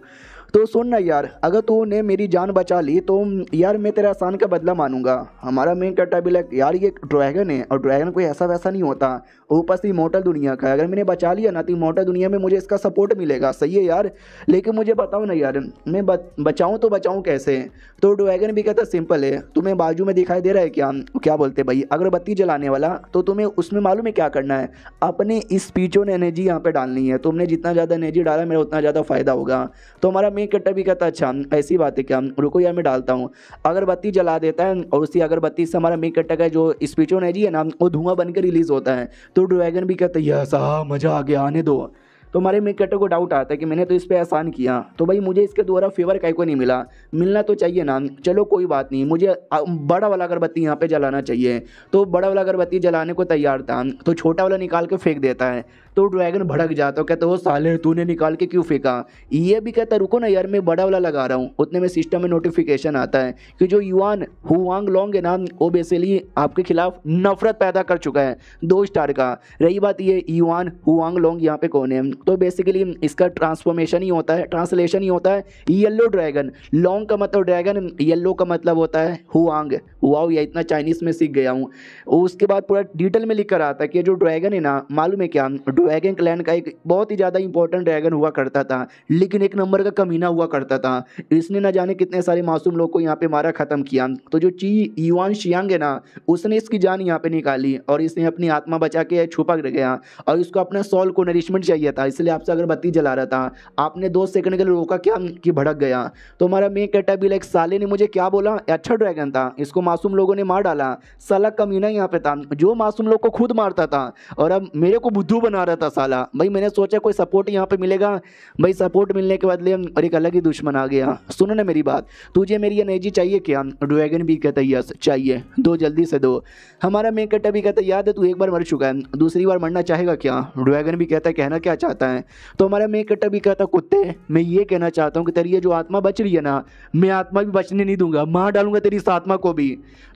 तो सुन ना यार, अगर तूने मेरी जान बचा ली तो यार मैं तेरा एहसान का बदला मानूंगा। हमारा मेन कैरेक्टर भी लाइक यार ये ड्रैगन है, और ड्रैगन कोई ऐसा वैसा नहीं होता, ऊपर से इमॉर्टल दुनिया का है। अगर मैंने बचा लिया ना तो इमॉर्टल दुनिया में मुझे इसका सपोर्ट मिलेगा, सही है यार। लेकिन मुझे बताओ ना यार, मैं बचाऊँ तो बचाऊँ कैसे? तो ड्रैगन भी कहता सिंपल है, तुम्हें बाजू में दिखाई दे रहा है क्या, क्या बोलते भाई, अगरबत्ती जलाने वाला, तो तुम्हें उसमें मालूम है क्या करना है, अपने स्पीचों ने एनर्जी यहाँ पे डालनी है। तुमने जितना ज़्यादा एनर्जी डाला मेरा उतना ज़्यादा फायदा होगा। तो हमारा मेन कैरेक्टर भी कहता अच्छा ऐसी बात है क्या, रुको यार मैं डालता हूँ। अगरबत्ती जला देता है और उसी अगरबत्ती से हमारा मेन कैरेक्टर का जो स्पीचो एनर्जी है ना, वो धुआं बनकर रिलीज होता है। तो ड्रैगन भी कहता है यस मज़ा आ गया, आने दो। तो हमारे मेन कैरेक्टर को डाउट आता है कि मैंने तो इस पे एहसान किया, तो भाई मुझे इसके द्वारा फेवर काहे को नहीं मिला, मिलना तो चाहिए ना। चलो कोई बात नहीं, मुझे बड़ा वाला अगरबत्ती यहाँ पे जलाना चाहिए। तो बड़ा वाला अगरबत्ती जलाने को तैयार था, तो छोटा वाला निकाल के फेंक देता है। तो ड्रैगन भड़क जाता है, कहता है वो साले तूने निकाल के क्यों फेंका। ये भी कहता है रुको ना यार मैं बड़ा वाला लगा रहा हूँ। उतने में सिस्टम में नोटिफिकेशन आता है कि जो युआन हुआंग लोंग है ना, वो बेसिकली आपके खिलाफ नफरत पैदा कर चुका है 2 स्टार का। रही बात ये युआन हुआंग लोंग यहाँ पे कौन है, तो बेसिकली इसका ट्रांसफॉर्मेशन ही होता है, ट्रांसलेशन ही होता है येलो ड्रैगन। लॉन्ग का मतलब ड्रैगन, येलो का मतलब होता है हुआंग। वाओ ये इतना चाइनीज़ में सीख गया हूँ। उसके बाद पूरा डिटेल में लिख कर आता है कि जो ड्रैगन है ना, मालूम है क्या, ड्रैगन क्लैन का एक बहुत ही ज़्यादा इंपॉर्टेंट ड्रैगन हुआ करता था, लेकिन एक नंबर का कमीना हुआ करता था। इसने ना जाने कितने सारे मासूम लोग को यहाँ पे मारा ख़त्म किया। तो जो ची युआन शियांग है ना, उसने इसकी जान यहाँ पे निकाली और इसने अपनी आत्मा बचा के छुपा गया, और इसको अपने सोल को नरिशमेंट चाहिए था, इसलिए आपसे अगरबत्ती जला रहा था। आपने 2 सेकंड के लिए रोका क्या कि भड़क गया। तो हमारा मेन कैरेक्टर भी लाइक साले ने मुझे क्या बोला, अच्छा ड्रैगन था, इसको मासूम लोगों ने मार डाला। साला कमीना यहाँ पे था जो मासूम लोग को खुद मारता था और अब मेरे को बुद्धू बना रहा था साला। भाई मैंने सोचा कोई सपोर्ट यहाँ पे मिलेगा, भाई सपोर्ट मिलने के बदले और एक अलग ही दुश्मन आ गया। सुनो ना मेरी बात, तुझे मेरी एनर्जी चाहिए क्या? ड्रैगन भी कहता है यस चाहिए, दो जल्दी से दो। हमारा मेन कैरेक्टर भी कहता है याद है तू एक बार मर चुका है, दूसरी बार मरना चाहेगा क्या? ड्रैगन भी कहता है कहना क्या चाहता है? तो हमारा मेन कैरेक्टर भी कहता कुत्ते मैं ये कहना चाहता हूँ कि तेरी ये जो आत्मा बच रही है ना, मैं आत्मा भी बचने नहीं दूंगा, मार डालूंगा तेरी इस आत्मा को भी।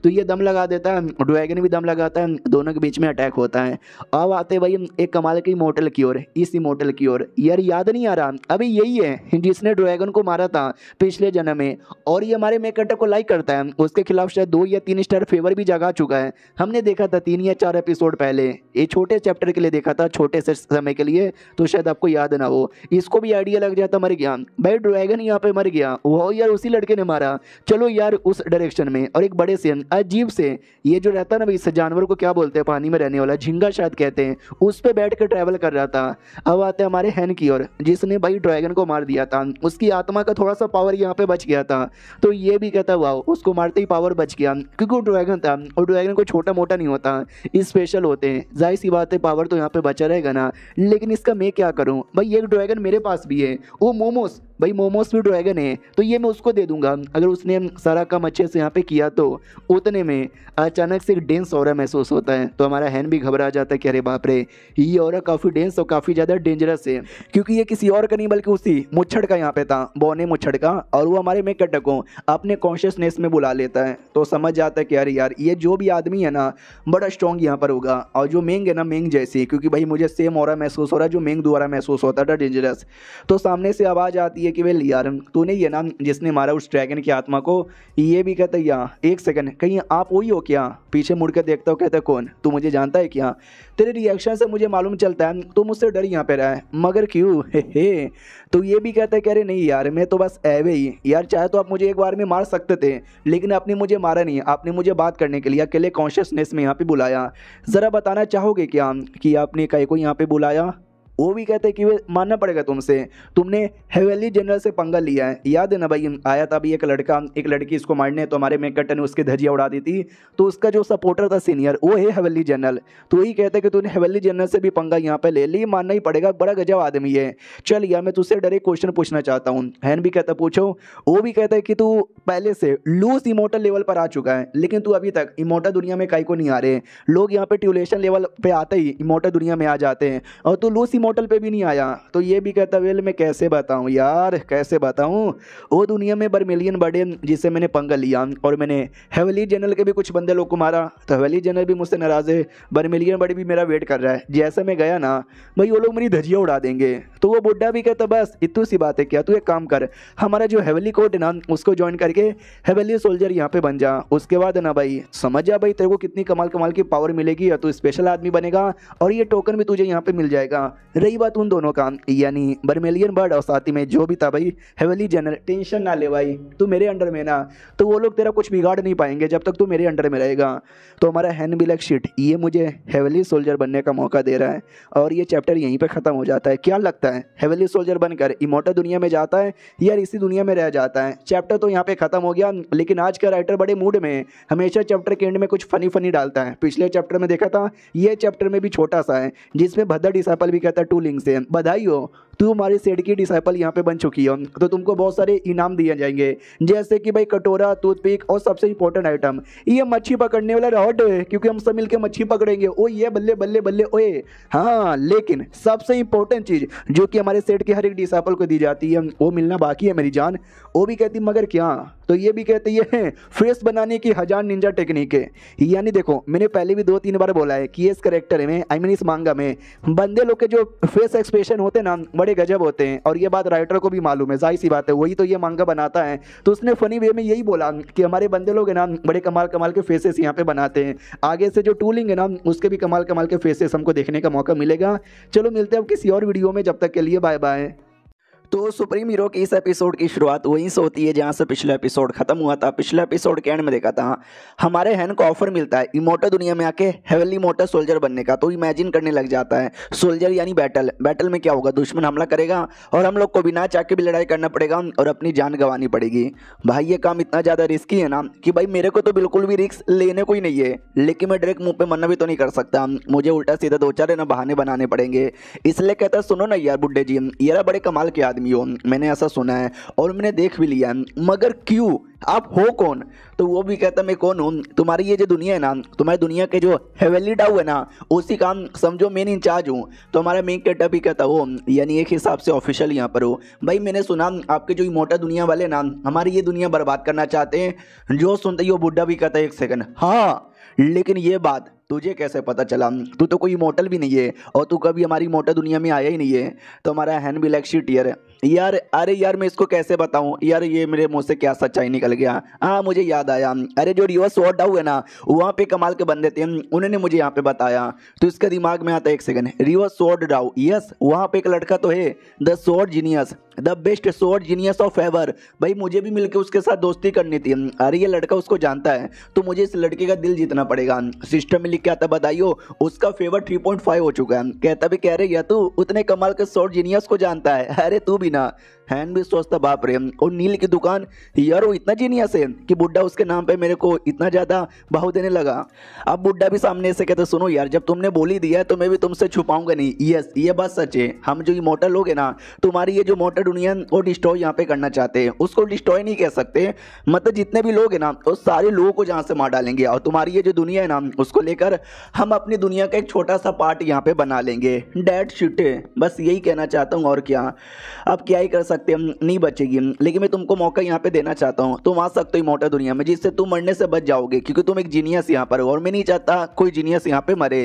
तो ये दम लगा देता है, ड्रैगन भी दम लगाता है, दोनों के बीच में अटैक होता है। अब आते भाई एक कमाल के इमॉर्टल की ओर, इस इमॉर्टल की ओर यार याद नहीं आ रहा, अभी यही है जिसने ड्रैगन को मारा था पिछले जन्म में, और ये हमारे मेन कैरेक्टर को लाइक करता है। उसके खिलाफ शायद 2 या 3 स्टार फेवर भी जगा चुका है, हमने देखा था 3 या 4 एपिसोड पहले, ये छोटे चैप्टर के लिए देखा था, छोटे से समय के लिए, तो शायद आपको याद ना हो। इसको भी आइडिया लग जाता मर गया भाई, ड्रैगन यहाँ पे मर गया, वो यार उसी लड़के ने मारा, चलो यार उस डायरेक्शन में। और एक बड़े से अजीब से ये जो रहता ना भाई, इस जानवर को क्या बोलते हैं, पानी में रहने वाला, झींगा शायद कहते हैं, उस पे बैठ कर ट्रैवल कर रहा था। अब आते हैं हमारे हैन की ओर, जिसने भाई ड्रैगन को मार दिया था, उसकी आत्मा का थोड़ा सा पावर यहाँ पे बच गया था। तो ये भी कहता वाह उसको मारते ही पावर बच गया, क्योंकि वो ड्रैगन था और ड्रैगन को छोटा मोटा नहीं होता, स्पेशल होते हैं, जाहिर सी बात है पावर तो यहाँ पे बचा रहेगा ना। लेकिन इसका मैं क्या करूँ भाई, एक ड्रैगन मेरे पास भी है, वो मोमोस, भाई मोमोस भी ड्रैगन है, तो ये मैं उसको दे दूंगा अगर उसने सारा काम अच्छे से यहाँ पे किया। तो उतने में अचानक से एक डेंस ऑरा महसूस होता है, तो हमारा हैन भी घबरा जाता है कि अरे बाप रे ये ऑरा काफ़ी डेंस और काफ़ी ज़्यादा डेंजरस है, क्योंकि ये किसी और का नहीं बल्कि उसी मुच्छड़ का यहाँ पे था, बौने मुच्छड़ का, और वो हमारे मेन कैरेक्टर को अपने कॉन्शियसनेस में बुला लेता है। तो समझ जाता है कि अरे यार ये जो भी आदमी है ना बड़ा स्ट्रॉन्ग यहाँ पर होगा, और जो मेंग है ना मेंग जैसी, क्योंकि भाई मुझे सेम ऑरा महसूस हो रहा है जो मेंग द्वारा महसूस होता था डेंजरस। तो सामने से आवाज़ आती है कि वेल यार तूने ये ना जिसने मारा उस ड्रैगन की आत्मा को। ये भी कहता है यार एक सेकंड कहीं आप वही हो क्या? पीछे मुड़ कर देखता हो, कहता है कौन, तू मुझे जानता है क्या? तेरे रिएक्शन से मुझे मालूम चलता है तू मुझसे डर यहाँ पे रहा है, मगर क्यों? हे। तो ये भी कहता है कि अरे नहीं यार मैं तो बस एवे ही यार, चाहे तो आप मुझे एक बार में मार सकते थे, लेकिन आपने मुझे मारा नहीं, आपने मुझे बात करने के लिए अकेले कॉन्शियसनेस में यहाँ पे बुलाया। ज़रा बताना चाहोगे क्या कि आपने कहीं को यहाँ पे बुलाया? वो भी कहते हैं कि वे मानना पड़ेगा तुमसे, तुमने हेवेली जनरल से पंगा लिया है। याद है ना भाई, आया था अभी एक लड़का एक लड़की इसको मारने, तो हमारे मेकट्टर ने उसकी धजिया उड़ा दी थी, तो उसका जो सपोर्टर था सीनियर वो है हेवेली जनरल। तो वही कहते हैं कि तूने हेवेली जनरल से भी पंगा यहाँ पे ले ली, मानना ही पड़ेगा, बड़ा गजब आदमी है। चल यार मैं तुझसे डायरेक्ट क्वेश्चन पूछना चाहता हूँ। हैन भी कहता पूछो। वो भी कहता है कि तू पहले से लूज इमोटल लेवल पर आ चुका है, लेकिन तू अभी तक इमोटल दुनिया में काई को नहीं आ रहे। लोग यहाँ पे ट्यूलेशन लेवल पे आते ही इमोटल दुनिया में आ जाते हैं, और तू लूज इमोटल पे भी नहीं आया। तो ये भी कहता वेल मैं कैसे बताऊँ यार, कैसे बताऊँ। वो दुनिया में बर्मिलियन बड़े जिससे मैंने पंगा लिया, और मैंने हेवेली जनरल के भी कुछ बंदे लोग को मारा, तो हेवेली जनरल भी मुझसे नाराज है, बर्मिलियन बड़े भी मेरा वेट कर रहा है। जैसे मैं गया ना भाई वो लोग मेरी धजिया उड़ा देंगे। तो वो बुड्ढा भी कहता बस इतनी सी बात है क्या, तू एक काम कर, हमारा जो हेवेली कोर्ट है ना उसको ज्वाइन करके हेवेली सोल्जर यहाँ पे बन जा। उसके बाद ना भाई समझ जा भाई तेरे को कितनी कमाल कमाल की पावर मिलेगी, या तू स्पेशल आदमी बनेगा और ये टोकन भी तुझे यहाँ पे मिल जाएगा। रही बात उन दोनों का, यानी बर्मेलियन बर्ड और साथ ही में जो भी था भाई हेवेली जनरल, टेंशन ना ले भाई, तू मेरे अंडर में ना, तो वो लोग तेरा कुछ बिगाड़ नहीं पाएंगे जब तक तू मेरे अंडर में रहेगा। तो हमारा हैन भी लाइक शिट, ये मुझे हेवेली सोल्जर बनने का मौका दे रहा है, और ये चैप्टर यहीं पे ख़त्म हो जाता है। क्या लगता है हेवेली सोल्जर बनकर इमोर्टल दुनिया में जाता है या इसी दुनिया में रह जाता है? चैप्टर तो यहाँ पे ख़त्म हो गया, लेकिन आज का राइटर बड़े मूड में हमेशा चैप्टर के एंड में कुछ फनी डालता है। पिछले चैप्टर में देखा था, ये चैप्टर में भी छोटा सा है जिसमें भद्दा डिसाइपल भी कहता है टू लिंक से बधाई हो, तू हमारी सेड की डिसाइपल यहाँ पे बन चुकी हो, तो तुमको बहुत सारे इनाम दिए जाएंगे, जैसे कि भाई कटोरा, टूथपिक, और सबसे इंपॉर्टेंट आइटम ये मच्छी पकड़ने वाला रॉड है, क्योंकि हम सब मिलकर मच्छी पकड़ेंगे। ओ ये बल्ले बल्ले बल्ले ओए। हाँ लेकिन सबसे इंपॉर्टेंट चीज़ जो कि हमारे सेट के हर एक डिसाइपल को दी जाती है वो मिलना बाकी है मेरी जान। वो भी कहती मगर क्या? तो ये भी कहती है फेस बनाने की 1000 निंजा टेक्निक है। यानी देखो मैंने पहले भी 2-3 बार बोला है कि इस करेक्टर में आई मीन इस मांगा में बंदे लोग के जो फेस एक्सप्रेशन होते हैं ना बड़े गजब होते हैं, और ये बात राइटर को भी मालूम है, जाहिर सी बात है, वही तो ये मांगा बनाता है। तो उसने फनी वे में यही बोला कि हमारे बंदे लोग है ना बड़े कमाल कमाल के फेसेस यहाँ पे बनाते हैं, आगे से जो टूलिंग है ना उसके भी कमाल कमाल के फेसेस हमको देखने का मौका मिलेगा। चलो मिलते हैं अब किसी और वीडियो में, जब तक के लिए बाय बाय। तो सुप्रीम हीरो की इस एपिसोड की शुरुआत वहीं से होती है जहाँ से पिछला एपिसोड खत्म हुआ था। पिछले एपिसोड के एंड में देखा था हमारे हैन को ऑफर मिलता है इमोर्टल दुनिया में आके हेवेली इमोर्टल सोल्जर बनने का। तो इमेजिन करने लग जाता है सोल्जर यानी बैटल में क्या होगा, दुश्मन हमला करेगा और हम लोग को बिना चाह के भी लड़ाई करना पड़ेगा और अपनी जान गंवानी पड़ेगी। भाई ये काम इतना ज़्यादा रिस्की है ना कि भाई मेरे को तो बिल्कुल भी रिस्क लेने को ही नहीं है, लेकिन मैं डायरेक्ट मुँह पे मरना भी तो नहीं कर सकता, मुझे उल्टा सीधा 2-4 है ना बहाने बनाने पड़ेंगे। इसलिए कहता सुनो ना यार बुड्ढे जी, ये बड़े कमाल के आदमी हो, मैंने ऐसा सुना है और मैंने देख भी लिया है, मगर क्यों, आप हो कौन? तो वो भी कहता मैं कौन हूँ, तुम्हारी ये जो दुनिया है ना, तुम्हारी दुनिया के जो हेवेली डाउ है ना उसी काम समझो मेन इंचार्ज हूँ। तो हमारा मेन कैरेक्टर भी कहता हो यानी एक हिसाब से ऑफिशियल यहाँ पर हो। भाई मैंने सुना आपके जो इमोर्टल दुनिया वाले ना हमारी ये दुनिया बर्बाद करना चाहते हैं। जो सुनते ही वो बुड्ढा भी कहता है 1 सेकंड, हाँ लेकिन ये बात तुझे कैसे पता चला, तू तो कोई इमोर्टल भी नहीं है और तू कभी हमारी इमोर्टल दुनिया में आया ही नहीं है। तो हमारा हैन भी लाइक शिट यार अरे यार मैं इसको कैसे बताऊं यार, ये मेरे मुंह से क्या सच्चाई निकल गया। हाँ मुझे याद आया, अरे जो रिवर्स स्वॉर्ड डाउ है ना वहाँ पे कमाल के बंदे थे, उन्होंने मुझे यहाँ पे बताया। तो इसका दिमाग में आता है 1 सेकंड, रिवर्स स्वॉर्ड डाउ, यस वहाँ पे एक लड़का तो है the sword genius, the best sword genius of ever. भाई मुझे भी मिलकर उसके साथ दोस्ती करनी थी। अरे ये लड़का उसको जानता है तो मुझे इस लड़के का दिल जीतना पड़ेगा। सिस्टम में लिख के आता बताइयो उसका फेवर 3.5 हो चुका है। कहता भी कह रहे या तू उतने कमाल के स्वॉर्ड जीनियस को जानता है? अरे तू भी ना। हैन भी सोचता बाप रे, और नील की दुकान यार वो इतना जीनियस है कि बुड्ढा उसके नाम पे मेरे को इतना ज़्यादा भाव देने लगा। अब बुड्ढा भी सामने से कहता सुनो यार जब तुमने बोली दिया है तो मैं भी तुमसे छुपाऊंगा नहीं। यस ये बात सच है, हम जो इमोर्टल लोग हैं ना तुम्हारी ये जो मोटर दुनिया वो डिस्ट्रॉय यहाँ पे करना चाहते हैं, उसको डिस्ट्रॉय नहीं कह सकते, मतलब जितने भी लोग हैं ना वो सारे लोगों को जहाँ से मार डालेंगे और तुम्हारी ये जो दुनिया है ना उसको लेकर हम अपनी दुनिया का एक छोटा सा पार्ट यहाँ पे बना लेंगे। डैट शिट है, बस यही कहना चाहता हूँ और क्या। अब क्या ही कर सकते हम, नहीं बचेगी, लेकिन मैं तुमको मौका यहाँ पे देना चाहता हूँ, तुम आ सकते हो इमोर्टल दुनिया में जिससे तुम मरने से बच जाओगे, क्योंकि तुम एक जीनियस यहाँ पर हो और मैं नहीं चाहता कोई जीनियस यहाँ पे मरे।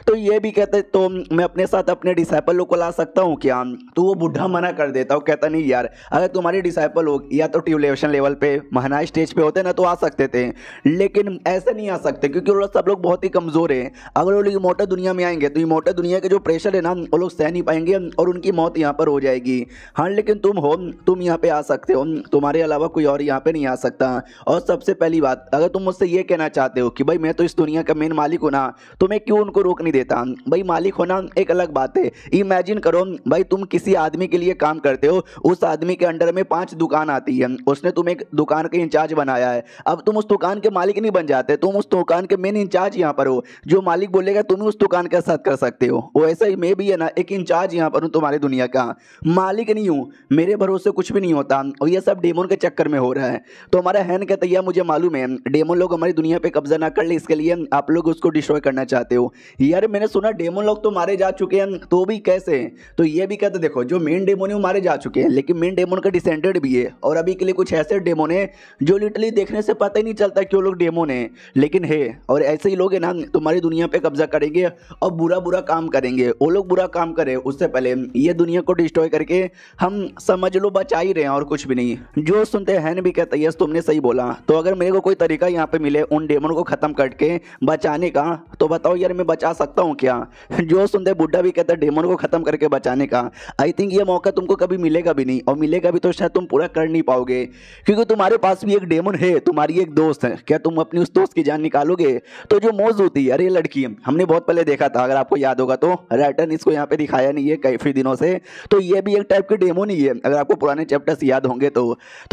तो ये भी कहते तो मैं अपने साथ अपने डिसाइपल लोग को ला सकता हूँ क्या? तो वो बुढ़ा मना कर देता हूँ, कहता नहीं यार अगर तुम्हारे डिसाइपल लोग या तो ट्यूलेशन लेवल पे महानाई स्टेज पे होते ना तो आ सकते थे, लेकिन ऐसे नहीं आ सकते क्योंकि वो लोग सब लोग बहुत ही कमज़ोर हैं। अगर वो लोग इमोर्टल दुनिया में आएंगे तो इमोर्टल दुनिया के जो प्रेशर है ना वो लोग सह नहीं पाएंगे और उनकी मौत यहाँ पर हो जाएगी। हाँ लेकिन तुम हो, तुम यहाँ पे आ सकते हो, तुम्हारे अलावा कोई और यहाँ पे नहीं आ सकता। और सबसे पहली बात, अगर तुम मुझसे ये कहना चाहते हो कि भाई मैं तो इस दुनिया का मेन मालिक हूँ ना, तो मैं क्यों उनको रोक नहीं देता। भाई मालिक होना एक अलग बात है। इमेजिन करो भाई तुम किसी आदमी के लिए काम करते हो, उस आदमी के अंडर में 5 दुकान आती है, उसने तुम्हें एक दुकान के इंचार्ज बनाया है। अब तुम उस दुकान के मालिक नहीं बन जाते, तुम उस दुकान के मेन इंचार्ज यहाँ पर हो। जो मालिक बोलेगा तुम उस दुकान के साथ कर सकते हो। वो ऐसा ही मैं भी है ना, एक इंचार्ज यहाँ पर हूँ तुम्हारी दुनिया का, मालिक नहीं हूँ। मेरे भरोसे कुछ भी नहीं होता और ये सब डेमोन के चक्कर में हो रहा है। तो हमारा हैन कहता है मुझे मालूम है डेमोन लोग हमारी दुनिया पे कब्जा ना कर ले, इसके लिए आप लोग उसको डिस्ट्रॉय करना चाहते हो। यार मैंने सुना डेमोन लोग तो मारे जा चुके हैं, तो भी कैसे। तो ये भी कहते देखो जो मेन डेमोन है वो मारे जा चुके हैं, लेकिन मेन डेमोन का डिसेंडेड भी है। और अभी के लिए कुछ ऐसे डेमोन है जो लिटरली देखने से पता ही नहीं चलता कि वो लोग डेमोन है, लेकिन है। और ऐसे ही लोग है ना तुम्हारी दुनिया पे कब्जा करेंगे और बुरा बुरा काम करेंगे। वो लोग बुरा काम करे उससे पहले ये दुनिया को डिस्ट्रॉय करके हम समझ लो बचा ही रहे हैं और कुछ भी नहीं। जो सुनते हैं भी कहते यस तुमने सही बोला। तो अगर मेरे को कोई तरीका यहाँ पे मिले उन डेमन को खत्म करके बचाने का, तो बताओ यार मैं बचा सकता हूँ क्या। जो सुनते बुड्ढा भी कहता है डेमन को खत्म करके बचाने का, आई थिंक ये मौका तुमको कभी मिलेगा भी नहीं, और मिलेगा भी तो शायद तुम पूरा कर नहीं पाओगे, क्योंकि तुम्हारे पास भी एक डेमन है, तुम्हारी एक दोस्त है। क्या तुम अपनी उस दोस्त की जान निकालोगे। तो जो मौज होती है, अरे ये लड़की हमने बहुत पहले देखा था, अगर आपको याद होगा तो राइटर ने इसको यहाँ पे दिखाया नहीं है काफी दिनों से, तो ये भी एक टाइप के डेमन ही है, अगर आपको पुराने चैप्टर्स याद होंगे तो।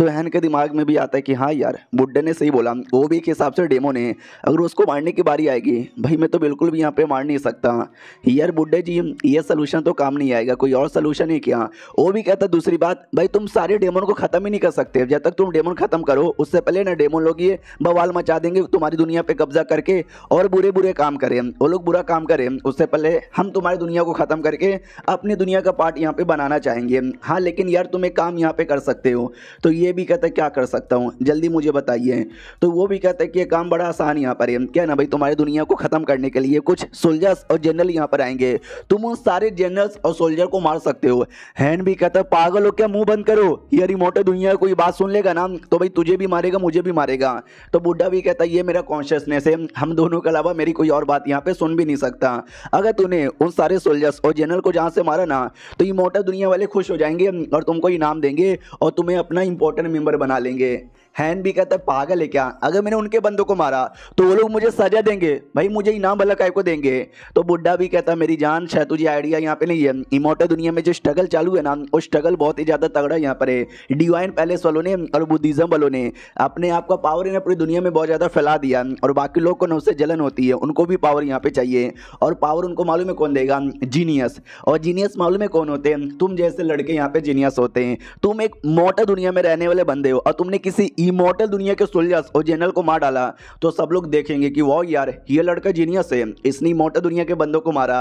हैन के दिमाग में भी आता है कि हाँ यार बुड्ढे ने सही बोला, वो भी एक हिसाब से डेमन है। अगर उसको मारने की बारी आएगी भाई मैं तो बिल्कुल भी यहाँ पे मार नहीं सकता। यार बुड्ढे जी ये सोल्यूशन तो काम नहीं आएगा, कोई और सोल्यूशन है क्या। वो भी कहता दूसरी बात, भाई तुम सारे डेमन को खत्म ही नहीं कर सकते, जब तक तुम डेमन खत्म करो उससे पहले ना डेमन लोग ये बवाल मचा देंगे तुम्हारी दुनिया पे कब्जा करके और बुरे बुरे काम करें। वो लोग बुरा काम करें उससे पहले हम तुम्हारी दुनिया को खत्म करके अपनी दुनिया का पार्ट यहाँ पे बनाना चाहेंगे। हाँ लेकिन यार तुम एक काम यहाँ पे कर सकते हो। तो ये भी कहता है क्या कर सकता हूँ जल्दी मुझे बताइए। तो वो भी कहता है कि ये काम बड़ा आसान यहाँ पर है, क्या ना भाई तुम्हारी दुनिया को खत्म करने के लिए कुछ सोल्जर्स और जनरल यहाँ पर आएंगे, तुम उन सारे जनरल्स और सोल्जर को मार सकते हो। हैन भी कहता है पागल हो क्या, मुंह बंद करो, ये रिमोट दुनिया कोई बात सुन लेगा ना तो भाई तुझे भी मारेगा मुझे भी मारेगा। तो बुड्ढा भी कहता है ये मेरा कॉन्शियसनेस है, हम दोनों के अलावा मेरी कोई और बात यहाँ पे सुन भी नहीं सकता। अगर तूने उन सारे सोल्जर्स और जनरल को जहाँ से मारा ना तो इमोर्टल दुनिया वाले खुश हो जाएंगे और तुमको इनाम देंगे और तुम्हें अपना इंपॉर्टेंट मेंबर बना लेंगे। हैन भी कहता है पागल है क्या, अगर मैंने उनके बंदों को मारा तो वो लोग मुझे सजा देंगे, भाई मुझे इनाम वाला काय को देंगे। तो बुड्ढा भी कहता है मेरी जान शायद तुझे आइडिया यहाँ पे नहीं है, इमोर्टल दुनिया में जो स्ट्रगल चालू है ना वो स्ट्रगल बहुत ही ज़्यादा तगड़ा यहाँ पर है। डिवाइन पैलेस वालों ने और बुद्धिज्म वालों ने अपने आप का पावर इन्हें पूरी दुनिया में बहुत ज़्यादा फैला दिया और बाकी लोग को न उससे जलन होती है, उनको भी पावर यहाँ पे चाहिए। और पावर उनको मालूम है कौन देगा, जीनियस। और जीनियस मालूम है कौन होते हैं, तुम जैसे लड़के यहाँ पे जीनियस होते हैं। तुम एक मोटर दुनिया में रहने वाले बंदे हो और तुमने किसी इमोर्टल दुनिया के सोल्जर्स और जनरल को मार डाला तो सब लोग देखेंगे कि वाह यार ये लड़का जीनियस है, इसने इमोर्टल दुनिया के बंदों को मारा।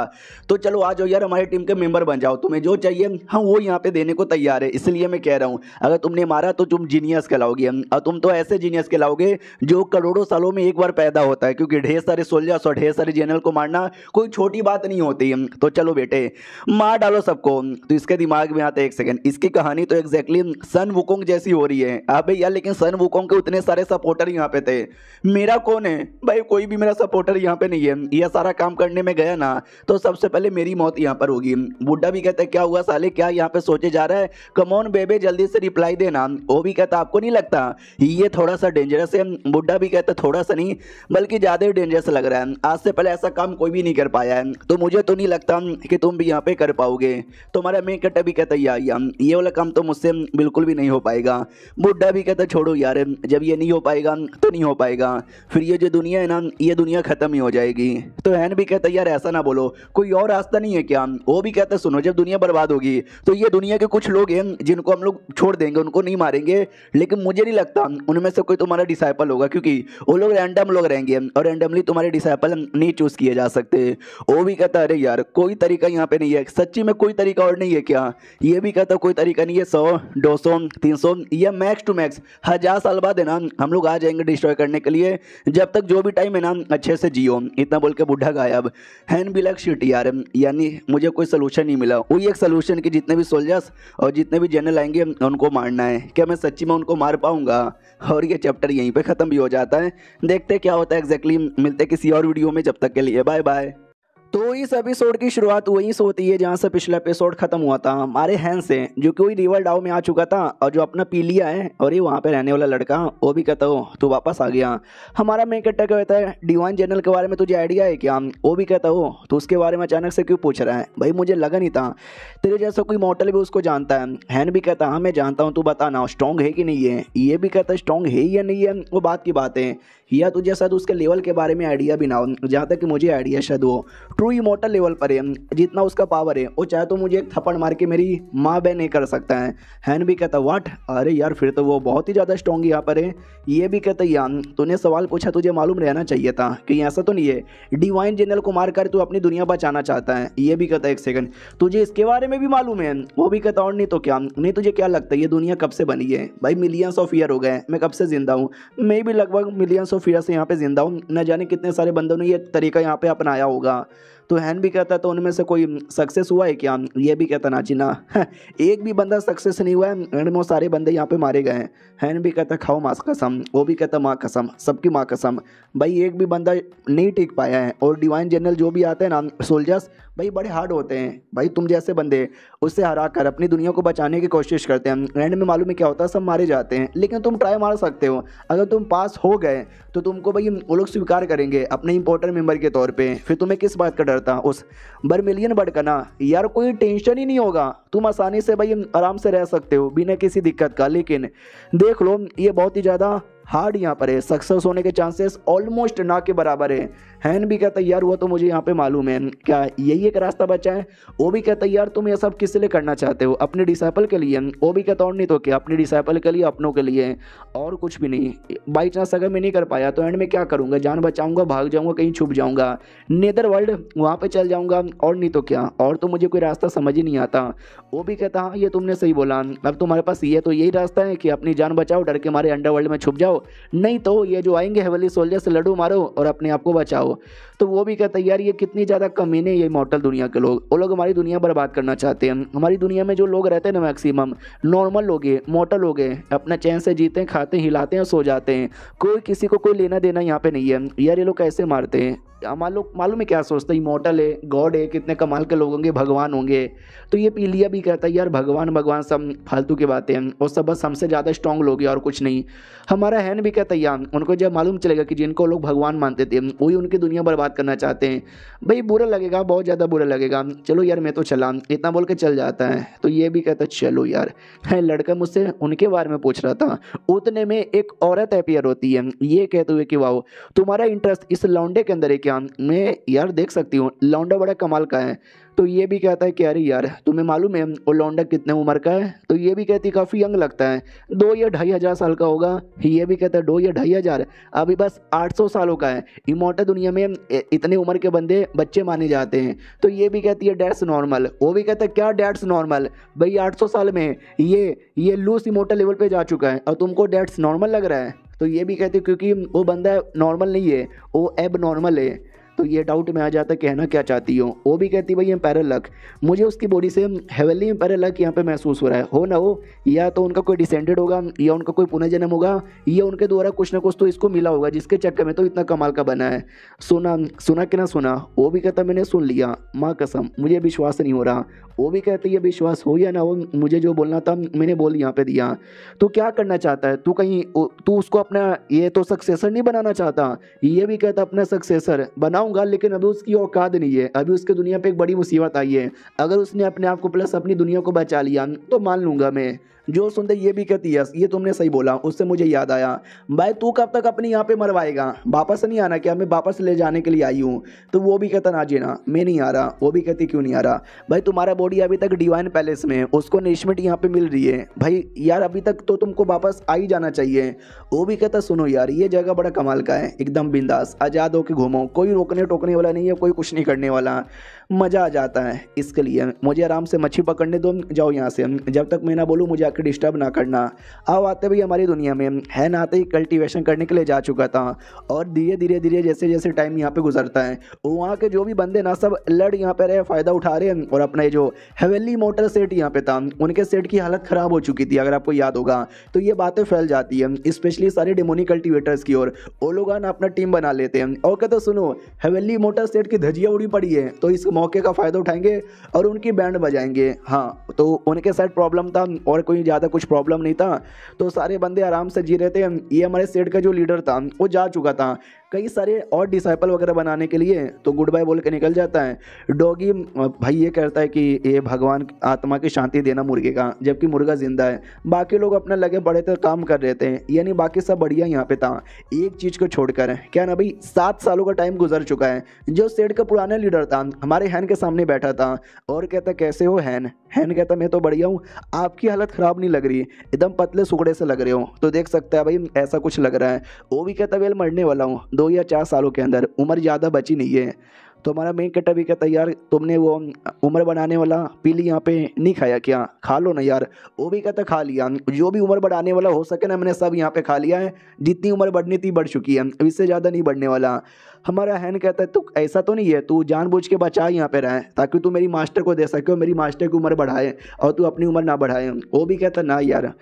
तो चलो आ जाओ यार हमारी टीम के मेंबर बन जाओ, तुम्हें जो चाहिए हम वो यहाँ पे देने को तैयार है। इसलिए मैं कह रहा हूँ अगर तुमने मारा तो तुम जीनियस कहलाओगे, और तुम तो ऐसे जीनियस कहलाओगे जो करोड़ों सालों में एक बार पैदा होता है, क्योंकि ढेर सारे सोल्जर्स और ढेर सारे जनरल को मारना कोई छोटी बात नहीं होती। तो चलो बेटे मार डालो सबको। तो इसके दिमाग में आता है एक सेकंड, इसकी कहानी तो एग्जैक्टली सन वुकोंग जैसी हो रही है। अबे यार लेकिन सन वुकोंग के उतने सारे सपोर्टर यहाँ पे थे, मेरा कौन है भाई, कोई भी मेरा सपोर्टर यहाँ पे नहीं है। ये सारा काम करने में गया ना तो सबसे पहले मेरी मौत यहाँ पर होगी। बुड्ढा भी कहता है क्या हुआ साले, क्या यहाँ पे सोचे जा रहा है, कम ऑन बेबे जल्दी से रिप्लाई देना। वो भी कहता आपको नहीं लगता ये थोड़ा सा डेंजरस है। बुड्ढा भी कहता थोड़ा सा नहीं बल्कि ज्यादा ही डेंजरस लग रहा है, आज से पहले ऐसा काम कोई भी नहीं कर पाया है, तो मुझे तो नहीं लगता कि तुम भी यहाँ पे कर पाओगे। तुम्हारा मैं कहता भी कहता ये वाला काम तो मुझसे बिल्कुल भी नहीं हो पाएगा। बुड्ढा भी कहता छोड़ो यार, जब ये नहीं हो पाएगा तो नहीं हो पाएगा, फिर ये जो दुनिया है ना ये दुनिया खत्म ही हो जाएगी। तो हैन भी कहता यार ऐसा ना बोलो, कोई और रास्ता नहीं है क्या। वो भी कहता सुनो जब दुनिया बर्बाद होगी तो ये दुनिया के कुछ लोग हैं जिनको हम लोग छोड़ देंगे, उनको नहीं मारेंगे, लेकिन मुझे नहीं लगता उनमें से कोई तुम्हारा डिसाइपल होगा, क्योंकि वो लोग रैंडम लोग रहेंगे और रैंडमली तुम्हारे डिसाइपल नहीं चूज किए जा सकते। वो भी कहता अरे यार कोई तरीका यहाँ पे नहीं है, सच्ची में कोई तरीका और नहीं है क्या। ये भी कहता कोई तरीका नहीं है, 100 200 300 या मैक्स टू मैक्स 1000 साल बाद है ना हम लोग आ जाएंगे डिस्ट्रॉय करने के लिए, जब तक जो भी टाइम है ना अच्छे से जियो। इतना बोल के बुढ़ा गायब। हैन भी लग शिट यार, यानी मुझे कोई सोल्यूशन नहीं मिला। वही एक सोल्यूशन कि जितने भी सोल्जर्स और जितने भी जनरल आएंगे उनको मारना है। क्या मैं सच्ची में उनको मार पाऊंगा। और ये चैप्टर यहीं पे ख़त्म भी हो जाता है। देखते क्या होता है एग्जैक्टली। मिलते किसी और वीडियो में, जब तक के लिए बाय बाय। तो इस एपिसोड की शुरुआत वहीं से होती है जहाँ से पिछला एपिसोड खत्म हुआ था हमारे हैंस से, जो कोई रिवर डाउ में आ चुका था और जो अपना पी लिया है और ये वहाँ पे रहने वाला लड़का वो भी कहता हो तू वापस आ गया। हमारा मेन कैरेक्टर कहता है डिवाइन जनरल के बारे में तुझे आइडिया है क्या, वो भी कहता हो तो उसके बारे में अचानक से क्यों पूछ रहा है, भाई मुझे लगा नहीं था तेरे जैसा कोई मॉडल भी उसको जानता है। हैन भी कहता हाँ मैं जानता हूँ, तू बताना स्ट्रॉन्ग है कि नहीं है। ये भी कहता स्ट्रॉन्ग है या नहीं है वो बात की बात है, या तुझे शायद उसके लेवल के बारे में आइडिया भी ना हो, जहाँ तक कि मुझे आइडिया शायद वो ट्रू इमॉर्टल लेवल पर है, जितना उसका पावर है वो चाहे तो मुझे एक थप्पड़ मार के मेरी माँ बहन नहीं कर सकता है। हैन भी कहता व्हाट, अरे यार फिर तो वो बहुत ही ज़्यादा स्ट्रॉन्ग यहाँ पर है। ये भी कहता यार तूने सवाल पूछा तुझे मालूम रहना चाहिए था कि ऐसा तो नहीं है डिवाइन जनरल को मार कर तू अपनी दुनिया बचाना चाहता है। ये भी कहता एक सेकंड तुझे इसके बारे में भी मालूम है। वो भी कहता और नहीं तो क्या, नहीं तुझे क्या लगता है ये दुनिया कब से बनी है, भाई मिलियंस ऑफ ईयर हो गए, मैं कब से जिंदा हूँ, मैं भी लगभग मिलियंस ऑफ ईयर से यहाँ पे जिंदा हूँ, न जाने कितने सारे बंदों ने ये तरीका यहाँ पे अपनाया होगा। तो हैन भी कहता तो उनमें से कोई सक्सेस हुआ है क्या। ये भी कहता ना जी ना एक भी बंदा सक्सेस नहीं हुआ है, एंड में सारे बंदे यहाँ पे मारे गए हैं। हैन भी कहता खाओ माँ कसम, वो भी कहता माँ कसम, सबकी माँ कसम, भाई एक भी बंदा नहीं टिक पाया है। और डिवाइन जनरल जो भी आते हैं ना सोल्जर्स भाई बड़े हार्ड होते हैं, भाई तुम जैसे बंदे उससे हरा कर अपनी दुनिया को बचाने की कोशिश करते हैं, एंड में मालूम है क्या होता है सब मारे जाते हैं। लेकिन तुम ट्राई मार सकते हो, अगर तुम पास हो गए तो तुमको भाई वो लोग स्वीकार करेंगे अपने इंपॉर्टेंट मेंबर के तौर पे, फिर तुम्हें किस बात का डर था उस बर्मिलियन बर्ड का ना यार, कोई टेंशन ही नहीं होगा, तुम आसानी से भाई आराम से रह सकते हो बिना किसी दिक्कत का। लेकिन देख लो ये बहुत ही ज़्यादा हार्ड यहाँ पर है, सक्सेस होने के चांसेस ऑलमोस्ट ना के बराबर है। हैन भी कहता यार वो तो मुझे यहाँ पे मालूम है, क्या यही एक रास्ता बचा है। वो भी कहता यार तुम ये सब किस लिए करना चाहते हो, अपने डिसाइपल के लिए। वो भी कहता और नहीं तो क्या, अपने डिसाइपल के लिए, अपनों के लिए, और कुछ भी नहीं। बाई चांस अगर मैं नहीं कर पाया तो एंड में क्या करूँगा, जान बचाऊंगा, भाग जाऊँगा, कहीं छुप जाऊँगा, नेदर वर्ल्ड वहाँ पर चल जाऊँगा, और नहीं तो क्या, और तो मुझे कोई रास्ता समझ ही नहीं आता। वो भी कहता हाँ ये तुमने सही बोला, अब तुम्हारे पास ये तो यही रास्ता है कि अपनी जान बचाओ, डर के मारे अंडरवर्ल्ड में छुप जाओ, नहीं तो ये जो आएंगे हेवली सोल्जर से लड़ो मारो और अपने आप को बचाओ। तो वो भी कहता है यार ये कितनी ज़्यादा कमीने ये मॉर्टल दुनिया के लोग, वो लोग हमारी दुनिया बर्बाद करना चाहते हैं। हमारी दुनिया में जो लोग रहते हैं ना मैक्सिमम नॉर्मल लोग हैं, मॉर्टल लोग हैं, अपना चैन से जीते हैं, खाते हैं, हिलाते हैं, सो जाते हैं, कोई किसी को कोई लेना देना यहाँ पे नहीं है। यार ये लोग कैसे मारते हैं, मालूम है क्या सोचते हैं, इमॉर्टल है, गॉड है, कितने कमाल के लोग होंगे, भगवान होंगे। तो ये पीलिया भी कहता है यार भगवान भगवान सब फालतू की बातें हैं, और सब बस हमसे ज़्यादा स्ट्रॉन्ग लोग हैं और कुछ नहीं। हमारा हैन भी कहता है यार उनको जब मालूम चलेगा कि जिनको लोग भगवान मानते थे वही उनकी दुनिया बर्बाद करना चाहते हैं, भाई बुरा लगेगा, बहुत ज़्यादा बुरा लगेगा। चलो यार मैं तो चला, इतना बोल के चल जाता है। तो ये भी कहता है चलो यार। है लड़का मुझसे उनके बारे में पूछ रहा था, उतने में एक औरत अपियर होती है, ये कहते हुए कि वाह तुम्हारा इंटरेस्ट इस लौंडे के अंदर है क्या। मैं यार देख सकती हूँ लौंडा बड़ा कमाल का है। तो ये भी कहता है कि अरे यार तुम्हें मालूम है वो लौंडा कितने उम्र का है। तो ये भी कहती काफ़ी यंग लगता है, 2 या 2,500 साल का होगा। ये भी कहता है 2 या 2,500, अभी बस 800 सालों का है। इमॉर्टल दुनिया में इतने उम्र के बंदे बच्चे माने जाते हैं। तो ये भी कहती है डैट्स नॉर्मल। वो भी कहता है क्या डैट्स नॉर्मल, भाई 800 साल में ये लूस इमॉर्टल लेवल पे जा चुका है और तुमको डैट्स नॉर्मल लग रहा है। तो ये भी कहती है क्योंकि वो बंदा नॉर्मल नहीं है, वो एब नॉर्मल है। तो ये डाउट में आ जाता है कहना क्या चाहती हो। वो भी कहती भाई एम्पायर लक, मुझे उसकी बॉडी से हेवनली एम्पायर लक यहाँ पे महसूस हो रहा है, हो ना हो, या तो उनका कोई डिसेंडेड होगा, या उनका कोई पुनर्जन्म होगा, या उनके द्वारा कुछ ना कुछ तो इसको मिला होगा जिसके चक्कर में तो इतना कमाल का बना है। सुना कि ना सुना। वो भी कहता मैंने सुन लिया, माँ कसम मुझे विश्वास नहीं हो रहा। वो भी कहती है विश्वास हो या ना हो, मुझे जो बोलना था मैंने बोल यहाँ पे दिया। तो क्या करना चाहता है तू उसको अपना ये तो सक्सेसर नहीं बनाना चाहता। ये भी कहता अपना सक्सेसर बनाऊंगा, लेकिन अभी उसकी औकात नहीं है, अभी उसके दुनिया पे एक बड़ी मुसीबत आई है। अगर उसने अपने आप को प्लस अपनी दुनिया को बचा लिया तो मान लूंगा मैं। जो सुनते ये भी कहती है ये तुमने सही बोला। उससे मुझे याद आया, भाई तू कब तक अपनी यहाँ पे मरवाएगा, वापस नहीं आना क्या, मैं वापस ले जाने के लिए आई हूँ। तो वो भी कहता ना जी ना मैं नहीं आ रहा। वो भी कहती क्यों नहीं आ रहा, भाई तुम्हारा बॉडी अभी तक डिवाइन पैलेस में, उसको नरिशमेंट यहाँ पे मिल रही है, भाई यार अभी तक तो तुमको वापस आ ही जाना चाहिए। वो भी कहता सुनो यार ये जगह बड़ा कमाल का है, एकदम बिंदास आज़ाद होकर घूमो, कोई रोकने टोकने वाला नहीं है, कोई कुछ नहीं करने वाला। मज़ा आ जाता है। इसके लिए मुझे आराम से मच्छी पकड़ने दो, जाओ यहाँ से, जब तक मैं ना बोलूँ मुझे आके डिस्टर्ब ना करना। अब आते भाई हमारी दुनिया में, है ना, आते ही कल्टीवेशन करने के लिए जा चुका था और धीरे धीरे धीरे जैसे जैसे टाइम यहाँ पे गुजरता है वहाँ के जो भी बंदे ना सब लड़ यहाँ पे रहे, फ़ायदा उठा रहे हैं। और अपना ये जो हवेली मोटर सेट यहाँ पे था उनके सेट की हालत ख़राब हो चुकी थी, अगर आपको याद होगा तो ये बातें फैल जाती है स्पेशली सारे डेमोनी कल्टीवेटर्स की ओर। वो लोग ना अपना टीम बना लेते हैं और कहते सुनो हवेली मोटर सेट की धजिया उड़ी पड़ी है तो इस मौके का फ़ायदा उठाएंगे और उनकी बैंड बजाएंगे। हाँ, तो उनके साथ प्रॉब्लम था और कोई ज़्यादा कुछ प्रॉब्लम नहीं था, तो सारे बंदे आराम से जी रहे थे। ये हमारे सेट का जो लीडर था वो जा चुका था कई सारे और डिसाइपल वगैरह बनाने के लिए, तो गुड बाय बोल के निकल जाता है। डॉगी भाई ये कहता है कि ये भगवान आत्मा की शांति देना मुर्गे का, जबकि मुर्गा जिंदा है। बाकी लोग अपना लगे पड़े थे, काम कर रहे थे, यानी बाकी सब बढ़िया यहाँ पे था। एक चीज़ को छोड़कर क्या ना भाई 7 सालों का टाइम गुजर चुका है। जो सेट का पुराना लीडर था हमारे हैन के सामने बैठा था और कहता कैसे हो हैन। हैन कहता मैं तो बढ़िया हूँ, आपकी हालत ख़राब नहीं लग रही, एकदम पतले सुगड़े से लग रहे हो। तो देख सकता है भाई ऐसा कुछ लग रहा है। वो भी कहता वेल मरने वाला हूँ 2 या 4 सालों के अंदर, उम्र ज़्यादा बची नहीं है। तो हमारा मेन कट्टा भी कहता यार तुमने वो उम्र बढ़ाने वाला पीली यहाँ पे नहीं खाया क्या, खा लो ना यार। वो भी कहता खा लिया, जो भी उम्र बढ़ाने वाला हो सके ना मैंने सब यहाँ पे खा लिया है, जितनी उम्र बढ़नी थी बढ़ चुकी है, इससे ज़्यादा नहीं बढ़ने वाला। हमारा हैन कहता है तू ऐसा तो नहीं है, तू जानबूझ के बचा यहाँ पे रहे ताकि तू मेरी मास्टर को दे सके और मेरी मास्टर की उम्र बढ़ाए और तू अपनी उम्र ना बढ़ाए। वो भी कहता ना यार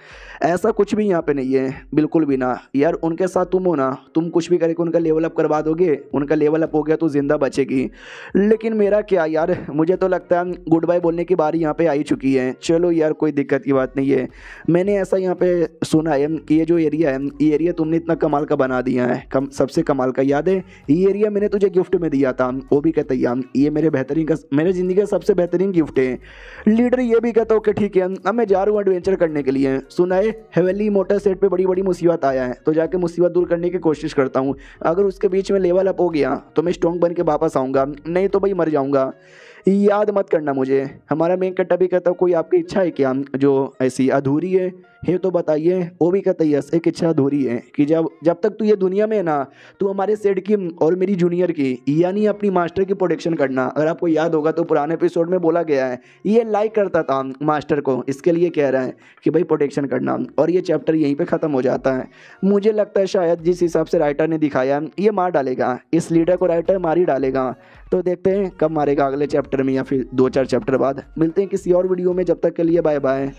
ऐसा कुछ भी यहाँ पे नहीं है, बिल्कुल भी ना यार। उनके साथ तुम हो ना, तुम कुछ भी करके उनका लेवल अप करवा दोगे, उनका लेवल अप हो गया तो जिंदा बचेगी। लेकिन मेरा क्या यार, मुझे तो लगता है गुड बाय बोलने की बारी यहाँ पे आई चुकी है। चलो यार कोई दिक्कत की बात नहीं है। मैंने ऐसा यहाँ पे सुना है कि ये जो एरिया है ये एरिया तुमने इतना कमाल का बना दिया है, सबसे कमाल का याद है ये एरिया मैंने तुझे गिफ्ट में दिया था। वो भी कहता यार ये मेरे बेहतरीन का, मेरे ज़िंदगी का सबसे बेहतरीन गिफ्ट है। लीडर ये भी कहता ओके ठीक है अब मैं जा रहा हूँ एडवेंचर करने के लिए। सुना है हवेली मोटर सेट पे बड़ी बड़ी मुसीबत आया है, तो जाके मुसीबत दूर करने की कोशिश करता हूँ। अगर उसके बीच में लेवल अप हो गया तो मैं स्ट्रॉन्ग बन के वापस आऊँगा, नहीं तो भाई मर जाऊँगा, याद मत करना मुझे। हमारा मेन कट्टा भी कहता कोई आपकी इच्छा है क्या जो ऐसी अधूरी है तो बताइए। वो भी कहता यस एक इच्छा अधूरी है कि जब तक तू ये दुनिया में है ना, तू हमारे सेट की और मेरी जूनियर की यानी अपनी मास्टर की प्रोटेक्शन करना। अगर आपको याद होगा तो पुराने एपिसोड में बोला गया है ये लाइक करता था मास्टर को, इसके लिए कह रहा है कि भाई प्रोटेक्शन करना। और ये चैप्टर यहीं पर ख़त्म हो जाता है। मुझे लगता है शायद जिस हिसाब से राइटर ने दिखाया ये मार डालेगा, इस लीडर को राइटर मार ही डालेगा। तो देखते हैं कब मारेगा, अगले चैप्टर में या फिर 2-4 चैप्टर बाद। मिलते हैं किसी और वीडियो में, जब तक के लिए बाय बाय।